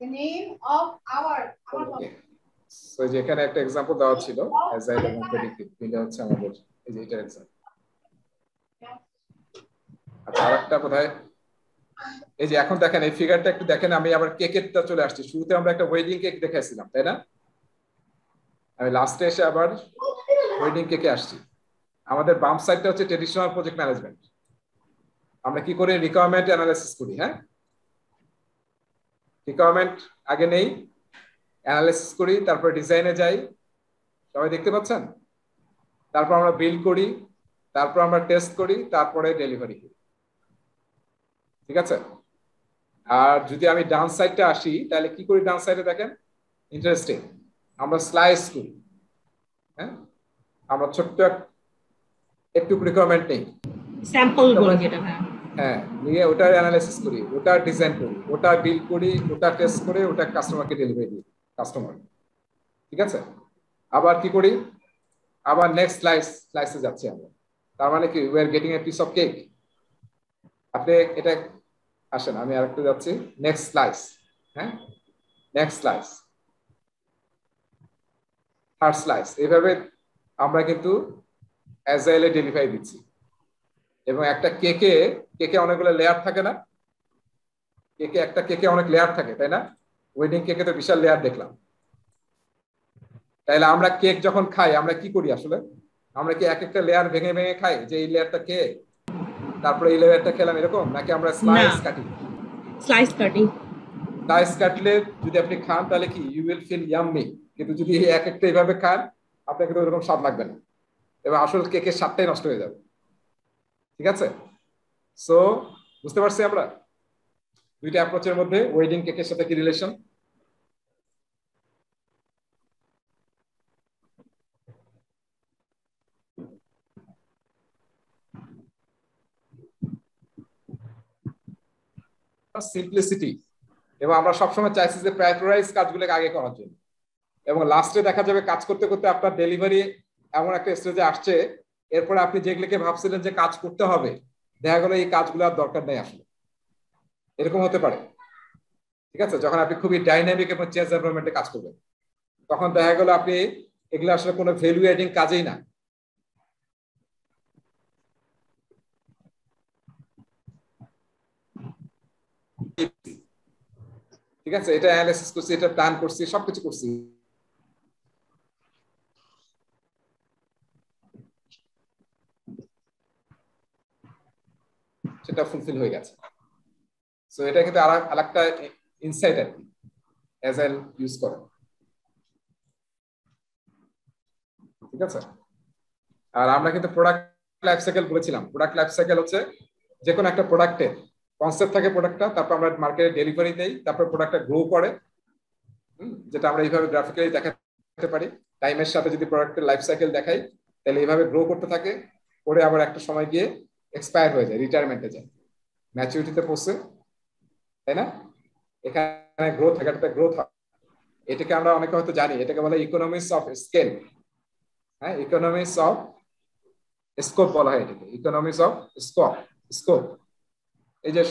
the name of our so যেখানে একটা एग्जांपल দেওয়া ছিল অ্যাজাইল এবং predictive, এটা হচ্ছে আমাদের এই যে এটা एग्जांपल। আচ্ছা, আরেকটা কোথায়, এই যে এখন দেখেন এই ফিগারটা একটু দেখেন, আমি আবার কেকেরটা চলে আসছি। শুরুতে আমরা একটা ওয়েডিং কেক দেখাইছিলাম, তাই না? আমি লাস্টে এসে আবার ওয়েডিং কেকে আসছি। আমাদের বাম সাইডটা হচ্ছে ট্রেডিশনাল প্রজেক্ট ম্যানেজমেন্ট। আমরা কি করে রিকোয়ারমেন্ট অ্যানালাইসিস করি, হ্যাঁ, রিকোয়ারমেন্ট আগে নেই, অ্যানালাইসিস করি, তারপর ডিজাইনে যাই, সবাই দেখতে পাচ্ছেন? তারপর আমরা বিল্ড করি, তারপর আমরা টেস্ট করি, তারপরে ডেলিভারি করি। ঠিক আছে, আর যদি আমি ডান সাইডটা আসি তাহলে কি করি? ডান সাইডে দেখেন ইন্টারেস্টিং, আমরা স্লাইস করি, হ্যাঁ, আমরা ছোট্ট একটু রিকোয়ারমেন্ট নেই, স্যাম্পল গুলো যেটা, হ্যাঁ, নিয়ে ওটার অ্যানালাইসিস করি, ওটা ডিজাইন করি, ওটা বিল্ড করি, ওটা টেস্ট করে ওটা কাস্টমারকে ডেলিভারি দিই কাস্টমার। ঠিক আছে, আবার কি করি? আবার নেক্সট স্লাইসে যাচ্ছি আমরা। তার মানে কি we are getting a piece of cake. আপনি এটা আসেন, আমি আরেকটু যাচ্ছি, নেক্সট স্লাইস, হ্যাঁ, নেক্সট স্লাইস, থার্ড স্লাইস। এইভাবে আমরা কিন্তু অ্যাজাইলে ডেলিভারি দিচ্ছি। এবং একটা কেকে অনেকগুলো লেয়ার থাকে না? একটা কেকে অনেক লেয়ার থাকে, তাই না? ওয়েডিং কেকে তো বিশাল লেয়ার দেখলাম। তাইলে আমরা কেক যখন খাই আমরা কি করি আসলে? আমরা কি এক একটা লেয়ার ভেঙে ভেঙে খাই, যে এই লেয়ারটা খেয়ে তারপরে এই লেয়ারটা খেলাম, এরকম? নাকি আমরা স্লাইস কাটি? স্লাইস কাটলে যদি আপনি খান তাহলে কি ইউ উইল ফিল ইয়াম্মি, কিন্তু যদি এক একটা এইভাবে খান আপনাকে তো ওরকম স্বাদ লাগবে না, এবং আসল কেকের স্বাদটাই নষ্ট হয়ে যাবে। ঠিক আছে, সো বুঝতে পারছি আমরা দুইটা অ্যাপ্রোচের মধ্যে ওয়েডিং কেকের সাথে কি রিলেশন। সিম্পলিসিটি, এবং আমরা সবসময় চাইছি যে প্রায়োরিটাইজ কাজগুলোকে আগে করার জন্য, এবং লাস্টে দেখা যাবে কাজ করতে করতে আপনার ডেলিভারি এমন একটা স্টেজে আসছে, এরপরে আপনি যেগুলোকে ভাবছিলেন যে কাজ করতে হবে, দেখা গেল এই কাজগুলো আর দরকার নেই আসলে। এরকম হতে পারে, ঠিক আছে? যখন আপনি খুবই ডাইনামিক এবং চেঞ্জ এনভায়রনমেন্টে কাজ করবেন, তখন দেখা গেল আপনি এগুলো আসলে কোনো ভ্যালু এডিং কাজেই না। ঠিক আছে, এটা অ্যানালাইসিস করছি, এটা প্ল্যান করছি, সবকিছু করছি, সেটা ফুলফিল হয়ে গেছে। সো এটা কিন্তু আরেকটা ইনসাইট আর কি, এজাইল ইউজ করে। ঠিক আছে, আর আমরা কিন্তু প্রোডাক্ট লাইফ সাইকেল বলেছিলাম। প্রোডাক্ট লাইফ সাইকেল হচ্ছে যে কোনো একটা প্রোডাক্টের কনসেপ্ট থাকে প্রোডাক্টটা, তারপর আমরা মার্কেটে ডেলিভারি দেই, তারপর প্রোডাক্টটা গ্রো করে, যেটা আমরা এইভাবে গ্রাফিক্যালি দেখাতে পারি। টাইমের সাথে যদি প্রোডাক্টের লাইফ সাইকেল দেখাই, তাহলে এইভাবে গ্রো করতে থাকে, পরে আবার একটা সময় গিয়ে এক্সপায়ার হয়ে যায়, রিটায়ারমেন্টে যায়, ম্যাচুরিটিতে পৌঁছে, তাই না? এখানে গ্রোথ, একটা গ্রোথ হয়। এটাকে আমরা অনেকে হয়তো জানি, এটাকে বলে ইকোনমিক্স অফ স্কেল। হ্যাঁ, ইকোনমিক্স অফ স্কোপ বলা হয় এটাকে, ইকোনমিক্স অফ স্কোপ। এই যে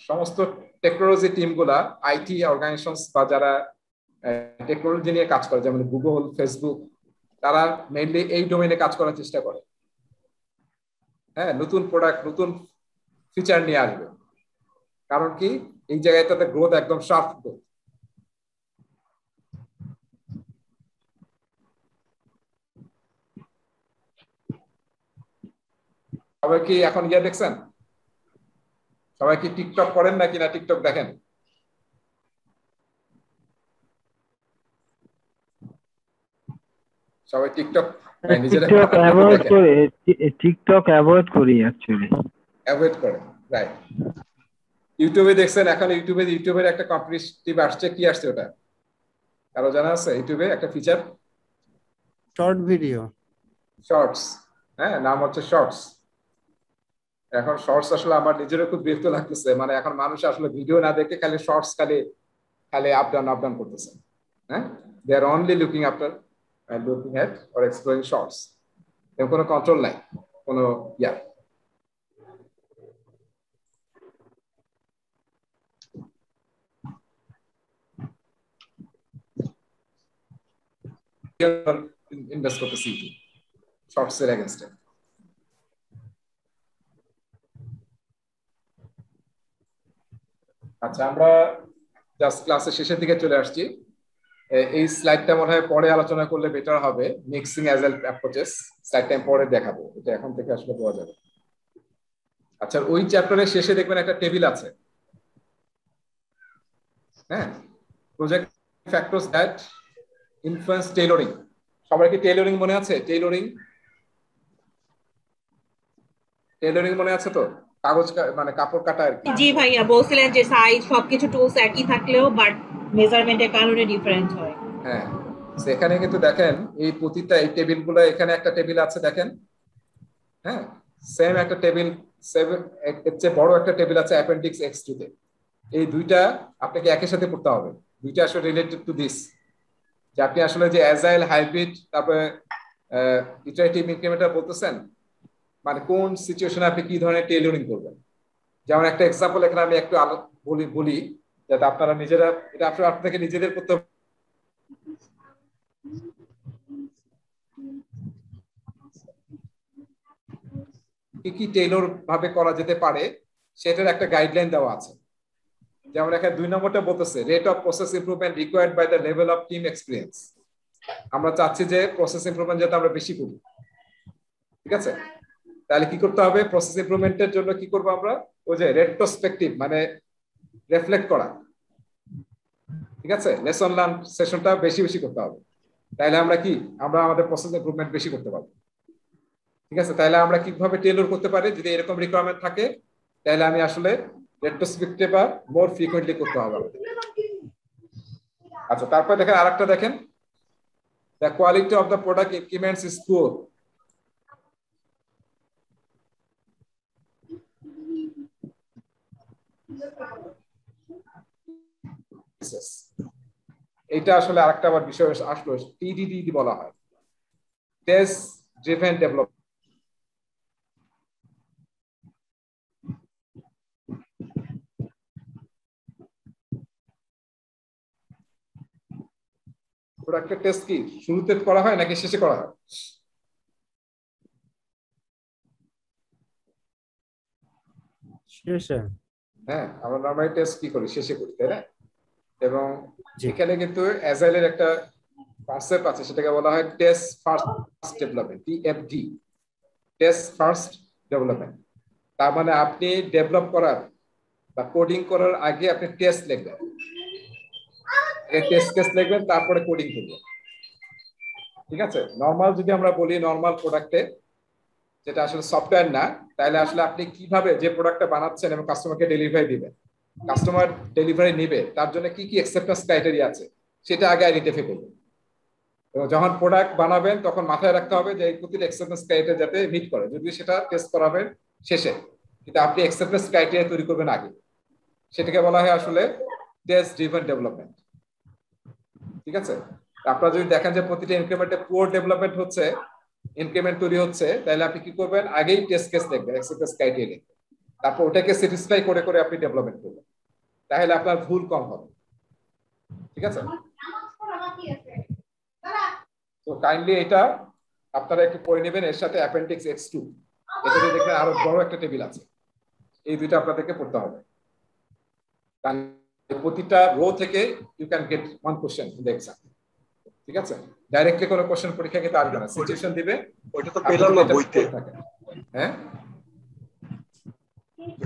সমস্ত টেকনোলজি টিমগুলা, আইটি অর্গানাইজেশনস বা যারা টেকনোলজি নিয়ে কাজ করে, যেমন গুগল, ফেসবুক, তারা মেইনলি এই ডোমেইনে কাজ করার চেষ্টা করে। হ্যাঁ, নতুন প্রোডাক্ট, নতুন ফিচার নিয়ে আসবে। কারণ কি, এই জায়গাটাতে গ্রোথ একদম শার্প গ্রোথ। সবাই কি এখন গিয়ে দেখছেন? সবাই কি টিকটক করেন নাকি না টিকটক দেখেন? সবাই টিকটক টিকটক অ্যাভয়েড করি অ্যাকচুয়ালি, অ্যাভয়েড করে, রাইট। ইউটিউবে দেখছেন, এখন ইউটিউবের একটা কম্পিটিটিভ আসছে, কি আসছে ওটা কারো জানা আছে? ইউটিউবে একটা ফিচার, শর্ট ভিডিও, শর্টস। হ্যাঁ, নাম হচ্ছে শর্টস। এখন শর্টস আসলে আমার নিজেরও খুব বিরক্ত লাগতেছে, মানে এখন মানুষ আসলে ভিডিও না দেখে খালি শর্টস খালি আপ ডাউন করতেছে। হ্যাঁ, they are only looking after looking at or exploring shorts, এর কোনো কন্ট্রোল নাই, কোনো ইনভেস্ট করতেছি শর্টস এর এগেইনস্টে। আচ্ছা, আমরা জাস্ট ক্লাসের শেষের দিকে চলে আসছি। এই স্লাইডটা মনে হয় পরে আলোচনা করলে বেটার হবে, মিক্সিং অ্যাজাইল অ্যাপ্রোচেস। স্লাইডটা আমি পরে দেখাবো, এটা এখন থেকে আসলে পাওয়া যাবে। আচ্ছা, ওই চ্যাপ্টারের শেষে দেখবেন একটা টেবিল আছে। হ্যাঁ, project factors that influence tailoring. সবার কি টেইলরিং মনে আছে? টেইলরিং মনে আছে তো? কাগজ মানে কাপড় কাটা আর কি। জি ভাইয়া, বলছিলেন যে সাইজ সবকিছু টুলস একই থাকলেও বাট মেজারমেন্টের কারণে ডিফারেন্ট হয়। হ্যাঁ, সেখানে কিন্তু দেখেন এই প্রতিটা এই টেবিলগুলো, এখানে একটা টেবিল আছে দেখেন। হ্যাঁ, সেম একটা টেবিল, এর চেয়ে বড় একটা টেবিল আছে অ্যাপেন্ডিক্স X2 তে। এই দুইটা আপনাকে একই সাথে পড়তে হবে। দুইটা আসলে রিলেটেড টু দিস, যে আপনি আসলে যে অ্যাজাইল, হাইব্রিড, তারপরে ইটারেটিভ ইনক্রিমেন্টাল বলতেছেন, মানে কোন সিচুয়েশনে আপনি কি ধরনের টেইলরিং করবেন। যেমন একটা এক্সাম্পল এখানে আমি একটু বলি যাতে আপনারা নিজেরা, এটা আপনাকে নিজেদের করতে হবে। কি টেইলর ভাবে করা যেতে পারে সেটার একটা গাইডলাইন দেওয়া আছে। যেমন এখানে 2 নম্বরটা বলতেছে rate of process improvement required by the level of team experience. আমরা চাচ্ছি যে প্রসেস ইমপ্রুভমেন্ট যাতে আমরা বেশি করি। ঠিক আছে, তাহলে কি করতে হবে? প্রসেস ইমপ্রুভমেন্টের জন্য কি করব আমরা? ওই যে রেট্রোস্পেক্টিভ, মানে রিফ্লেক্ট করা। ঠিক আছে, লেসন লার্ন সেশনটা বেশি করতে হবে। তাহলে আমরা আমাদের প্রসেস ইমপ্রুভমেন্ট বেশি করতে পারবো। ঠিক আছে, তাহলে আমরা কিভাবে টেইলর করতে পারি? যদি এরকম রিকোয়ারমেন্ট থাকে, তাহলে আমি আসলে রেট্রোস্পেক্টিভ বা মোর ফ্রিকোয়েন্টলি করতে হবে। আচ্ছা, তারপর দেখেন আরেকটা দেখেন, the quality of the product increments is poor. এটা আসলে আরেকটা আবার বিষয় আসলো, টিডিডি বলা হয়, টেস্ট ড্রিভেন ডেভেলপমেন্ট। প্রোডাক্টের টেস্ট কি শুরুতে করা হয় নাকি শেষে করা হয়? শেষে। হ্যাঁ, আমরা নরমালি টেস্ট কি করি, শেষে করি, তাই না? এবং এখানে কিন্তু অ্যাজাইলের একটা কনসেপ্ট আছে, সেটাকে বলা হয় test first development, TFD, test first development. তার মানে আপনি ডেভেলপ করার বা কোডিং করার আগে আপনি টেস্ট লিখবেন, টেস্ট কেস লিখবেন, তারপরে কোডিং করবেন। ঠিক আছে? নরমাল যদি আমরা বলি, নরমাল প্রোডাক্টে যেটা আসলে সফটওয়্যার না, তাহলে আসলে আপনি কিভাবে যে প্রোডাক্টটা বানাচ্ছেন এবং কাস্টমারকে ডেলিভারি দিবেন, কাস্টমার ডেলিভারি নেবে, তার জন্য কি কি অ্যাকসেপ্টেন্স ক্রাইটেরিয়া আছে সেটা আগে আইডেন্টিফাই করবেন। এবং যখন প্রোডাক্ট বানাবেন তখন মাথায় রাখতে হবে যে এই প্রতিটা অ্যাকসেপ্টেন্স ক্রাইটেরিয়া যাতে মিট করে, যদি সেটা টেস্ট করাবেন শেষে, কিন্তু আপনি অ্যাকসেপ্টেন্স ক্রাইটেরিয়া তৈরি করবেন আগে। সেটাকে বলা হয় আসলে টেস্ট ড্রিভেন ডেভেলপমেন্ট। ঠিক আছে? আপনারা যদি দেখেন যে প্রতিটা ইনক্রিমেন্টে পুয়ার ডেভেলপমেন্ট হচ্ছে, ইনক্রিমেন্ট তৈরি হচ্ছে, তাহলে আপনি কি করবেন, আগেই টেস্ট কেস লিখবেন, অ্যাকসেপ্টেন্স ক্রাইটেরিয়া লিখবেন, তারপর ওটাকে স্যাটিসফাই করে করে আপনি ডেভেলপমেন্ট করবেন, তাহলে আপনার ভুল কম হবে। ঠিক আছে? তো কাইন্ডলি এটা আপনারা একটু পড়ে নেবেন, এর সাথে অ্যাপেন্ডিক্স X2, এটাতে দেখবেন আরো বড় একটা টেবিল আছে, এই দুইটা আপনাদেরকে পড়তে হবে। কারণ প্রতিটা রো থেকে you can get one question in the exam. ঠিক আছে? ডাইরেক্টলি কোনো কোশ্চেন পরীক্ষা কিন্তু আসবে না, সিচুয়েশন দিবে। ওইটা তো পেলাম না বইতে। হ্যাঁ,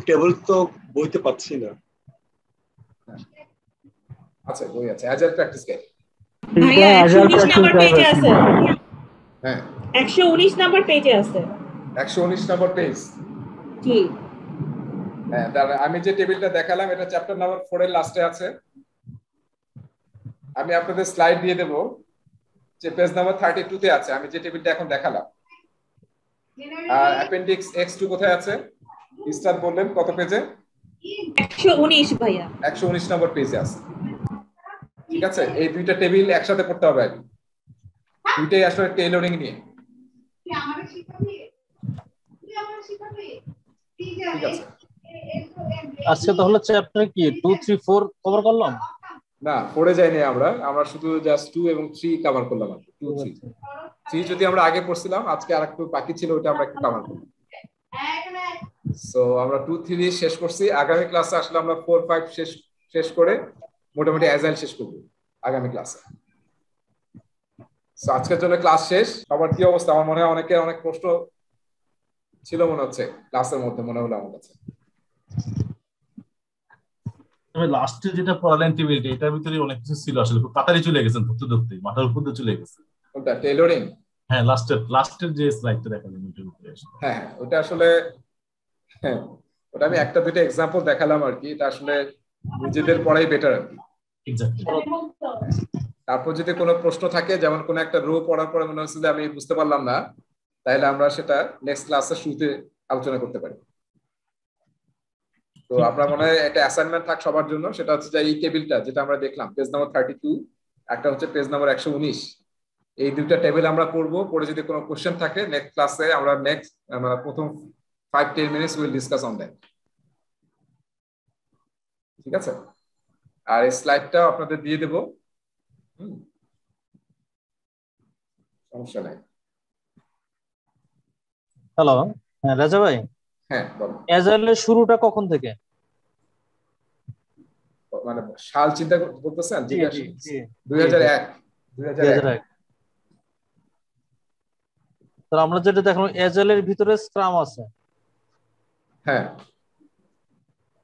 টেবিল তো বইতে পাচ্ছি না। আচ্ছা, বই আছে, অ্যাজাইল প্র্যাকটিস গাইড। ভাইয়া 119 নাম্বার পেজে আছে। হ্যাঁ, 119 নাম্বার পেজে আছে। 119 নাম্বার পেজ। জি। হ্যাঁ, আমি যে টেবিলটা দেখালাম এটা চ্যাপ্টার নাম্বার 4 এর লাস্টে আছে। আমি আপনাদের স্লাইড দিয়ে দেব, যে পেজ নাম্বার 32 তে আছে আমি যে টেবিলটা এখন দেখালাম। আর অ্যাপেন্ডিক্স X2 কোথায় আছে? ইস্তাদ বললেন কত পেজে? 119 ভাইয়া। 119 নম্বর পেজে আছে। ঠিক আছে? এই দুইটা টেবিল একসাথে পড়তে হবে, দুইটাই আসলে টেইলরিং নিয়ে। ঠিক আছে? আজকে তাহলে চ্যাপ্টার কি 2 3 4 কভার করলাম? না, পড়ে যাইনি আমরা শুধু জাস্ট 2 এবং 3 কভার করলাম। 2 3 যদি আমরা আগে পড়ছিলাম, আজকে আরেকটু বাকি ছিল, ওটা আমরা একটু কভার করলাম। সো আমরা 2 3 শেষ করছি। আগামী ক্লাসে আসলে আমরা 4 5 শেষ করে মোটামুটি অ্যাজাইল শেষ করব আগামী ক্লাসে। সো আজকের জন্য ক্লাস শেষ। সবার কি অবস্থা? আমার মনে হয় অনেকে অনেক প্রশ্ন ছিল মনে হচ্ছে ক্লাসের মধ্যে, মনে হলো আমার কাছে। তবে লাস্টে যেটা পড়ালেন টেবিলটা, এটার ভিতরে অনেক কিছু ছিল আসলে, খুব তাড়াতাড়ি চলে গেছেন, ধরতে ধরতে মাথার উপর দিয়ে চলে গেছে। কোনটা? টেইলরিং? হ্যাঁ, লাস্টের যে স্লাইডটা দেখালেন ওটার উপরে। হ্যাঁ, ওটা আসলে ওটা আমি একটা দুটো এক্সাম্পল দেখালাম আর কি। এটা আসলে নিজেদের পড়াই বেটার আর কি। এক্স্যাক্টলি। তারপর যদি কোনো প্রশ্ন থাকে, যেমন কোনো একটা রো পড়ার পরে মনে হচ্ছে যে আমি বুঝতে পারলাম না, তাহলে আমরা সেটা নেক্সট ক্লাসের শুরুতে আলোচনা করতে পারি। তো আপনার মনে হয় একটা অ্যাসাইনমেন্ট থাক সবার জন্য, সেটা হচ্ছে যে এই টেবিলটা যেটা আমরা দেখলাম পেজ নাম্বার 32, একটা হচ্ছে পেজ নাম্বার 119, এই দুইটা টেবিল আমরা পড়বো। পরে যদি কোনো কোশ্চেন থাকে নেক্সট ক্লাসে আমরা প্রথম 5-10 minutes will discuss on that. ঠিক আছে? আর এই স্লাইডটা আপনাদের দিয়ে দেব, সমস্যা নাই। হ্যালো, হ্যাঁ রাজা ভাই। হ্যাঁ, বলো। অ্যাজাইলের শুরুটা কখন থেকে? মানে সাল চিন্তা করতেছেন? জি জি জি 2001। তো আমরা যেটা দেখলাম অ্যাজাইলের ভিতরে স্ক্রাম আছে। হ্যাঁ,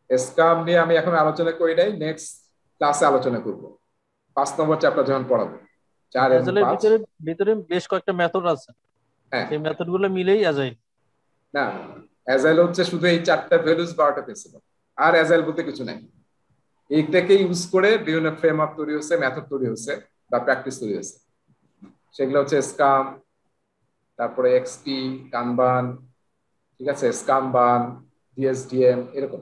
স্ক্রাম নিয়ে আমি এখন আলোচনা করি নাই, নেক্সট ক্লাসে আলোচনা করব 5 নম্বর চ্যাপ্টার যখন পড়াবো। 4 এবং 5 ভিতরে বেশ কয়েকটা মেথড আছে। হ্যাঁ, এই মেথডগুলো মিলেই অ্যাজাইল। না, অ্যাজাইল হচ্ছে শুধু এই 4টা ভ্যালুস 12টা প্রিন্সিপাল, আর অ্যাজাইল বলতে কিছু নাই। এইটাকে ইউজ করে বিভিন্ন ফ্রেমওয়ার্ক তৈরি হচ্ছে, মেথড তৈরি হচ্ছে, বা প্র্যাকটিস তৈরি হচ্ছে। সেগুলো হচ্ছে স্ক্রাম, তারপরে এক্সপি, কানবান, ঠিক আছে, স্কামবান, ডিএসডিএম, এরকম।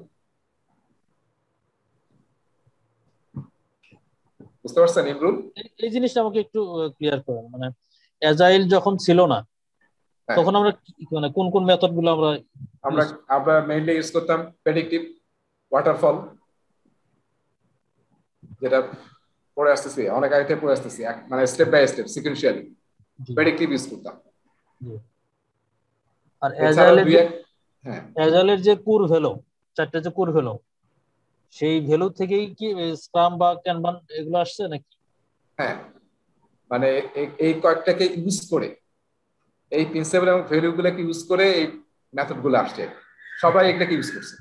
বুঝতে পারছেন ইমরুল? এই জিনিসটা আমাকে একটু ক্লিয়ার করেন, মানে অ্যাজাইল যখন ছিল না তখন আমরা মানে কোন কোন মেথড গুলো আমরা মেইনলি ইউজ করতাম প্রেডিক্টিভ ওয়াটারফল, যেটা পড়ে আসতেছি অনেক আগে থেকে পড়ে আসতেছি, মানে step by step sequentially predictive use করতাম। আর অ্যাজাইলের যে কোর ভ্যালু, চারটা যে কোর ভ্যালু, সেই ভ্যালু থেকেই কি স্ক্রাম বা ক্যানবান এগুলো আসছে নাকি? হ্যাঁ, মানে এই কয়েকটাকে ইউজ করে, এই প্রিন্সিপাল এবং ভ্যালু গুলোকে ইউজ করে এই মেথড গুলো আসছে। সবাই এটাকে ইউজ করছে,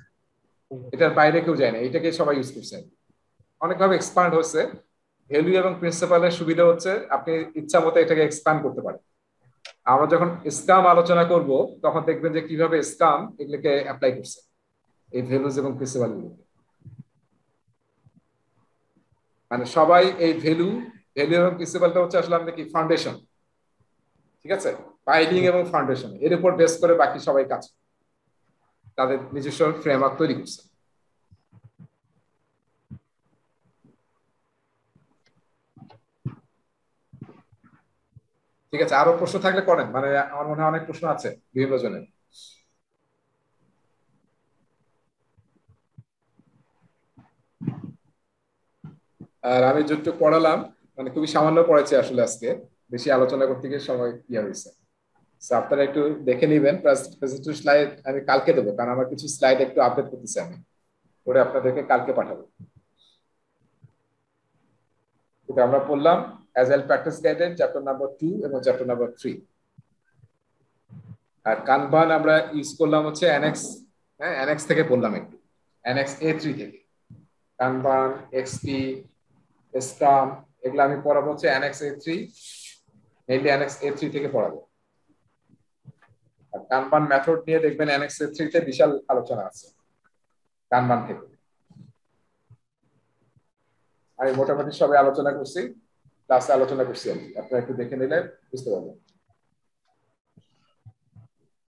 এটার বাইরে কেউ যায় না, এটাকে সবাই ইউজ করছে। অনেকভাবে এক্সপান্ড হচ্ছে। ভ্যালু এবং প্রিন্সিপালের সুবিধা হচ্ছে আপনি ইচ্ছা মতো এটাকে এক্সপান্ড করতে পারেন। আমরা যখন স্কাম আলোচনা করব তখন দেখবেন যে কিভাবে স্কাম এগুলোকে অ্যাপ্লাই করছে এই ভ্যালুজ এবং প্রিন্সিপাল গুলোকে। মানে সবাই এই ভ্যালু এবং প্রিন্সিপালটা হচ্ছে আসলে আমাদের কি ফাউন্ডেশন, ঠিক আছে, বাইডিং এবং ফাউন্ডেশন, এর উপর বেস করে বাকি সবাই কাজ তাদের নিজস্ব ফ্রেমওয়ার্ক তৈরি করছে। ঠিক আছে, আরো প্রশ্ন থাকলে করেন, মানে আমার মনে হয় অনেক প্রশ্ন আছে বিভিন্ন জনের। আর আমি যতটুকু পড়ালাম মানে খুবই সামান্য পড়াচ্ছি আসলে, আজকে বেশি আলোচনা করতে গিয়ে সময় ইয়ে হয়েছে। আপনারা একটু দেখে নিবেন। প্রেজেন্টেশন স্লাইড আমি কালকে দেবো, কারণ আমার কিছু স্লাইড একটু আপডেট করতেছি আমি, করে আপনাদেরকে কালকে পাঠাবো। এটা আমরা পড়লাম agile practice guidance chapter number 2 এবং চ্যাপ্টার নাম্বার 3। আর কানবান আমরা ইউজ করলাম হচ্ছে অ্যানেক্স, হ্যাঁ অ্যানেক্স থেকে পড়লাম একটু, অ্যানেক্স A3 থেকে। কানবান, এক্সপি, স্ক্রাম এগুলো আমি পড়াবো হচ্ছে annexe A3, mainly annexe A3 থেকে পড়াবো। আর কানবান মেথড নিয়ে দেখবেন অ্যানেক্স A3 তে বিশাল আলোচনা আছে কানবান থেকে। আমি মোটামুটি সবাই আলোচনা করছি, ক্লাসে আলোচনা করছি, আপনারা একটু দেখে নিলে বুঝতে পারবেন।